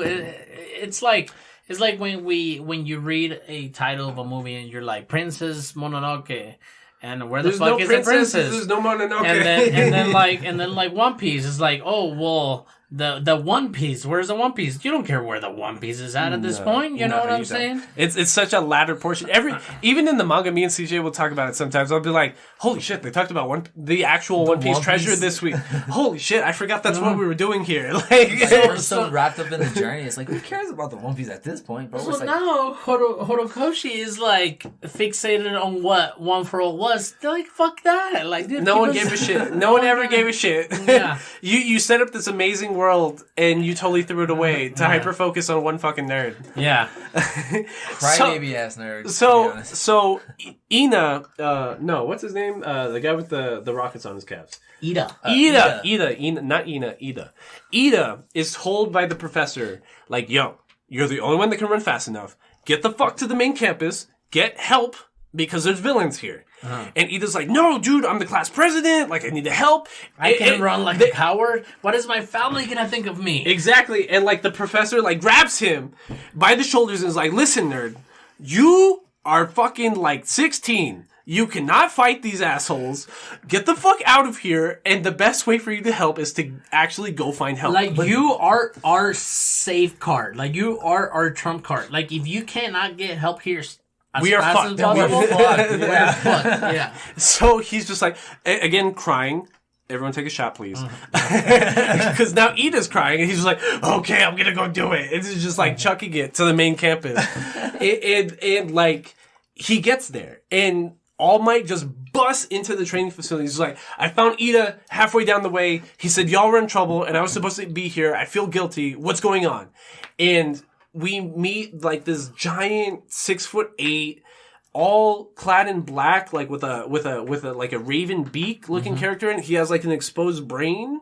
It's like when you read a title of a movie and you're like Princess Mononoke. And where the fuck is the princess? There's no Mononoke. And then like One Piece is like, oh well, the One Piece. Where's the One Piece? You don't care where the One Piece is at this point. You know what I'm saying? It's such a ladder portion. Even in the manga, me and CJ will talk about it sometimes. I'll be like, holy shit, they talked about the actual One Piece treasure this week. Holy shit, I forgot that's what we were doing here. Like, we're so wrapped up in the journey. It's like, who cares about the One Piece at this point, bro? So now Horikoshi is like fixated on what One for All was. They're like, fuck that. Like, no one gave a shit. No one ever gave a shit. Yeah. You set up this amazing world and you totally threw it away to hyper focus on one fucking nerd. Yeah. Crybaby ass nerd. So Ina, no, what's his name? The guy with the rockets on his calves. Ida. Ida is told by the professor, like, yo, you're the only one that can run fast enough. Get the fuck to the main campus. Get help because there's villains here. And Ida's like, no, dude, I'm the class president. Like, I need to help. I can run like a coward. What is my family gonna think of me? Exactly. And, like, the professor, like, grabs him by the shoulders and is like, listen, nerd, you are fucking, like, 16. You cannot fight these assholes. Get the fuck out of here. And the best way for you to help is to actually go find help. Like, you are our safe card. Like, you are our trump card. Like, if you cannot get help here, we are fast fucked. as possible. Fuck, Yeah. Fuck, yeah. So he's just like, again, crying. Everyone take a shot, please. Because now Ida's crying, and he's just like, okay, I'm gonna go do it. It's just like chucking it to the main campus. and like, he gets there, and All Might just busts into the training facility. He's like, I found Ida halfway down the way. He said, y'all were in trouble, and I was supposed to be here. I feel guilty. What's going on? And we meet like this giant 6'8", all clad in black, like with a like a raven beak looking character, and he has like an exposed brain,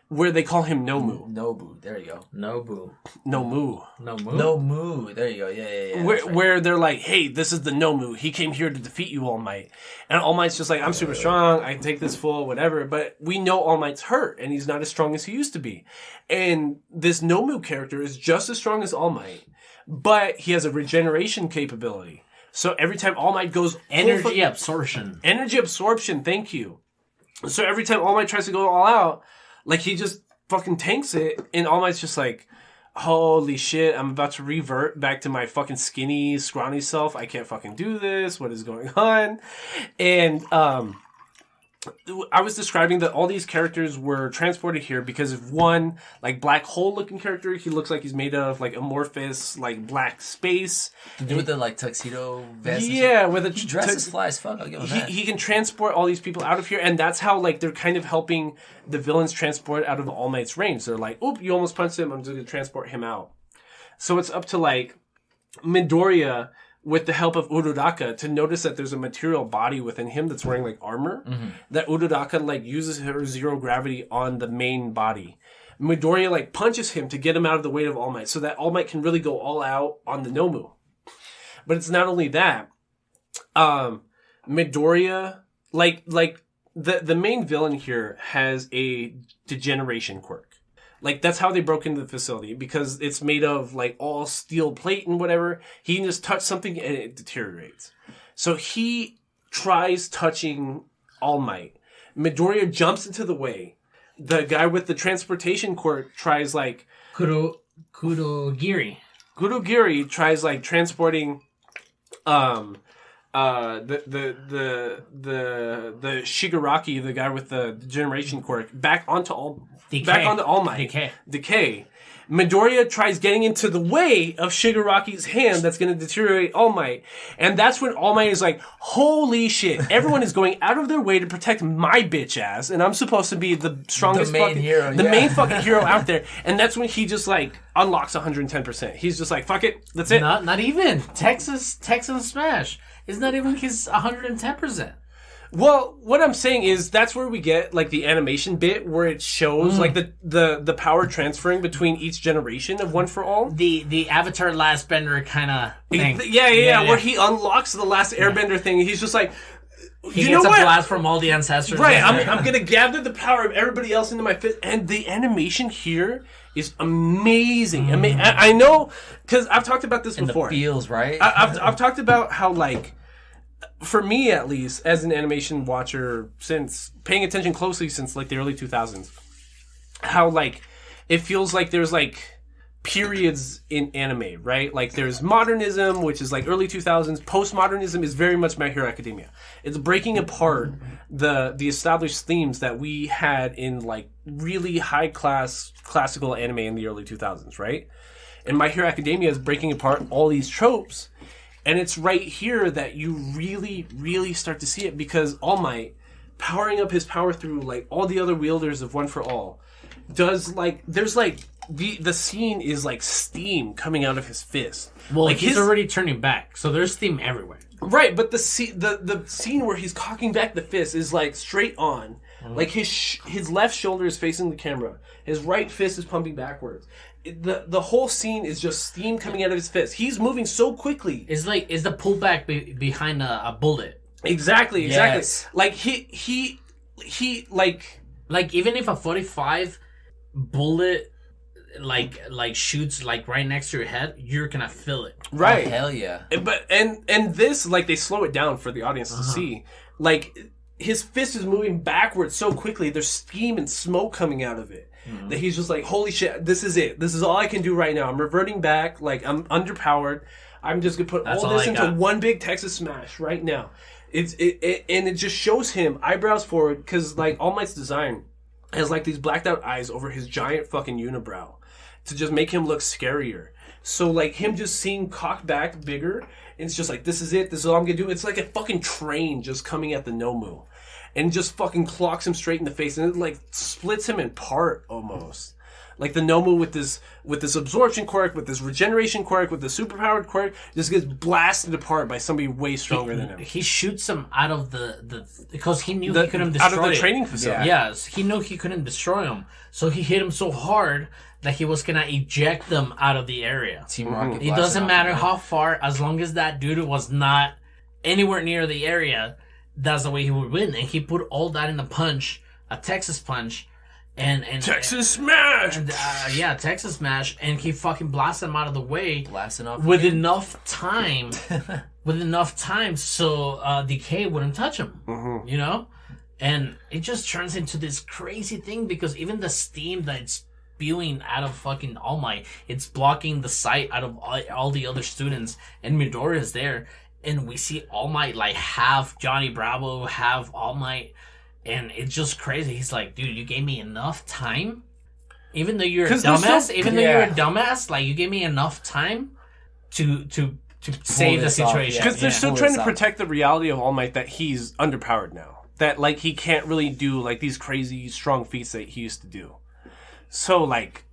where they call him Nomu. Nobu. There you go. Nobu. Nomu. Nomu. There you go. Yeah. Where they're like, hey, this is the Nomu. He came here to defeat you, All Might. And All Might's just like, I'm super strong. I can take this full, whatever. But we know All Might's hurt, and he's not as strong as he used to be. And this Nomu character is just as strong as All Might, but he has a regeneration capability. So every time All Might goes... Energy absorption. Energy absorption, thank you. So every time All Might tries to go all out, like, he just fucking tanks it, and All Might's just like, holy shit, I'm about to revert back to my fucking skinny, scrawny self. I can't fucking do this. What is going on? And, I was describing that all these characters were transported here because of one, like, black hole looking character. He looks like he's made of, like, amorphous, like, black space. To do with the, like, tuxedo vest. Yeah, with a He dresses fly as fuck. I'll give him that. he can transport all these people out of here, and that's how, like, they're kind of helping the villains transport out of All Might's range. They're like, oop, you almost punched him, I'm just gonna transport him out. So it's up to, like, Midoriya, with the help of Uraraka, to notice that there's a material body within him that's wearing, like, armor. That Uraraka, like, uses her zero gravity on the main body. Midoriya, like, punches him to get him out of the weight of All Might, so that All Might can really go all out on the Nomu. But it's not only that. Midoriya, like the main villain here has a degeneration quirk. Like, that's how they broke into the facility, because it's made of, like, all steel plate and whatever. He can just touch something and it deteriorates. So he tries touching All Might. Midoriya jumps into the way. The guy with the transportation quirk tries, like... Kurogiri tries, like, transporting... the Shigaraki, the guy with the degeneration quirk, back onto All Might. Decay. Midoriya tries getting into the way of Shigaraki's hand that's going to deteriorate All Might. And that's when All Might is like, holy shit, everyone is going out of their way to protect my bitch ass, and I'm supposed to be the strongest main fucking hero out there. And that's when he just, like, unlocks 110%. He's just like, fuck it, that's it. Not even. Texan Smash is not even his 110%. Well, what I'm saying is that's where we get, like, the animation bit where it shows like the power transferring between each generation of One for All. The Avatar Last Bender kind of thing. Yeah, where he unlocks the last Airbender thing. He's just like, he gets a blast from all the ancestors. Right, I'm gonna gather the power of everybody else into my fist. And the animation here is amazing. I know, because I've talked about this before. The feels, right? I've talked about how, like, for me at least, as an animation watcher, since paying attention closely since, like, the early 2000s, how, like, it feels like there's, like, periods in anime, right? Like, there's modernism, which is, like, early 2000s. Postmodernism is very much My Hero Academia. It's breaking apart the established themes that we had in, like, really high-class classical anime in the early 2000s, right? And My Hero Academia is breaking apart all these tropes. And it's right here that you really, really start to see it, because All Might, powering up his power through, like, all the other wielders of One for All, does, like, there's, like, the scene is, like, steam coming out of his fist. Well, like, he's already turning back, so there's steam everywhere. Right, but the scene where he's cocking back the fist is, like, straight on. Like, his left shoulder is facing the camera. His right fist is pumping backwards. The whole scene is just steam coming out of his fist. He's moving so quickly. It's the pullback behind a bullet. Exactly. Yes. Like, he like, even if a 45 bullet like shoots, like, right next to your head, you're gonna feel it. Right. Oh, hell yeah. But and this, like, they slow it down for the audience to see. Like, his fist is moving backwards so quickly. There's steam and smoke coming out of it. That he's just like, holy shit, this is it. This is all I can do right now. I'm reverting back. Like, I'm underpowered. I'm just gonna put That's all all this I into got. one big Texas Smash right now. And it just shows him eyebrows forward because like All Might's design has like these blacked out eyes over his giant fucking unibrow to just make him look scarier. So like him just seeing cocked back bigger, and it's just like this is it. This is all I'm gonna do. It's like a fucking train just coming at the Nomu, and just fucking clocks him straight in the face, and it like splits him in part almost. Like the Nomu with this absorption quirk, with this regeneration quirk, with the superpowered quirk, just gets blasted apart by somebody way stronger than him. He shoots him out of the because he knew he couldn't destroy out of the it. training facility. Yes, he knew he couldn't destroy him, so he hit him so hard that he was gonna eject them out of the area. Team Rocket. It blasted doesn't off matter the how far, as long as that dude was not anywhere near the area, that's the way he would win. And he put all that in a punch, a Texas punch, and Texas Smash! and, Texas Smash, and he fucking blasted him out of the way blasting off with enough time, so Decay wouldn't touch him. You know, and it just turns into this crazy thing because even the steam that's spewing out of fucking All Might, it's blocking the sight out of all the other students, and Midoriya is there, and we see All Might like have Johnny Bravo, have All Might, and it's just crazy. He's like, dude, you gave me enough time, even though you're a 'Cause they're dumbass, so- even though you're a dumbass, like you gave me enough time to save the this off, situation. yeah. Because they're still Pull trying this to out. protect the reality of All Might that he's underpowered now. That like he can't really do like these crazy strong feats that he used to do. So like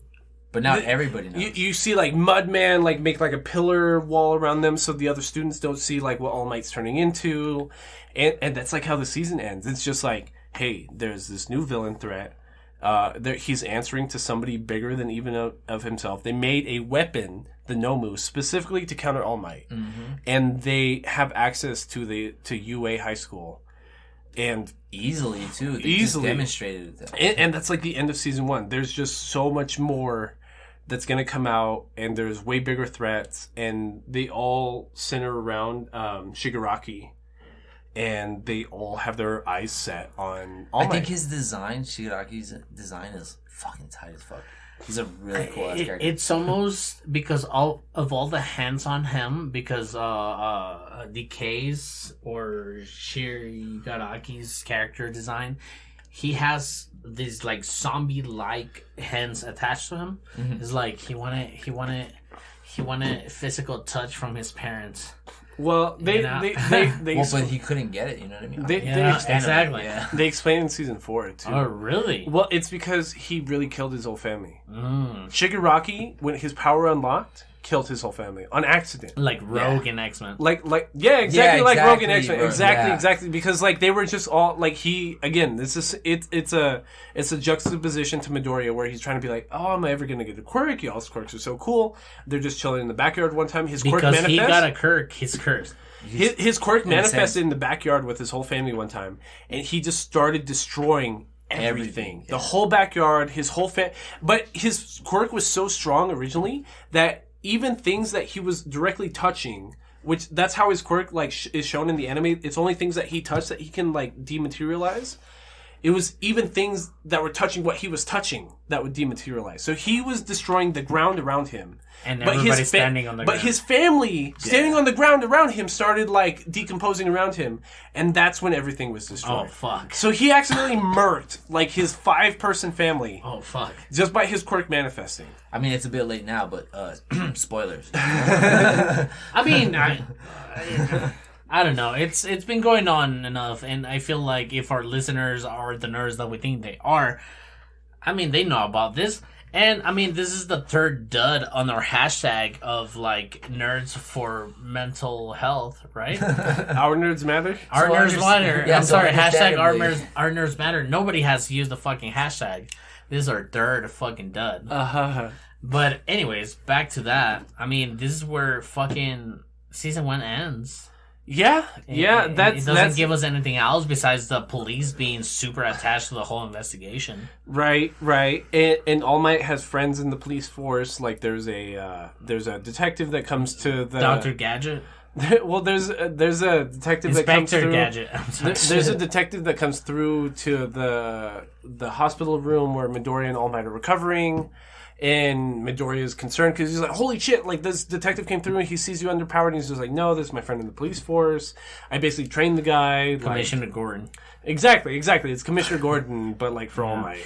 But now everybody knows. you see like Mudman like make like a pillar wall around them so the other students don't see like what All Might's turning into, and that's like how the season ends. It's just like, hey, there's this new villain threat. He's answering to somebody bigger than even of himself. They made a weapon, the Nomu, specifically to counter All Might, and they have access to UA High School, and Easily, too. They Easily. just demonstrated that. and that's like the end of season 1. There's just so much more that's gonna come out, and there's way bigger threats, and they all center around Shigaraki, and they all have their eyes set on All I Might. think his design, Shigaraki's design, is fucking tight as fuck. He's a really cool ass character. It's almost because all the hands on him, because Decay's or Shigaraki's character design, he has these like zombie like hands attached to him. It's like he wanted physical touch from his parents. Well, they You know? they well, but he couldn't get it, you know what I mean? they, Yeah, explain, exactly. Yeah. they explain in season 4 too. Oh, really? Well, it's because he really killed his whole family. Shigaraki, when his power unlocked, killed his whole family on accident. Like Rogue in X-Men. Like exactly like Rogue and X-Men. Rogue, Exactly, yeah. exactly. Because like they were just all like it's a juxtaposition to Midoriya where he's trying to be like, oh, am I ever gonna get a quirk? Y'all's quirks are so cool. They're just chilling in the backyard one time. His quirk Because manifests. he got a Kirk, he's cursed. His quirk manifested sense. in the backyard with his whole family one time, and he just started destroying everything. The whole backyard, his whole But his quirk was so strong originally that even things that he was directly touching, which that's how his quirk like is shown in the anime. It's only things that he touched that he can like dematerialize. It was even things that were touching what he was touching that would dematerialize. So he was destroying the ground around him. And But everybody his standing on the But ground. his family standing on the ground around him started like decomposing around him, and that's when everything was destroyed. Oh, fuck. So he accidentally murked like his 5-person family Oh, fuck. just by his quirk manifesting. I mean, it's a bit late now, but spoilers. I mean, I don't know. It's been going on enough, and I feel like if our listeners are the nerds that we think they are, I mean, they know about this. And, I mean, this is the third dud on our hashtag of, like, nerds for mental health, right? Our nerds matter. Our So nerds matter. yeah, I'm so sorry, hashtag understandably. our nerds matter. Nobody has used the fucking hashtag. This is our third fucking dud. But anyways, back to that. I mean, this is where fucking season 1 ends. Yeah, It that's doesn't give us anything else besides the police being super attached to the whole investigation. right. And All Might has friends in the police force. Like there's a detective that comes to the Dr. Gadget. Well, there's a detective that comes Inspector through. Gadget. I'm sorry. There's a detective that comes through to the hospital room where Midoriya and All Might are recovering, and Midoriya is concerned because he's like, "Holy shit!" Like this detective came through and he sees you underpowered, and he's just like, "No, this is my friend in the police force. I basically trained the guy." Commissioner Gordon. Exactly. It's Commissioner Gordon, but like for All Might.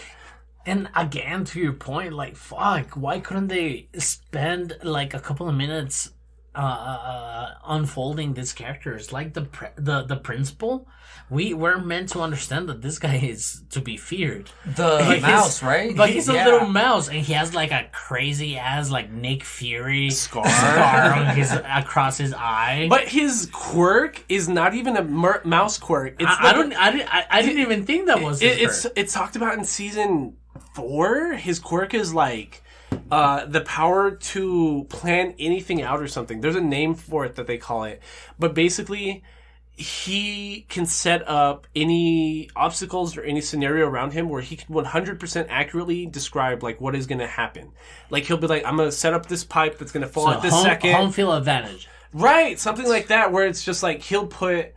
And again, to your point, like, fuck, why couldn't they spend like a couple of minutes unfolding these characters? Like the principal, we're meant to understand that this guy is to be feared. The mouse, right? But he's a little mouse, and he has like a crazy ass like Nick Fury Scar on across his eye. But his quirk is not even a mouse quirk. It's I didn't even think that was his quirk. It's talked about in season 4. His quirk is like the power to plan anything out or something. There's a name for it that they call it. But basically, he can set up any obstacles or any scenario around him where he can 100% accurately describe like what is going to happen. Like he'll be like, I'm going to set up this pipe that's going to fall at this second. Home field advantage. Right, something like that, where it's just like he'll put,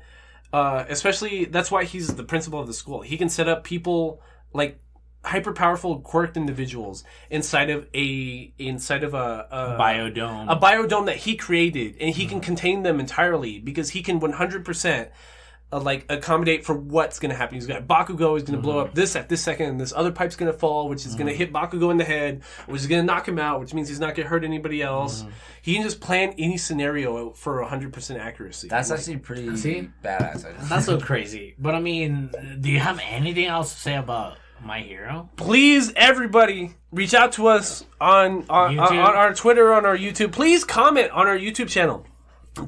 especially that's why he's the principal of the school. He can set up people like hyper powerful quirked individuals inside of a biodome that he created, and he can contain them entirely because he can 100% like accommodate for what's going to happen. He's got Bakugo is going to blow up this at this second, and this other pipe's going to fall, which is going to hit Bakugo in the head, which is going to knock him out, which means he's not going to hurt anybody else. He can just plan any scenario for 100% accuracy. That's actually pretty badass. That's so crazy. But I mean, do you have anything else to say about My Hero? Please, everybody, reach out to us on our Twitter, on our YouTube. Please comment on our YouTube channel.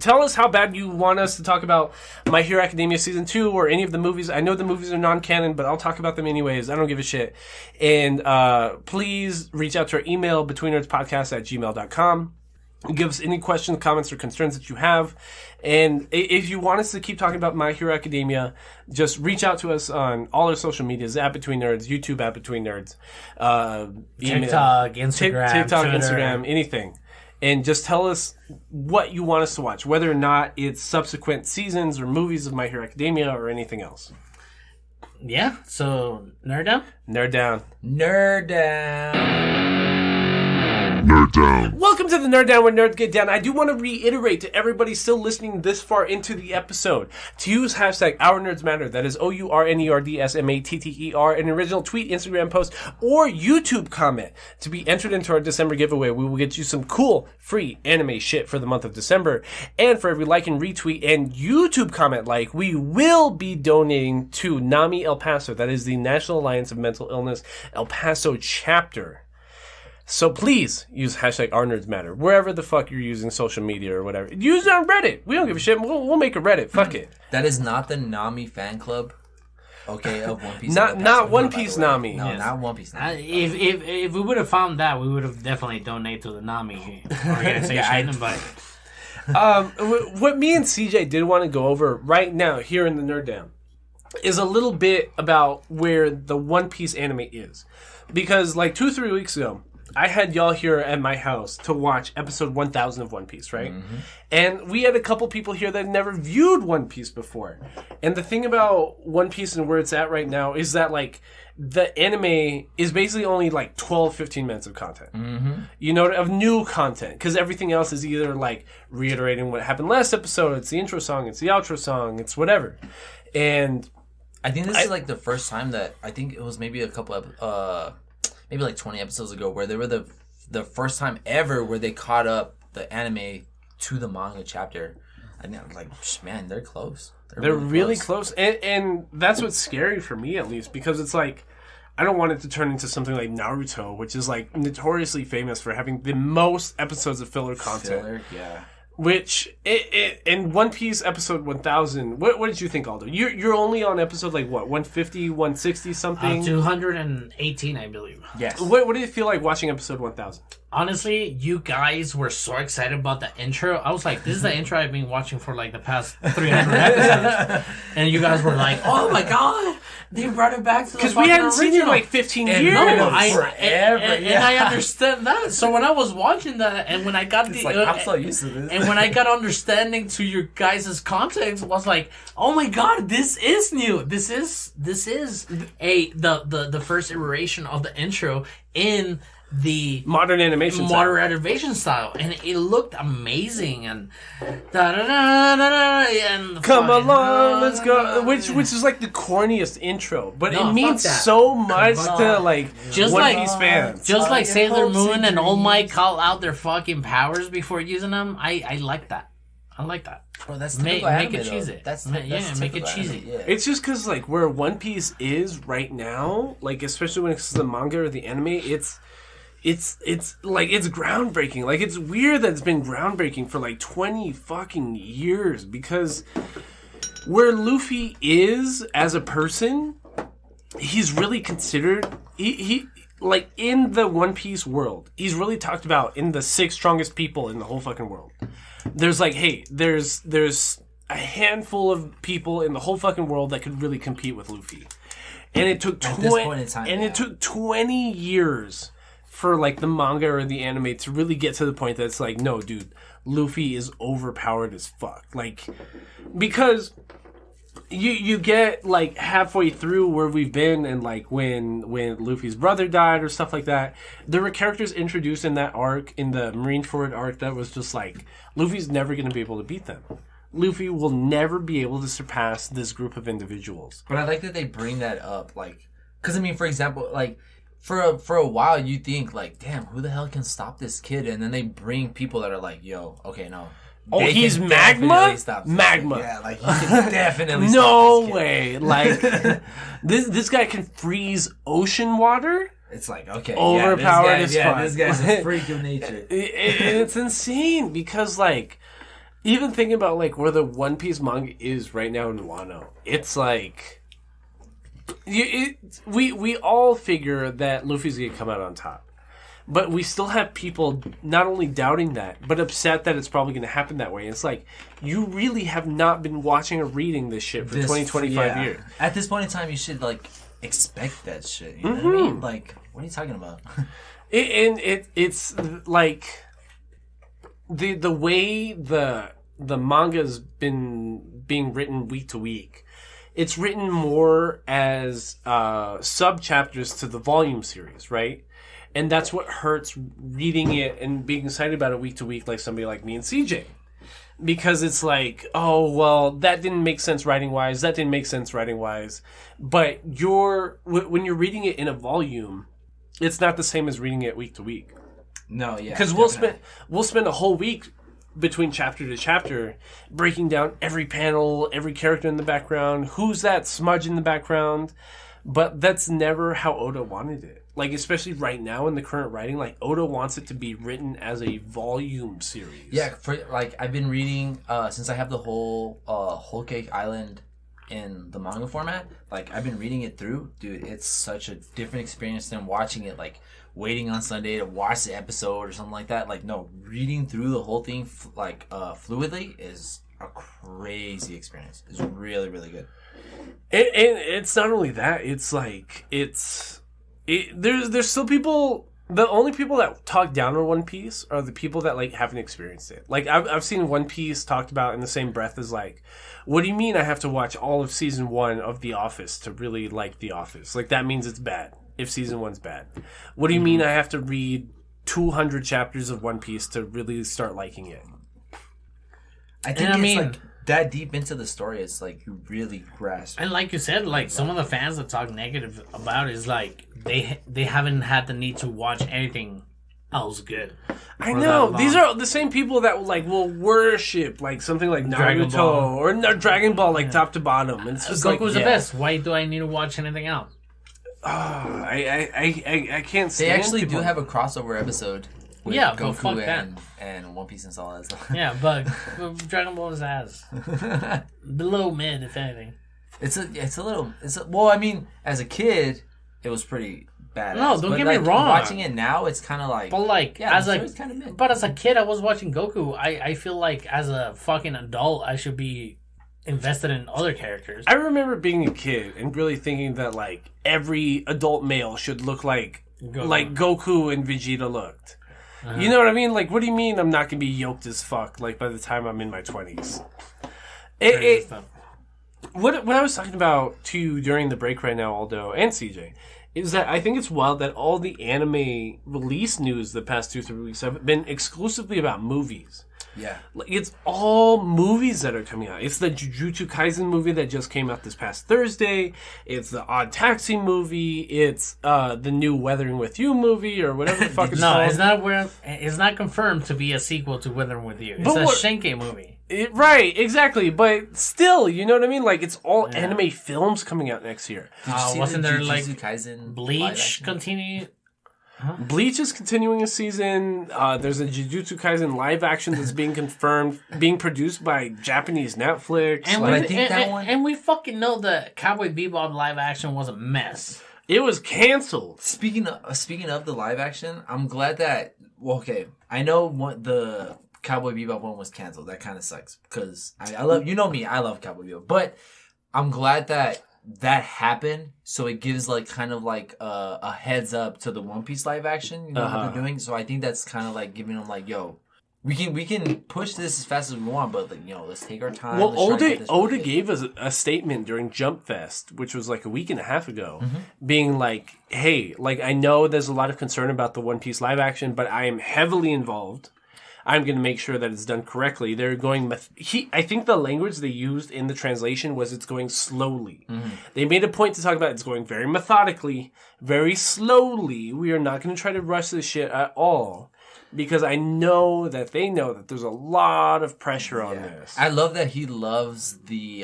Tell us how bad you want us to talk about My Hero Academia Season 2 or any of the movies. I know the movies are non-canon, but I'll talk about them anyways. I don't give a shit. And please reach out to our email, betweennerdspodcast@gmail.com. Give us any questions, comments, or concerns that you have. And if you want us to keep talking about My Hero Academia, just reach out to us on all our social medias, @BetweenNerds, YouTube @BetweenNerds, TikTok, Instagram, Twitter. Instagram, anything. And just tell us what you want us to watch, whether or not it's subsequent seasons or movies of My Hero Academia or anything else. Yeah, so nerd down? Nerd down. Nerd down. Nerd Down. Welcome to the Nerd Down, where nerds get down. I do want to reiterate to everybody still listening this far into the episode to use hashtag #OurNerdsMatter. That is OurNerdsMatter, an original tweet, Instagram post, or YouTube comment to be entered into our December giveaway. We will get you some cool free anime shit for the month of December. And for every like and retweet and YouTube comment we will be donating to NAMI El Paso. That is the National Alliance of Mental Illness El Paso chapter. So please use hashtag #OurNerdsMatter wherever the fuck you're using social media or whatever. Use it on Reddit. We don't give a shit. We'll make a Reddit. Fuck it. That is not the Nami fan club. Okay, of One Piece. Not One Piece Nami. No, Yes. not One Piece Nami. If we would have found that, we would have definitely donated to the NAMI organization. But What me and CJ did want to go over right now here in the Nerd Down is a little bit about where the One Piece anime is. Because 2-3 weeks ago, I had y'all here at my house to watch episode 1000 of One Piece, right? Mm-hmm. And we had a couple people here that had never viewed One Piece before. And the thing about One Piece and where it's at right now is that, the anime is basically only 12, 15 minutes of content. Mm-hmm. You know, of new content. Because everything else is either reiterating what happened last episode, it's the intro song, it's the outro song, it's whatever. And I think this is the first time that, I think it was maybe a couple of, maybe 20 episodes ago, where they were the first time ever where they caught up the anime to the manga chapter. I mean, man, they're close. They're really close. And that's what's scary for me, at least, because it's I don't want it to turn into something like Naruto, which is notoriously famous for having the most episodes of filler content. Filler, yeah. Which in One Piece episode 1000, what did you think, Aldo? You're only on episode 150, 160 something? 218, I believe. Yes. What do you feel like watching episode 1000? honestly, you guys were so excited about the intro. I was like, this is the intro I've been watching for like the past 300 episodes. And you guys were like, oh my god, they brought it back to the Because we hadn't seen it in like 15 years. No, Forever, and I understand that. So when I was watching that, and when I got It's like, I'm so used to this. and when I got understanding to your guys' context, I was like, oh my god, this is new. This is the first iteration of the intro in the modern animation style, and it looked amazing. And and come along, let's go. Which is like the corniest intro, but No, it means fuck that. so much to like Just One like- Piece fans. just like Sailor hopes Moon and and All dreams. Might call out their fucking powers before using them. I like that. I like that. Bro, that's Make typical anime, it though. cheesy. That's Make it typical cheesy. anime, yeah. It's just because like where One Piece is right now, like especially when it's the manga or the anime, it's like it's groundbreaking. Like it's weird that it's been groundbreaking for like 20 fucking years because where Luffy is as a person, he's really considered he like in the One Piece world, he's really talked about in the 6 strongest people in the whole fucking world. There's like, hey, there's a handful of people in the whole fucking world that could really compete with Luffy. And it took At this point in time, it took 20 years for like the manga or the anime to really get to the point that it's like, no, dude, Luffy is overpowered as fuck. Like, because you get like halfway through where we've been, and like when Luffy's brother died or stuff like that, there were characters introduced in that arc, in the Marineford arc, that was just like, Luffy's never going to be able to beat them. Luffy will never be able to surpass this group of individuals. But I like that they bring that up, like, because I mean, for example, like for a while you think like, damn, who the hell can stop this kid? And then they bring people that are like, yo, okay, no. Oh, They he's can magma? definitely stop this. Magma. Yeah, like he can definitely No stop this kid. way! Like this guy can freeze ocean water. It's like, okay, Overpowered yeah, as this guy, fuck. this guy's a freak of nature. It's insane because like even thinking about like where the One Piece manga is right now in Wano, it's like we all figure that Luffy's gonna come out on top. But we still have people not only doubting that, but upset that it's probably going to happen that way. It's like, you really have not been watching or reading this shit for 25 years. At this point in time, you should, like, expect that shit. You know what I mean? Like, what are you talking about? It's like the way the manga's been being written week to week. It's written more as sub chapters to the volume series, right? And that's what hurts reading it and being excited about it week to week, like somebody like me and CJ. Because it's like, oh, well, that didn't make sense writing-wise, that didn't make sense writing-wise. But when you're reading it in a volume, it's not the same as reading it week to week. No, yeah. Because we'll spend a whole week between chapter to chapter breaking down every panel, every character in the background, who's that smudge in the background. But that's never how Oda wanted it. Like, especially right now in the current writing, like, Oda wants it to be written as a volume series. Yeah, for like I've been reading since I have the whole Whole Cake Island in the manga format. Like I've been reading it through, dude. It's such a different experience than watching it. Like waiting on Sunday to watch the episode or something like that. Like no, reading through the whole thing fluidly is a crazy experience. It's really really good. And it's not only that. It's like there's still people. The only people that talk down on One Piece are the people that like haven't experienced it. Like I've seen One Piece talked about in the same breath as like, what do you mean I have to watch all of season 1 of The Office to really like The Office? Like that means it's bad if season 1's bad. What do you mean I have to read 200 chapters of One Piece to really start liking it? I think it's like that deep into the story. It's like you really grasp. And like you said, like some of the fans that talk negative about it is like they haven't had the need to watch anything else good. I know these are the same people that will worship like something like Dragon Ball. Naruto or Dragon Ball like top to bottom. And it's just Goku's the yeah. best. Why do I need to watch anything else? I can't stand They actually people. do have a crossover episode with Yeah, but Goku fuck that. and One Piece and all that stuff. Yeah, but Dragon Ball is ass. Below mid, if anything. Well, I mean, as a kid, it was pretty badass. No, don't But, get me like, wrong. Watching it now, it's kind of like. But like Yeah, as the a story's kinda mid. but as a kid, I was watching Goku. I feel like as a fucking adult, I should be invested in other characters. I remember being a kid and really thinking that like every adult male should look like Goku and Vegeta looked. You know what I mean? Like, what do you mean I'm not gonna be yoked as fuck? Like by the time I'm in my 20s. What I was talking about to you during the break right now, Aldo and CJ, is that I think it's wild that all the anime release news the past 2-3 weeks have been exclusively about movies. Yeah. Like, it's all movies that are coming out. It's the Jujutsu Kaisen movie that just came out this past Thursday. It's the Odd Taxi movie. It's the new Weathering With You movie or whatever the fuck it's No, called. it's not confirmed to be a sequel to Weathering With You. It's But a what- Shenkai movie. Right, exactly. But still, you know what I mean? Like, it's all anime films coming out next year. Did you see Wasn't the there Jujutsu like Kaisen live Bleach action? continue? Bleach is continuing a season. There's a Jujutsu Kaisen live action that's being confirmed, being produced by Japanese Netflix. And But we, I think and, that and- one- and we fucking know that Cowboy Bebop live action was a mess. It was canceled. Speaking of the live action, I'm glad that. Well, okay, I know what the Cowboy Bebop one was canceled. That kind of sucks because I love, you know me, I love Cowboy Bebop, but I'm glad that happened. So it gives like kind of like a heads up to the One Piece live action. You know what they're doing. So I think that's kind of like giving them like, yo, we can push this as fast as we want, but like, let's take our time. Well, let's try and get this Oda right. gave us a statement during Jump Fest, which was like a week and a half ago, Mm-hmm. being like, hey, like I know there's a lot of concern about the One Piece live action, but I am heavily involved. I'm going to make sure that it's done correctly. They're going. I think the language they used in the translation was it's going slowly. Mm-hmm. They made a point to talk about it's going very methodically, very slowly. We are not going to try to rush this shit at all because I know that they know that there's a lot of pressure on this. I love that he loves the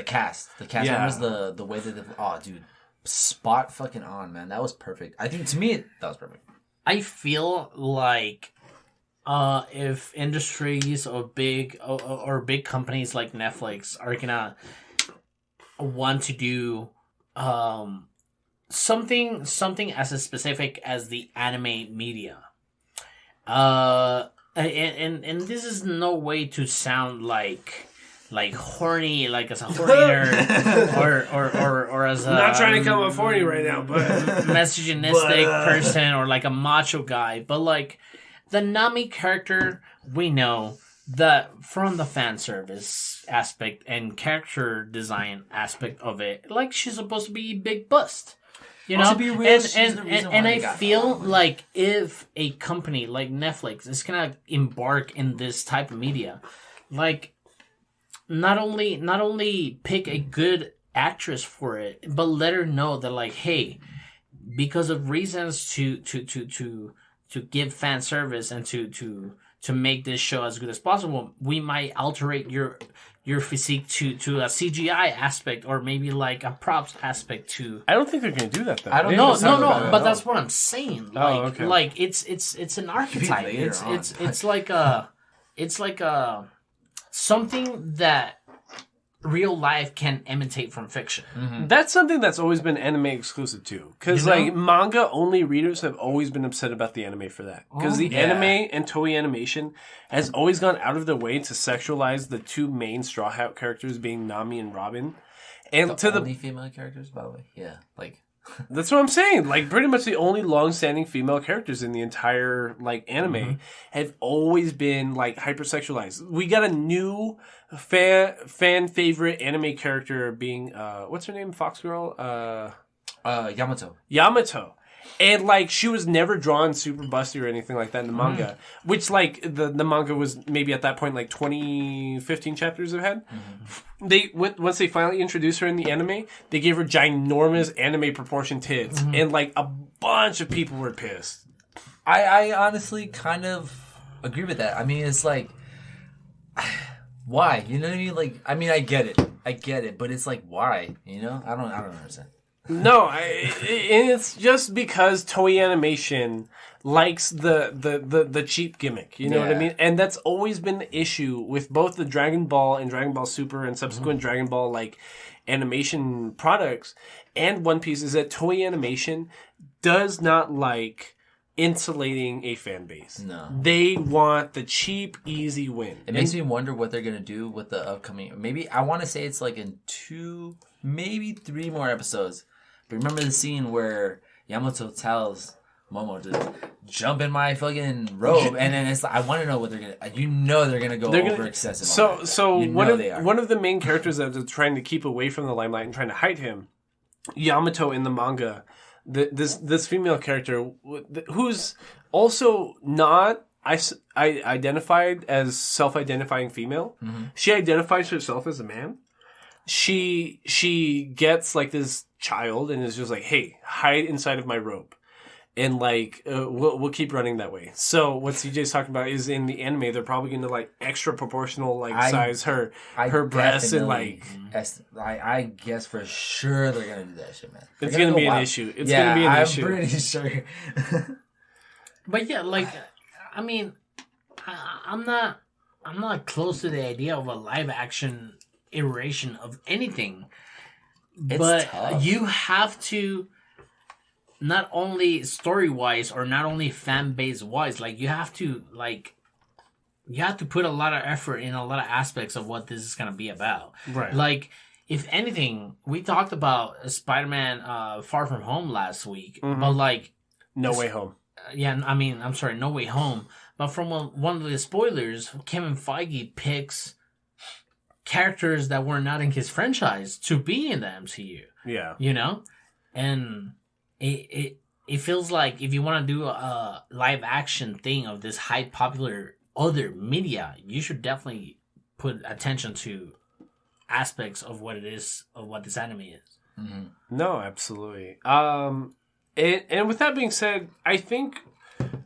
cast. The cast Yeah. members, the way that dude, spot fucking on, man. That was perfect. I think to me that was perfect. I feel like if industries or big companies like Netflix are gonna want to do something as specific as the anime media, and this is no way to sound like horny, like as a horny nerd, or as a I'm not trying to come off horny right now, but misogynistic person or like a macho guy, but like the Nami character, we know that from the fan service aspect and character design aspect of it, like she's supposed to be big bust. You know, To be real, she's the reason why and they I got feel followed. like if a company like Netflix is gonna embark in this type of media, like not only pick a good actress for it, but let her know that like, hey, because of reasons to give fan service and to make this show as good as possible, we might alterate your physique to a CGI aspect or maybe like a props aspect to. I don't think they're going to do that though. I don't They know. haven't said about it But at that's all. what I'm saying. Like, okay. like it's an archetype. later on, It's like a something that real life can imitate from fiction. That's something that's always been anime exclusive too. Because You know? like manga only readers have always been upset about the anime for that. Because the yeah. anime and Toei Animation has always gone out of their way to sexualize the two main Straw Hat characters being Nami and Robin. And to Only female characters, by the way. Yeah, like that's what I'm saying. Like pretty much the only long-standing female characters in the entire like anime have always been like hypersexualized. We got a new fan favorite anime character being what's her name? Fox Girl? Yamato. Yamato. And like she was never drawn super busty or anything like that in the manga. Which like the manga was maybe at that point like 15 chapters ahead. They once they finally introduced her in the anime, they gave her ginormous anime proportion tits. And like a bunch of people were pissed. I honestly kind of agree with that. I mean, it's like, why? You know what I mean? Like, I mean, I get it, but it's like, why? You know, I don't understand. No, it's just because Toei Animation likes the cheap gimmick. You know what I Yeah. mean? And that's always been the issue with both the Dragon Ball and Dragon Ball Super and subsequent Dragon Ball like animation products and One Piece is that Toei Animation does not like insulating a fan base. No. They want the cheap, easy win. It makes me wonder what they're gonna do with the upcoming. Maybe I want to say it's like in 2, maybe 3 more episodes. But remember the scene where Yamato tells Momo to jump in my fucking robe, and then it's like, I want to know what they're gonna. They're gonna go over excessive. So one of the main characters that they're trying to keep away from the limelight and trying to hide him, Yamato in the manga. This female character who's also not identified as self-identifying female. Mm-hmm. She identifies herself as a man. She gets like this child and is just like, hey, hide inside of my robe. And like we'll keep running that way. So what CJ's talking about is in the anime they're probably going to like extra proportional size her breasts and like. I guess for sure they're gonna do that shit, man. It's gonna be an issue. It's gonna be an issue. I'm pretty sure. But yeah, like I mean, I'm not close to the idea of a live action iteration of anything. But tough. You have to. Not only story wise or not only fan base wise, like you have to put a lot of effort in a lot of aspects of what this is gonna be about. Right. Like, if anything, we talked about Spider-Man Far From Home last week, but like No Way Home. Yeah, I mean, I'm sorry, No Way Home. But from one of the spoilers, Kevin Feige picks characters that were not in his franchise to be in the MCU. Yeah. You know? And it feels like if you want to do a live action thing of this high popular other media, you should definitely put attention to aspects of what it is, of what this anime is. Mm-hmm. No, absolutely. And with that being said, I think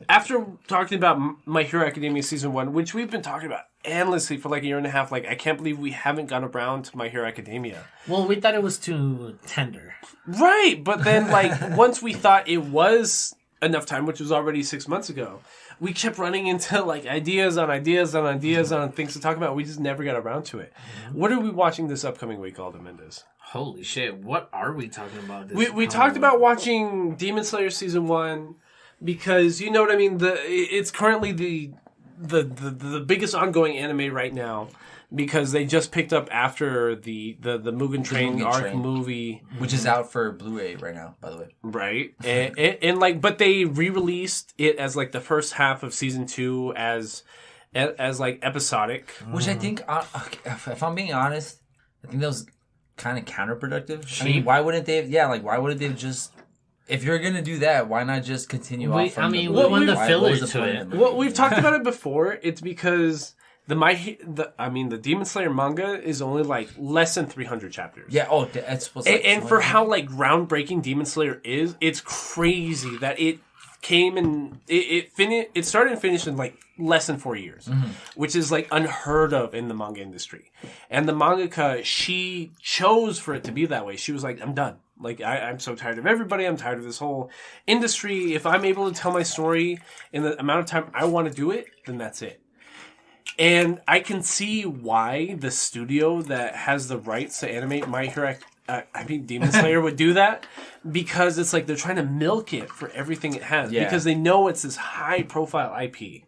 after talking about My Hero Academia Season 1, which we've been talking about endlessly for like a year and a half, like I can't believe we haven't gone around to My Hero Academia. Well, we thought it was too tender. Right, but then like once we thought it was enough time, which was already 6 months ago, we kept running into like ideas on things to talk about. We just never got around to it. Mm-hmm. What are we watching this upcoming week, Aldo Mendez? Holy shit, what are we talking about this We talked about watching Demon Slayer Season 1 because, you know what I mean, it's currently the biggest ongoing anime right now because they just picked up after the Mugen Train arc movie, which is out for Blu-ray right now, by the way. Right, and like, but they re-released it as like the first half of season 2 as like episodic, which I think, if I'm being honest, I think that was kind of counterproductive. I mean, why wouldn't they? Yeah, like why wouldn't they just? If you're gonna do that, why not just continue off from we want the filler to it. Well, we've talked about it before. It's because the Demon Slayer manga is only like less than 300 chapters. Yeah. Oh, that's supposed to. And for how like groundbreaking Demon Slayer is, it's crazy that it came and it started and finished in like less than 4 years, which is like unheard of in the manga industry. And the mangaka, she chose for it to be that way. She was like, I'm done. Like, I'm so tired of everybody. I'm tired of this whole industry. If I'm able to tell my story in the amount of time I want to do it, then that's it. And I can see why the studio that has the rights to animate My Hero, Demon Slayer would do that. Because it's like they're trying to milk it for everything it has. Yeah. Because they know it's this high-profile IP.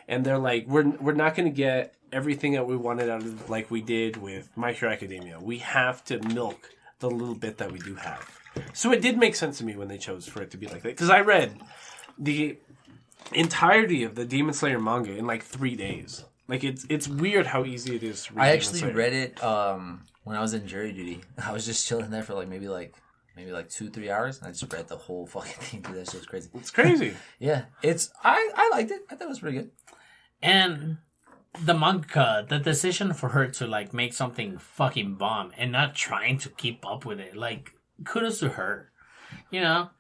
And they're like, we're not going to get everything that we wanted out of like we did with My Hero Academia. We have to milk the little bit that we do have. So it did make sense to me when they chose for it to be like that. Because I read the entirety of the Demon Slayer manga in like 3 days. Like it's weird how easy it is to read. I actually read it when I was in jury duty. I was just chilling there for like maybe 2-3 hours, and I just read the whole fucking thing. Dude, that shit was crazy. It's crazy. Yeah, I liked it. I thought it was pretty good. And the manga, the decision for her to like make something fucking bomb and not trying to keep up with it, like kudos to her, you know.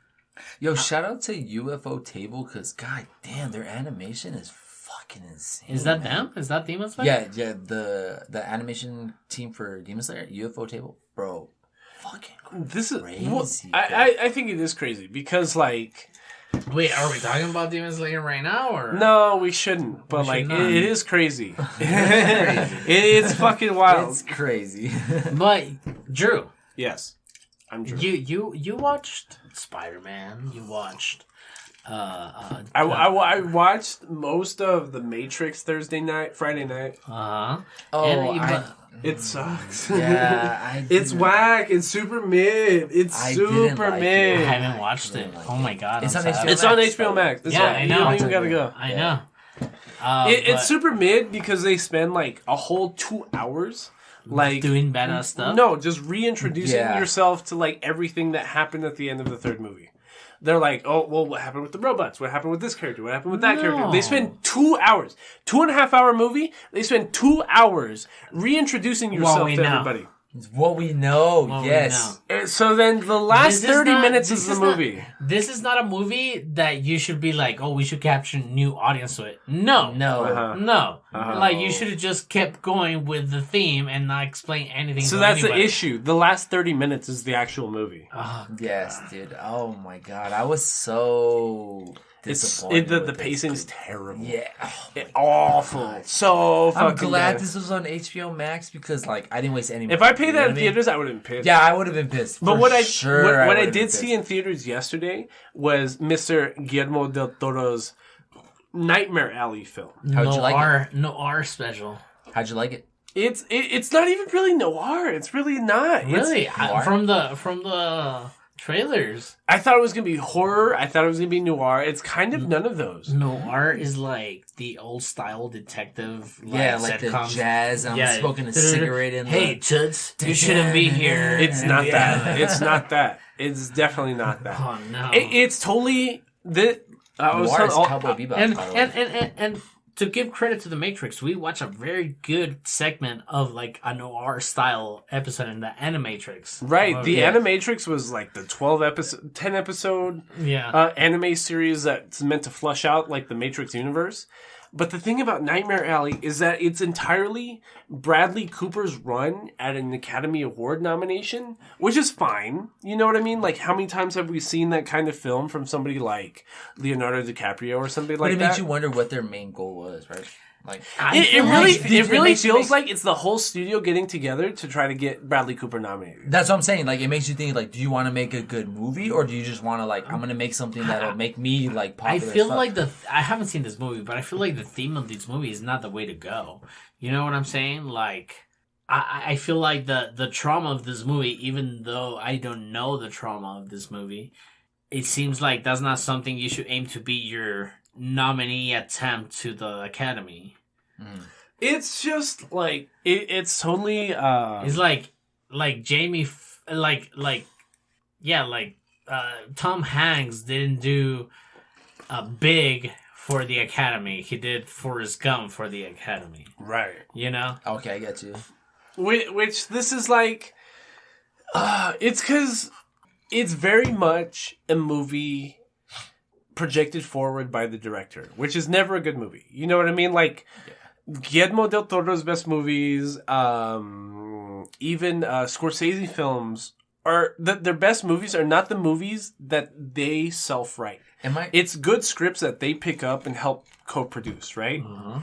Yo, shout out to UFO Table because god damn, their animation is fucking insane. Is that them? Is that Demon Slayer? Yeah. The animation team for Demon Slayer, UFO Table, bro. Fucking this is crazy. Well, I think it is crazy because like. Wait, are we talking about Demon Slayer right now, or no? We shouldn't. But it is crazy. It's fucking wild. It's crazy. But Drew, yes, I'm sure. You watched Spider-Man. You watched. I watched most of The Matrix Friday night. It sucks. Yeah, it's whack. It's super mid. I didn't like mid. I haven't watched it. Oh my god! It's I'm on sad. HBO It's on Max, HBO Max. That's Yeah, right. I You know. don't even gotta go. I know. It's super mid because they spend like a whole 2 hours like doing badass stuff. No, just reintroducing Yeah. yourself to like everything that happened at the end of the third movie. They're like, oh, well, what happened with the robots? What happened with this character? What happened with that character? They spend 2 hours, 2.5 hour movie. They spend 2 hours reintroducing yourself to everybody. It's what we know. What we Yes. And so then the last 30 minutes is the movie. This is not a movie that you should be like, oh, we should capture new audience to it. No. No. Like, you should have just kept going with the theme and not explain anything So to that's anybody. the issue. The last 30 minutes is the actual movie. Yes, dude. Oh my god, I was so disappointed. The with pacing this. is terrible. Yeah. Awful. So fucking I'm glad bad. this was on HBO Max because like I didn't waste any money. If I paid You know that what in I mean? theaters, I would have been pissed. Yeah, I would have been pissed. But For what I sure what I would've did been see pissed. in theaters yesterday was Mr. Guillermo del Toro's Nightmare Alley film. How'd you like it? Noir special. How'd you like it? It's not even really noir. It's really not. Really? noir? From the trailers, I thought it was gonna be horror. I thought it was gonna be noir. It's kind of none of those. noir is like the old style detective. Yeah, like the sitcoms. jazz. And I'm smoking a cigarette in Hey, the... Toots, you shouldn't be here. It's not that. It's not that. It's definitely not that. Oh no! It's totally the. I was Noir is telling- Cowboy Bebop. and, by the way. and to give credit to the Matrix, we watched a very good segment of like a noir style episode in the Animatrix. Right, the yeah. Animatrix was like the 10 episode Yeah. anime series that's meant to flush out like the Matrix universe. But the thing about Nightmare Alley is that it's entirely Bradley Cooper's run at an Academy Award nomination, which is fine. You know what I mean? Like, how many times have we seen that kind of film from somebody like Leonardo DiCaprio or somebody But like it that? makes you wonder what their main goal was, right? Like, It really makes you feels make- like it's the whole studio getting together to try to get Bradley Cooper nominated. that's what I'm saying. Like, it makes you think, like, do you want to make a good movie, or do you just want to, like, I'm gonna make something that'll make me like I popular? feel as fuck? like I haven't seen this movie, but I feel like the theme of this movie is not the way to go. You know what I'm saying? Like, I feel like the trauma of this movie, even though I don't know the trauma of this movie, it seems like that's not something you should aim to be your nominee attempt to the Academy. It's just like it's totally. It's like Jamie, Tom Hanks didn't do big for the Academy. He did Forrest Gump for the Academy. Right. You know? Okay, I get you. Which this is like, it's because it's very much a movie projected forward by the director, which is never a good movie. You know what I mean? Like, Guillermo del Toro's best movies, even Scorsese films, their best movies are not the movies that they self-write. It's good scripts that they pick up and help co-produce, right? Uh-huh.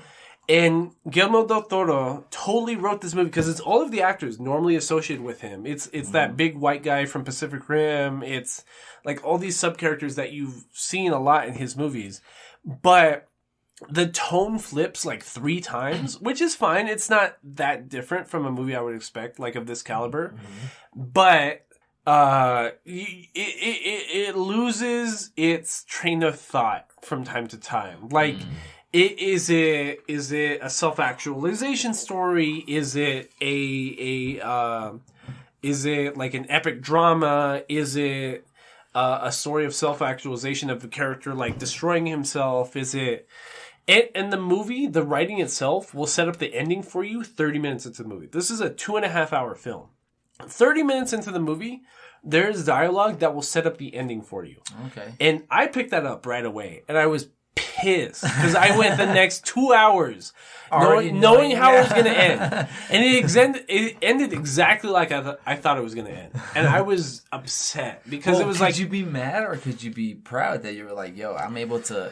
And Guillermo del Toro totally wrote this movie because it's all of the actors normally associated with him. It's that big white guy from Pacific Rim. It's like all these sub-characters that you've seen a lot in his movies. But the tone flips like 3 times, which is fine. It's not that different from a movie I would expect, like of this caliber. But it loses its train of thought from time to time. Like, is it a self-actualization story? Is it is it like an epic drama? Is it a story of self-actualization of the character like destroying himself? Is it? And the movie, the writing itself will set up the ending for you 30 minutes into the movie. This is a 2.5 hour film. 30 minutes into the movie, there's dialogue that will set up the ending for you. Okay. And I picked that up right away. And I was pissed because I went the next 2 hours Already knowing how it was yeah. going to end, and it ended exactly like I thought it was going to end, and I was upset because it was could like you be mad or could you be proud that you were like, yo, I'm able to.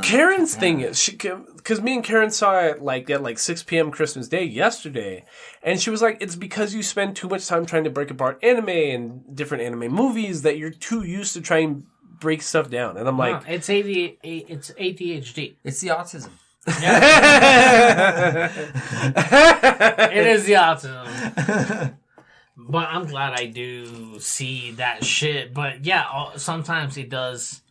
Karen's thing is because me and Karen saw it like at like 6 p.m. Christmas Day yesterday, and she was like, it's because you spend too much time trying to break apart anime and different anime movies that you're too used to trying to break stuff down, and I'm like, it's ADHD. It's the autism. It is the autism. But I'm glad I do see that shit. But yeah, sometimes it does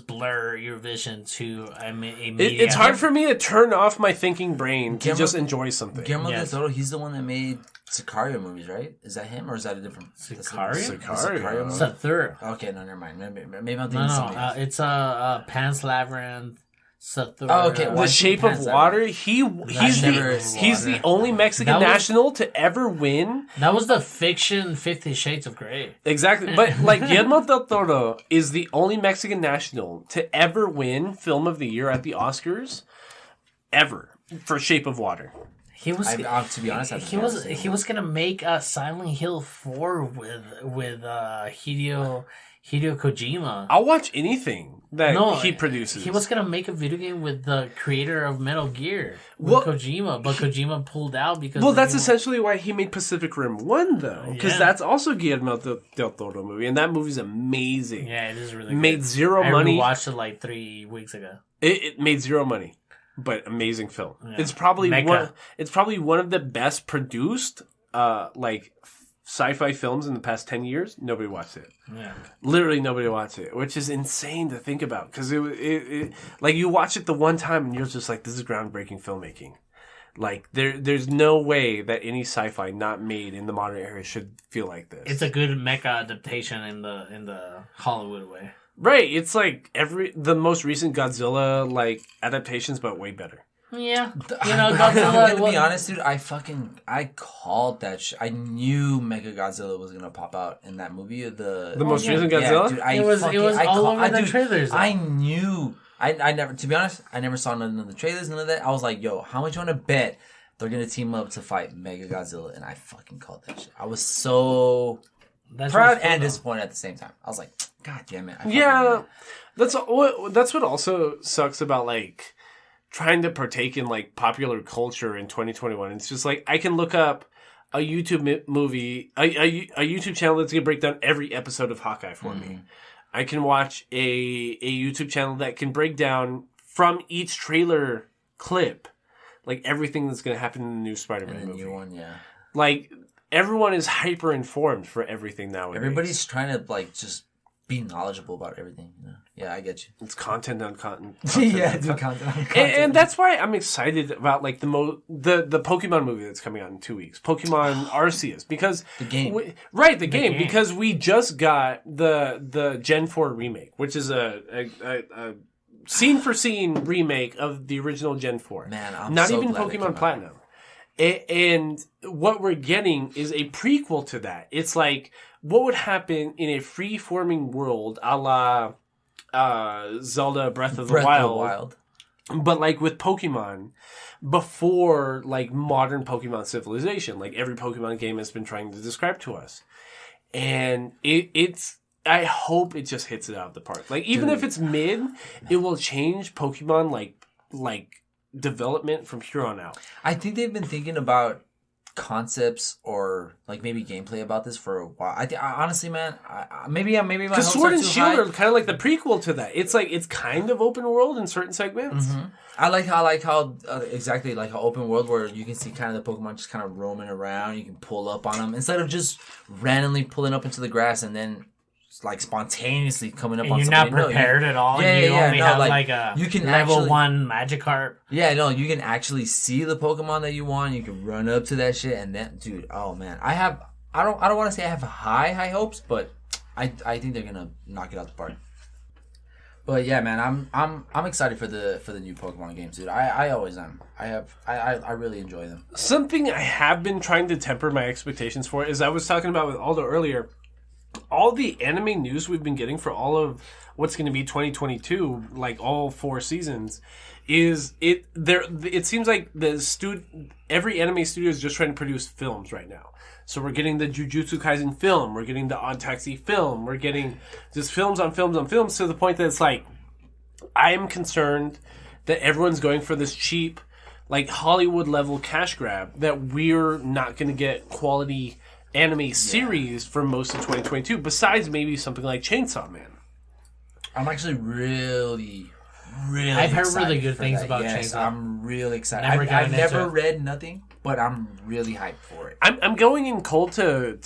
blur your vision to a media. it's hard for me to turn off my thinking brain to Guillermo- just enjoy something. Guillermo del Yes. Toro, he's the one that made Sicario movies, right? Is that him or is that a different Sicario? Sicario movie? Sathur. Okay, no, never mind. Maybe I'm thinking No, something else. it's Pan's Labyrinth. Sathur. Oh, okay, The well, Shape Pants of That Water. one. He's never- the only Mexican That was- national to ever win. That was the fiction 50 Shades of Grey. Exactly, but like Guillermo del Toro is the only Mexican national to ever win Film of the Year at the Oscars, ever for Shape of Water. He was to be honest, he was gonna make Silent Hill 4 with Hideo Kojima. I'll watch anything that he produces. He was gonna make a video game with the creator of Metal Gear with Well, Kojima, but Kojima pulled out because Well, that's essentially why he made Pacific Rim 1, though. Because Yeah. that's also Guillermo del Toro movie, and that movie's amazing. yeah, it is really Made good. zero I money. watched it like 3 weeks ago. It made zero money, but amazing film. Yeah. It's probably Mecha. one of the best produced like sci-fi films in the past 10 years. Nobody watched it. Yeah. Literally nobody watched it, which is insane to think about because it like you watch it the one time and you're just like, this is groundbreaking filmmaking. Like there's no way that any sci-fi not made in the modern era should feel like this. It's a good mecha adaptation in the Hollywood way. Right, it's like the most recent Godzilla like adaptations, but way better. Yeah. You I'm know, Godzilla. gonna be honest, dude. I called that shit. I knew Mega Godzilla was gonna pop out in that movie. The most yeah. recent Godzilla. Yeah, dude, It was all over the trailers, though. I knew. I never. To be honest, I never saw none of the trailers. None of that. I was like, yo, how much you want to bet they're gonna team up to fight Mega Godzilla? And I fucking called that shit. I was so That's proud what's cool, and though. disappointed at the same time. I was like, God damn it. I fucking Yeah, knew it. that's what also sucks about like trying to partake in like popular culture in 2021. It's just like I can look up a YouTube movie, a YouTube channel that's gonna break down every episode of Hawkeye for me. I can watch a YouTube channel that can break down from each trailer clip like everything that's gonna happen in the new Spider-Man And the movie. new one, yeah. Like everyone is hyper informed for everything nowadays. Everybody's trying to like just be knowledgeable about everything. You know? Yeah, I get you. it's content on content. Yeah, do content. And that's why I'm excited about like the Pokemon movie that's coming out in 2 weeks, Pokemon Arceus, because The game. the game, because we just got the Gen 4 remake, which is a scene for scene remake of the original Gen 4. Man, I'm not so even glad it came Pokemon out. Platinum. And what we're getting is a prequel to that. It's like what would happen in a free-forming world, a la Zelda Breath of the Wild, but like with Pokemon before like modern Pokemon civilization, like every Pokemon game has been trying to describe to us. And it's I hope it just hits it out of the park. Like even if it's mid, it will change Pokemon like development from here on out. I think they've been thinking about concepts or like maybe gameplay about this for a while. I honestly, man, maybe my Because hopes Sword are and too Shield high. are kind of like the prequel to that. It's like it's kind of open world in certain segments. I like how exactly like how open world where you can see kind of the Pokemon just kind of roaming around. You can pull up on them instead of just randomly pulling up into the grass and then like spontaneously coming up And on you're not somebody. prepared at all. Yeah, and you yeah, only no, have like, like a you can level actually- 1 Magikarp. Yeah, no, you can actually see the Pokemon that you want. You can run up to that shit, and then, dude, oh man, I don't want to say I have high hopes, but I think they're gonna knock it out the park. But yeah, man, I'm excited for the new Pokemon games, dude. I always am. I really enjoy them. Something I have been trying to temper my expectations for is I was talking about with Aldo earlier. all the anime news we've been getting for all of what's going to be 2022, like all 4 seasons, is it seems like every anime studio is just trying to produce films right now. So we're getting the Jujutsu Kaisen film, we're getting the Odd Taxi film, we're getting just films on films on films, to the point that it's like, I am concerned that everyone's going for this cheap, like Hollywood level cash grab, that we're not going to get quality anime series for most of 2022, besides maybe something like Chainsaw Man. I'm actually really I've heard excited really good for things that. about Yes, Chainsaw. I'm really excited. Never I've gotten into never it. read nothing, but I'm really hyped for it. I'm going in cold to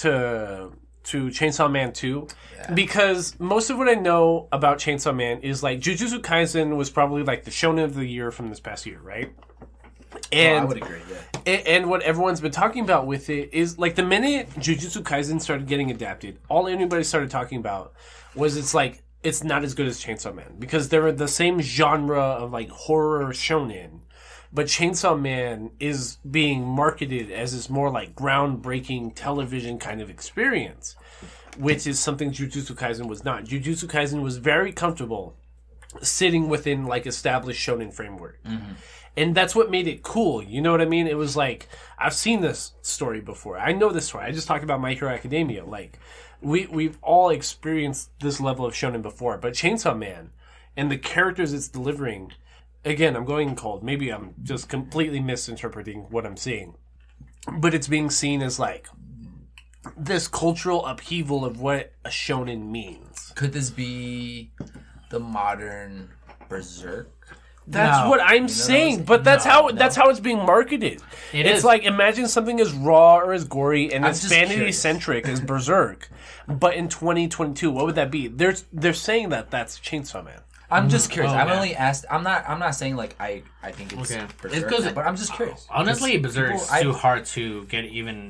Chainsaw Man 2 because most of what I know about Chainsaw Man is like Jujutsu Kaisen was probably like the shonen of the year from this past year, right? And I would agree, yeah. And what everyone's been talking about with it is like the minute Jujutsu Kaisen started getting adapted, all anybody started talking about was it's not as good as Chainsaw Man because they're the same genre of like horror shonen, but Chainsaw Man is being marketed as this more like groundbreaking television kind of experience, which is something Jujutsu Kaisen was not. Jujutsu Kaisen was very comfortable sitting within like established shonen framework. Mm-hmm. And that's what made it cool. You know what I mean? It was like, I've seen this story before. I know this story. I just talked about My Hero Academia. Like, we've all experienced this level of shonen before. But Chainsaw Man and the characters it's delivering, again, I'm going cold. Maybe I'm just completely misinterpreting what I'm seeing. But it's being seen as like this cultural upheaval of what a shonen means. Could this be the modern Berserk? That's No. what I'm saying, but that's how it's being marketed. It's is. like, imagine something as raw or as gory and I'm as just vanity centric as Berserk, but in 2022, what would that be? They're saying that's Chainsaw Man. I'm just curious. Oh, I'm yeah. only asked. I'm not saying like I think it's Okay. Berserk, It's 'cause- but I'm just curious. Honestly, Because Berserk's people- too hard to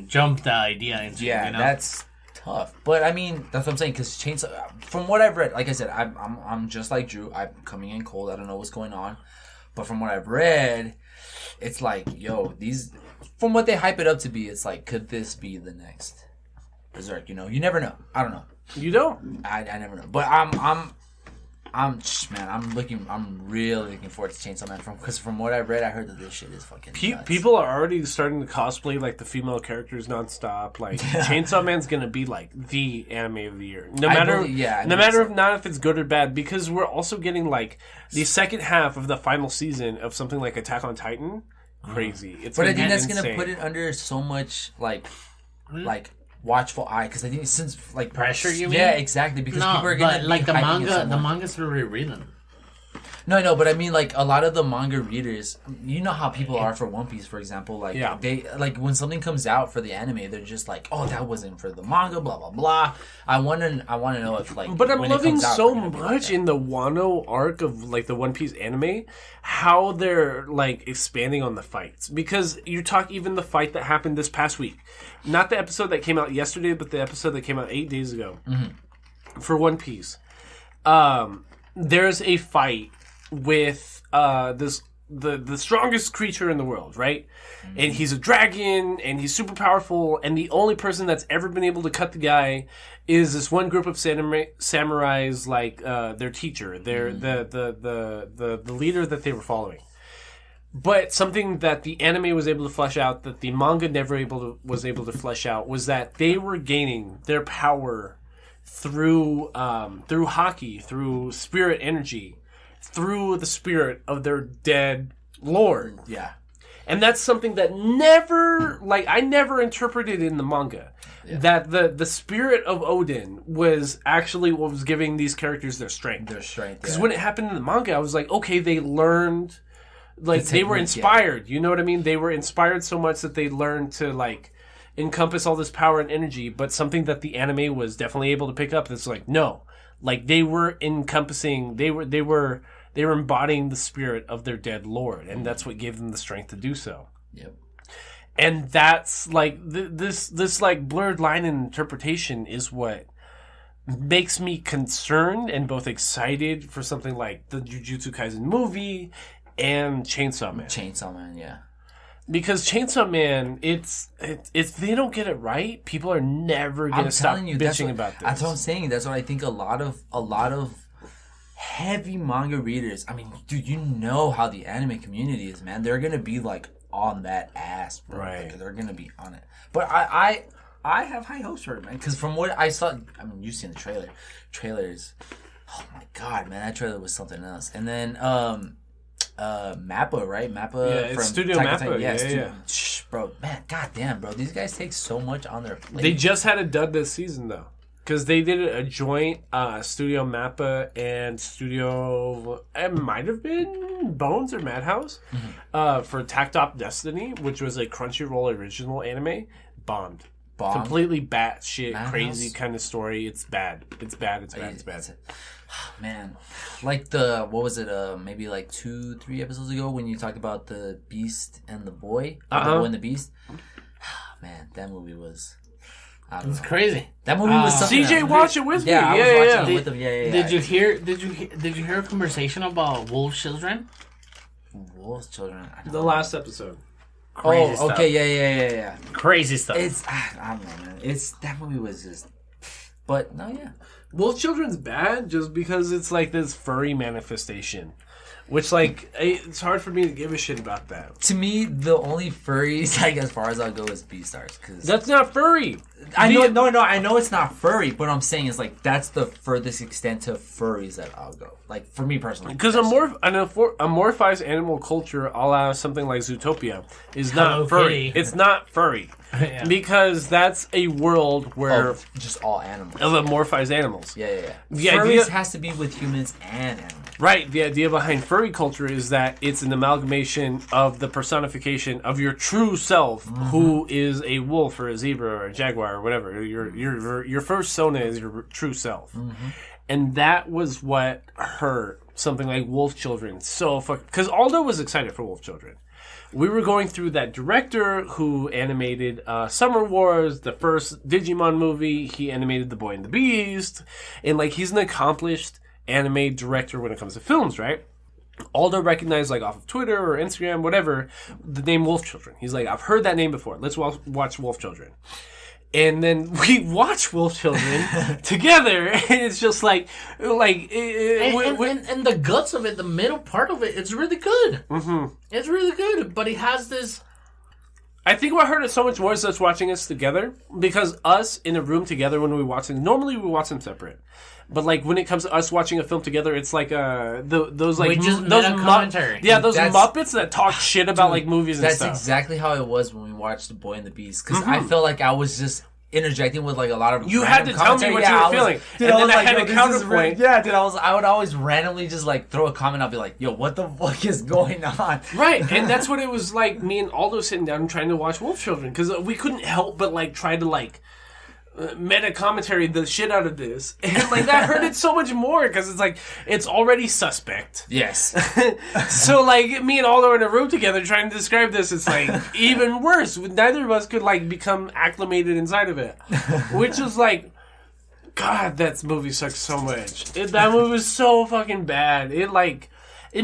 jump the idea into. Yeah, you know? that's tough. But I mean, that's what I'm saying. Because Chainsaw, from what I've read, like I said, I'm just like Drew. I'm coming in cold. I don't know what's going on. But from what I've read, it's like, yo, these. From what they hype it up to be, it's like, could this be the next Berserk? You know, you never know. I don't know. You don't? I never know. But I'm really looking forward to Chainsaw Man because from what I've read, I heard that this shit is fucking nuts. People are already starting to cosplay like the female characters nonstop. Like Chainsaw Man's gonna be like the anime of the year, no matter if it's good or bad. Because we're also getting like the second half of the final season of something like Attack on Titan. Crazy. It's But I gonna think be that's insane. gonna put it under so much like watchful eye because I think since like Pressure, you mean? Yeah, exactly. Because No, people are gonna but be like the hyping it so manga, the much. manga's really reading. No, I know, but I mean, like, a lot of the manga readers, you know how people are for One Piece, for example. Like, Yeah. they, like, when something comes out for the anime, they're just like, oh, that wasn't for the manga, blah, blah, blah. I want to know if, like, But I'm when it loving comes out, so they're gonna be like much that. in the Wano arc of like the One Piece anime, how they're like expanding on the fights. Because you talk even the fight that happened this past week, not the episode that came out yesterday, but the episode that came out 8 days ago for One Piece. There's a fight with the strongest creature in the world, right? And he's a dragon, and he's super powerful, and the only person that's ever been able to cut the guy is this one group of samurais, like their teacher, the leader that they were following. But something that the anime was able to flesh out, that the manga never was able to flesh out, was that they were gaining their power through haki, through spirit energy, through the spirit of their dead lord. Yeah. And that's something that I never interpreted in the manga. Yeah. That the spirit of Odin was actually what was giving these characters their strength. Because when it happened in the manga, I was like, okay, they learned, like, they were inspired. You know what I mean? They were inspired so much that they learned to, like, encompass all this power and energy. But something that the anime was definitely able to pick up, that's like, no. Like, they were encompassing, they were embodying the spirit of their dead lord, and that's what gave them the strength to do so. Yep. And that's like this like blurred line in interpretation is what makes me concerned and both excited for something like the Jujutsu Kaisen movie and Chainsaw Man. Chainsaw Man, yeah. Because Chainsaw Man, it's if they don't get it right, people are never gonna stop bitching about this. That's what I'm saying. That's what I think. A lot of heavy manga readers. I mean, dude, you know how the anime community is, man. They're gonna be like on that ass, bro. Right. Like, they're gonna be on it. But I have high hopes for it, man. Because from what I saw, I mean, you've seen the trailers. Oh my god, man, that trailer was something else. And then Mappa, right? Mappa, yeah, it's from Studio Mappa. Yeah. Shh, bro, man, goddamn, bro, these guys take so much on their plate. They just had it done this season though, because they did a joint Studio Mappa and Studio. It might have been Bones or Madhouse for Tacked Up Destiny, which was a Crunchyroll original anime. Bombed. Completely batshit crazy kind of story. It's bad. It's bad. Man, like what was it? Maybe like 2-3 episodes ago when you talked about the Beast and the Boy, the Boy and the Beast. Man, that movie was. It's crazy. That movie was something. CJ watched it with me. Yeah, I was watching it with him. Yeah. Did you hear a conversation about Wolf Children? Wolf Children. The last episode. Crazy stuff. Okay, yeah. Crazy stuff. I don't know, man. That movie was just. But no, yeah. Wolf Children's bad just because it's like this furry manifestation. Which, like, it's hard for me to give a shit about that. To me, the only furries, like, as far as I'll go, is Beastars. Cause that's not furry. I know it's not furry, but what I'm saying is, like, that's the furthest extent to furries that I'll go. Like, for me personally. Because amorphized animal culture, a la something like Zootopia, is not furry. It's not furry. Yeah. Because that's a world where... just all animals. Of amorphized animals. Yeah. Furries has to be with humans and animals. Right. The idea behind furry culture is that it's an amalgamation of the personification of your true self, who is a wolf or a zebra or a jaguar or whatever. Your persona is your true self. And that was what hurt something like Wolf Children so because Aldo was excited for Wolf Children. We were going through that director who animated Summer Wars, the first Digimon movie. He animated The Boy and the Beast. And, like, he's an accomplished anime director when it comes to films, right? Aldo recognized, like, off of Twitter or Instagram, whatever, the name Wolf Children. He's like, I've heard that name before. Let's watch Wolf Children. And then we watch Wolf Children together, and it's just like and the guts of it, the middle part of it, it's really good. It's really good, but it has this. I think what hurt it so much more is us watching us together, because us in a room together when we watch them, normally we watch them separate. But, like, when it comes to us watching a film together, it's like those commentary. Those Muppets that talk shit about like movies and stuff. That's exactly how it was when we watched The Boy and the Beast. Because I felt like I was just interjecting with like a lot of. You had to tell me what you were feeling, dude, and then I like, had a counterpoint. Dude, I would always randomly just like throw a comment. I'll be like, "Yo, what the fuck is going on?" Right, and that's what it was like. Me and Aldo sitting down and trying to watch Wolf Children because we couldn't help but like try to like. Meta commentary the shit out of this, and like that hurt it so much more because it's like it's already suspect. Yes. So like me and Aldo are in a room together trying to describe this. It's like even worse. Neither of us could like become acclimated inside of it, which was like, God, that movie sucks so much. That movie was so fucking bad. It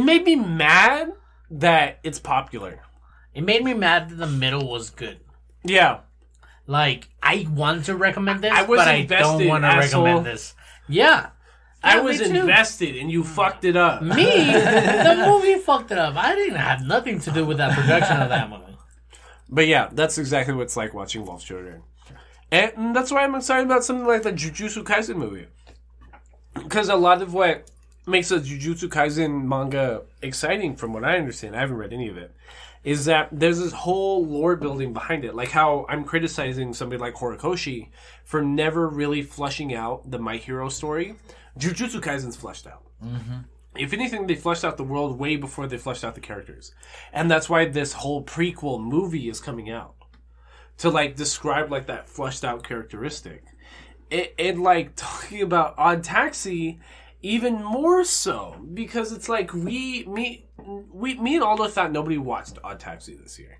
made me mad that it's popular. It made me mad that the middle was good. Yeah. Like, I want to recommend this, but I don't want to recommend this. Yeah. I was invested, and you fucked it up. Me? The movie fucked it up. I didn't have nothing to do with that production of that movie. But yeah, that's exactly what it's like watching Wolf Children. And that's why I'm excited about something like the Jujutsu Kaisen movie. Because a lot of what makes a Jujutsu Kaisen manga exciting, from what I understand, I haven't read any of it, is that there's this whole lore building behind it. Like how I'm criticizing somebody like Horikoshi for never really fleshing out the My Hero story. Jujutsu Kaisen's fleshed out. If anything, they fleshed out the world way before they fleshed out the characters. And that's why this whole prequel movie is coming out. To like describe like that fleshed out characteristic. It like talking about Odd Taxi even more so. Because it's like me and Aldo thought nobody watched Odd Taxi this year.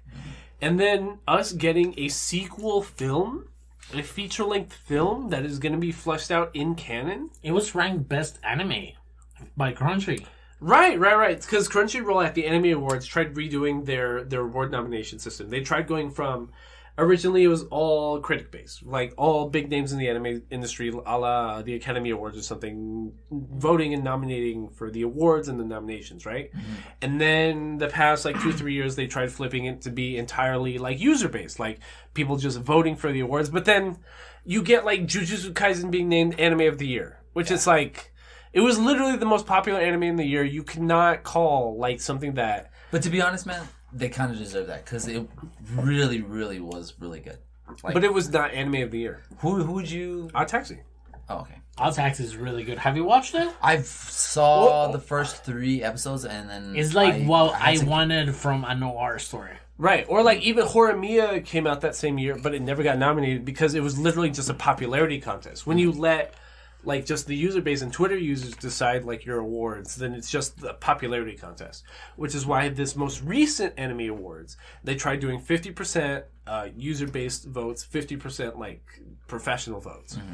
And then us getting a sequel film, a feature-length film that is going to be fleshed out in canon. It was ranked best anime by Crunchy. Right. Because Crunchyroll at the Anime Awards tried redoing their award nomination system. They tried going from originally it was all critic based, like all big names in the anime industry, a la the Academy Awards or something, voting and nominating for the awards and the nominations, right? Mm-hmm. And then the past like 2-3 years, they tried flipping it to be entirely like user based, like people just voting for the awards. But then you get like Jujutsu Kaisen being named Anime of the Year, which is like it was literally the most popular anime in the year. You cannot call like something that. But to be honest, man, they kind of deserve that because it really, really was really good. Like, but it was not Anime of the Year. Who would you? Odd Taxi. Oh, okay. Odd Taxi is really good. Have you watched it? I saw the first 3 episodes and then it's like I wanted from a noir story. Right, or like even Horimiya came out that same year, but it never got nominated because it was literally just a popularity contest. When you let like just the user base and Twitter users decide like your awards, then it's just the popularity contest. Which is why this most recent Anime Awards, they tried doing 50% user-based votes, 50% like professional votes. Mm-hmm.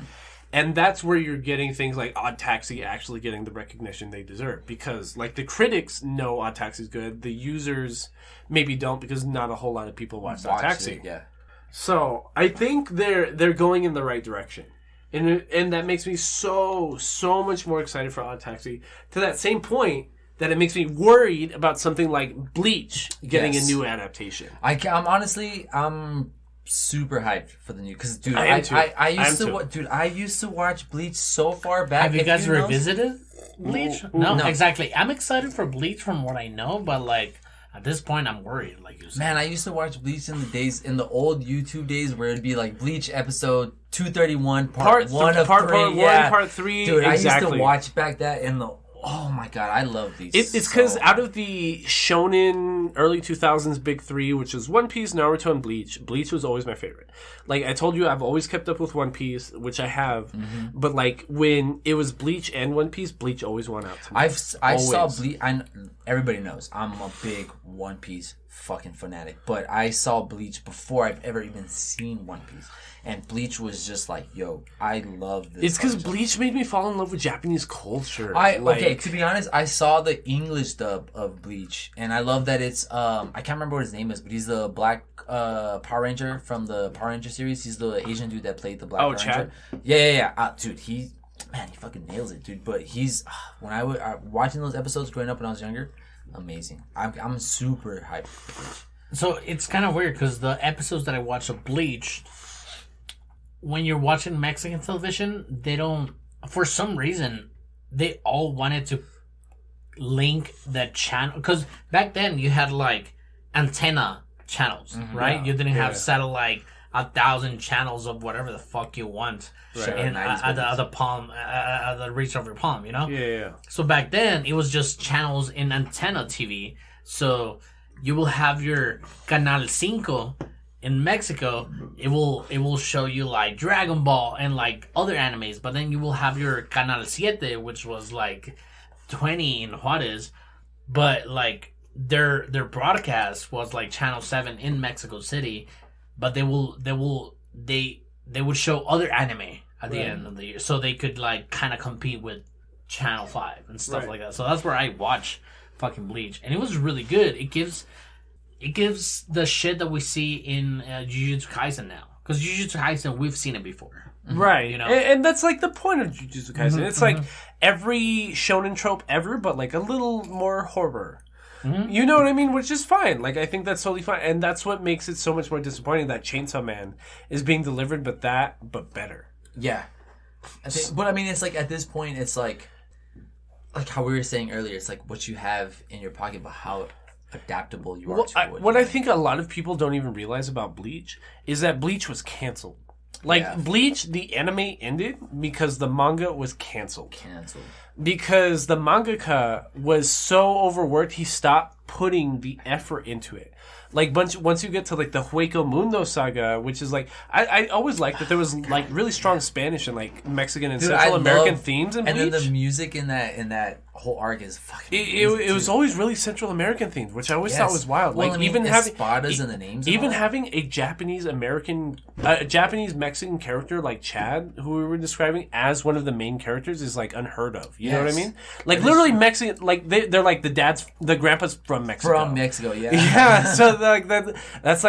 And that's where you're getting things like Odd Taxi actually getting the recognition they deserve. Because like the critics know Odd Taxi's good, the users maybe don't because not a whole lot of people watch Odd Taxi. It, yeah. So I think they're going in the right direction. And that makes me so much more excited for Odd Taxi. To that same point, that it makes me worried about something like Bleach getting a new adaptation. I'm super hyped for the new because dude, I used to watch Bleach so far back. Have you guys revisited Bleach? No, exactly. I'm excited for Bleach from what I know, but like at this point, I'm worried. Like you said, man, I used to watch Bleach in the old YouTube days where it'd be like Bleach episode 231 part 1 of 3. Part 3. Dude, exactly. I used to watch back that in the. Oh my god, I love these. It's because out of the shonen early 2000s big 3, which is One Piece, Naruto, and Bleach, Bleach was always my favorite. Like I told you, I've always kept up with One Piece, which I have. Mm-hmm. But like when it was Bleach and One Piece, Bleach always won out to me. I saw Bleach. Everybody knows I'm a big One Piece fucking fanatic, but I saw Bleach before I've ever even seen One Piece. And Bleach was just like, yo, I love this. It's because Bleach made me fall in love with Japanese culture. Okay, to be honest, I saw the English dub of Bleach, and I love that it's I can't remember what his name is, but he's the black Power Ranger from the Power Ranger series. He's the Asian dude that played the Black Power Chad? Ranger. Yeah. Dude, he fucking nails it, dude. But he's when I was watching those episodes growing up when I was younger, amazing. I'm super hyped for Bleach. So it's kind of weird because the episodes that I watched of Bleach, when you're watching Mexican television, they don't, for some reason, they all wanted to link the channel. Because back then, you had, like, antenna channels, right? Yeah. You didn't have satellite, 1,000 channels of whatever the fuck you want at the palm, at the reach of your palm, you know? Yeah. So back then, it was just channels in antenna TV. So you will have your Canal 5 in Mexico, it will show you like Dragon Ball and like other animes, but then you will have your Canal 7, which was like 20 in Juarez, but like their broadcast was like Channel 7 in Mexico City, but they would show other anime at the end of the year, so they could like kind of compete with Channel 5 and stuff like that. So that's where I watch fucking Bleach, and it was really good. It gives the shit that we see in Jujutsu Kaisen now. Because Jujutsu Kaisen, we've seen it before. Right. You know? And that's like the point of Jujutsu Kaisen. It's like every shonen trope ever, but like a little more horror. Mm-hmm. You know what I mean? Which is fine. Like, I think that's totally fine. And that's what makes it so much more disappointing that Chainsaw Man is being delivered, but better. Yeah. But I mean, it's like at this point, it's like how we were saying earlier, it's like what you have in your pocket, but how adaptable you are to it. What I think a lot of people don't even realize about Bleach is that Bleach was canceled. Bleach, the anime ended because the manga was canceled. Because the mangaka was so overworked, he stopped putting the effort into it. Like, once you get to, like, the Hueco Mundo saga, which is, like... I always liked that there was, like, really strong Spanish and, like, Mexican and Central American themes in Bleach. And then the music in that whole arc is fucking amazing, it was always really Central American themes, which I always thought was wild. Well, like, I mean, even having... espadas and the names even having a Japanese-Mexican character like Chad, who we were describing, as one of the main characters is, like, unheard of. You know what I Yes. mean? Like literally Mexican. Like they're like the grandpa's from Mexico. From Mexico, yeah. Yeah, so like that's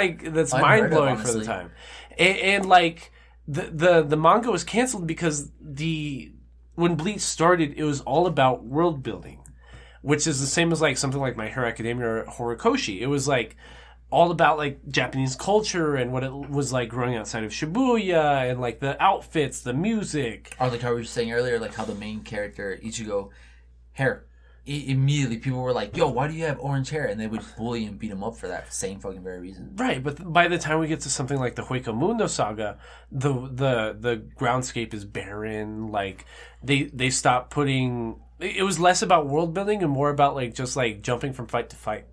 mind blowing for the honestly. time, and like the manga was canceled because when Bleach started, it was all about world building, which is the same as like something like My Hero Academia or Horikoshi. It was like all about like Japanese culture and what it was like growing outside of Shibuya and like the outfits, the music. Or like how we were saying earlier, like how the main character Ichigo, hair. Immediately, people were like, "Yo, why do you have orange hair?" And they would bully and beat him up for that same fucking very reason. Right, but by the time we get to something like the Hueco Saga, the groundscape is barren. Like they stop putting. It was less about world building and more about like just like jumping from fight to fight,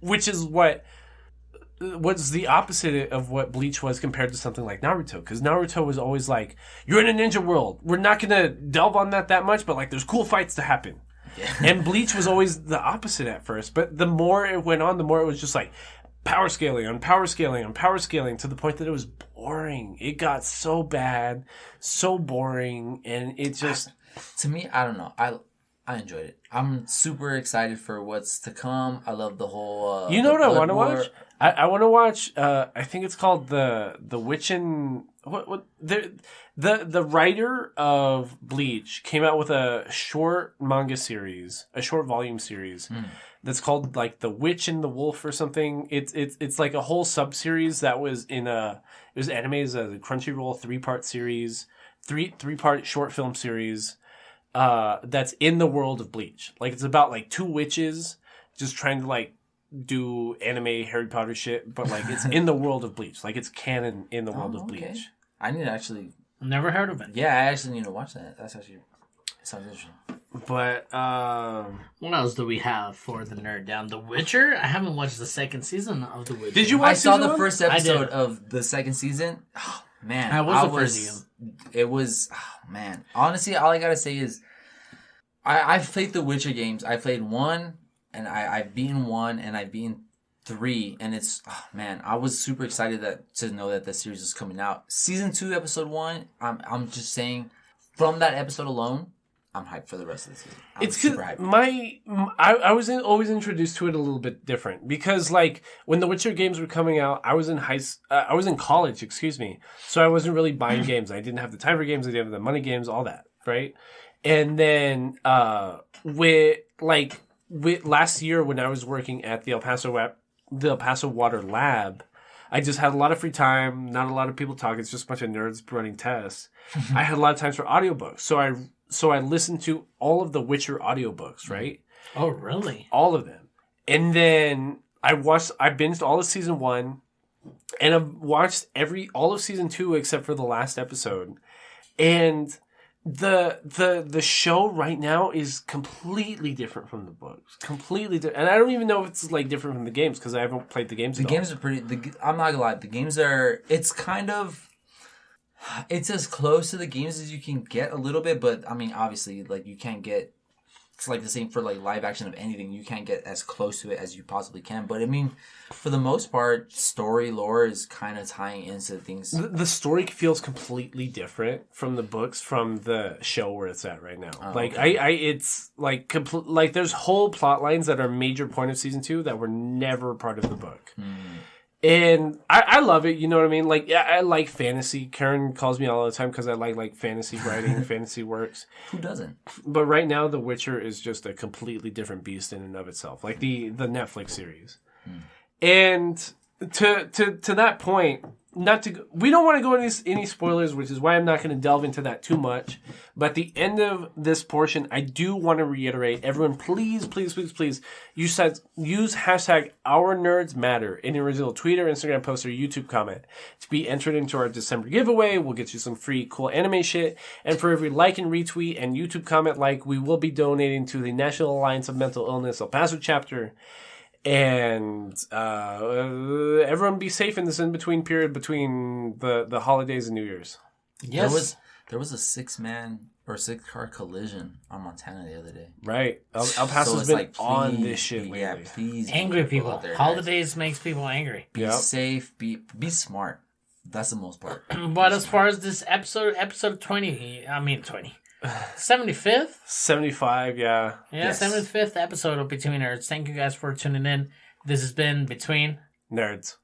which is what's the opposite of what Bleach was compared to something like Naruto. Because Naruto was always like, "You're in a ninja world. We're not gonna delve on that much, but like there's cool fights to happen." And Bleach was always the opposite at first, but the more it went on, the more it was just like power scaling on power scaling on power scaling to the point that it was boring. It got so bad, so boring, and it just To me, I don't know. I enjoyed it. I'm super excited for what's to come. I love the whole. you know the what I Blood want to War. watch? I want to watch. I think it's called the Witchin. What the writer of Bleach came out with a short manga series, a short volume series that's called like The Witch and the Wolf or something. It's like a whole sub series that was it was animated as a Crunchyroll 3-part series, three-part short film series. That's in the world of Bleach. Like it's about like 2 witches just trying to like do anime Harry Potter shit, but like it's in the world of Bleach. Like it's canon in the world of Okay. Bleach. I need to actually. Never heard of it. Yeah, I actually need to watch that. That's actually sounds interesting. But What else do we have for the nerd down? The Witcher. I haven't watched the second season of The Witcher. did you watch I saw season the one? first I episode did. of the second season. Oh, man, How was the first season? It was man. Honestly, all I gotta say is, I've played the Witcher games. I played 1, and I've beaten 1, and I've beaten 3, and it's man. I was super excited to know that the series is coming out. Season 2, episode 1. I'm just saying, from that episode alone, I'm hyped for the rest of the season. I'm It's super because hyped. I was always introduced to it a little bit different because like when the Witcher games were coming out, I was in college, excuse me, so I wasn't really buying games. I didn't have the time for games. I didn't have the money games, all that, right? And then with last year when I was working at the El Paso Water Lab, I just had a lot of free time, not a lot of people talking. It's just a bunch of nerds running tests. I had a lot of times for audiobooks, so I listened to all of the Witcher audiobooks, right? Oh, really? All of them. And then I binged all of season 1 and I've watched all of season 2 except for the last episode. And the show right now is completely different from the books. Completely different. And I don't even know if it's like different from the games because I haven't played the games The at all. games are pretty. I'm not gonna lie. The games are. It's kind of. It's as close to the games as you can get a little bit, but I mean, obviously, like you can't get. It's like the same for like live action of anything. You can't get as close to it as you possibly can. But I mean, for the most part, story lore is kind of tying into things. The story feels completely different from the books from the show where it's at right now. It's like like there's whole plot lines that are major point of season 2 that were never part of the book. And I love it, you know what I mean? Like, yeah, I like fantasy. Karen calls me all the time because I like fantasy writing, fantasy works. Who doesn't? But right now, The Witcher is just a completely different beast in and of itself, like the Netflix series. And to that point, we don't want to go into any spoilers, which is why I'm not going to delve into that too much. But at the end of this portion, I do want to reiterate, everyone, please use hashtag #OurNerdsMatter in your original tweet or Instagram post or YouTube comment to be entered into our December giveaway. We'll get you some free cool anime shit. And for every like and retweet and YouTube comment we will be donating to the National Alliance of Mental Illness El Paso chapter. And everyone be safe in this in-between period between the holidays and New Year's. Yes. There was a 6-car collision on Montana the other day. Right. El Paso's it's been like, on please, this shit lately. Yeah, please. be Angry careful people. out there, guys. Holidays makes people angry. Be Yep. safe. Be smart. That's the most part. But as far as this episode 20, 75th? 75, yeah. Yeah, 75th episode of Between Nerds. Thank you guys for tuning in. This has been Between Nerds.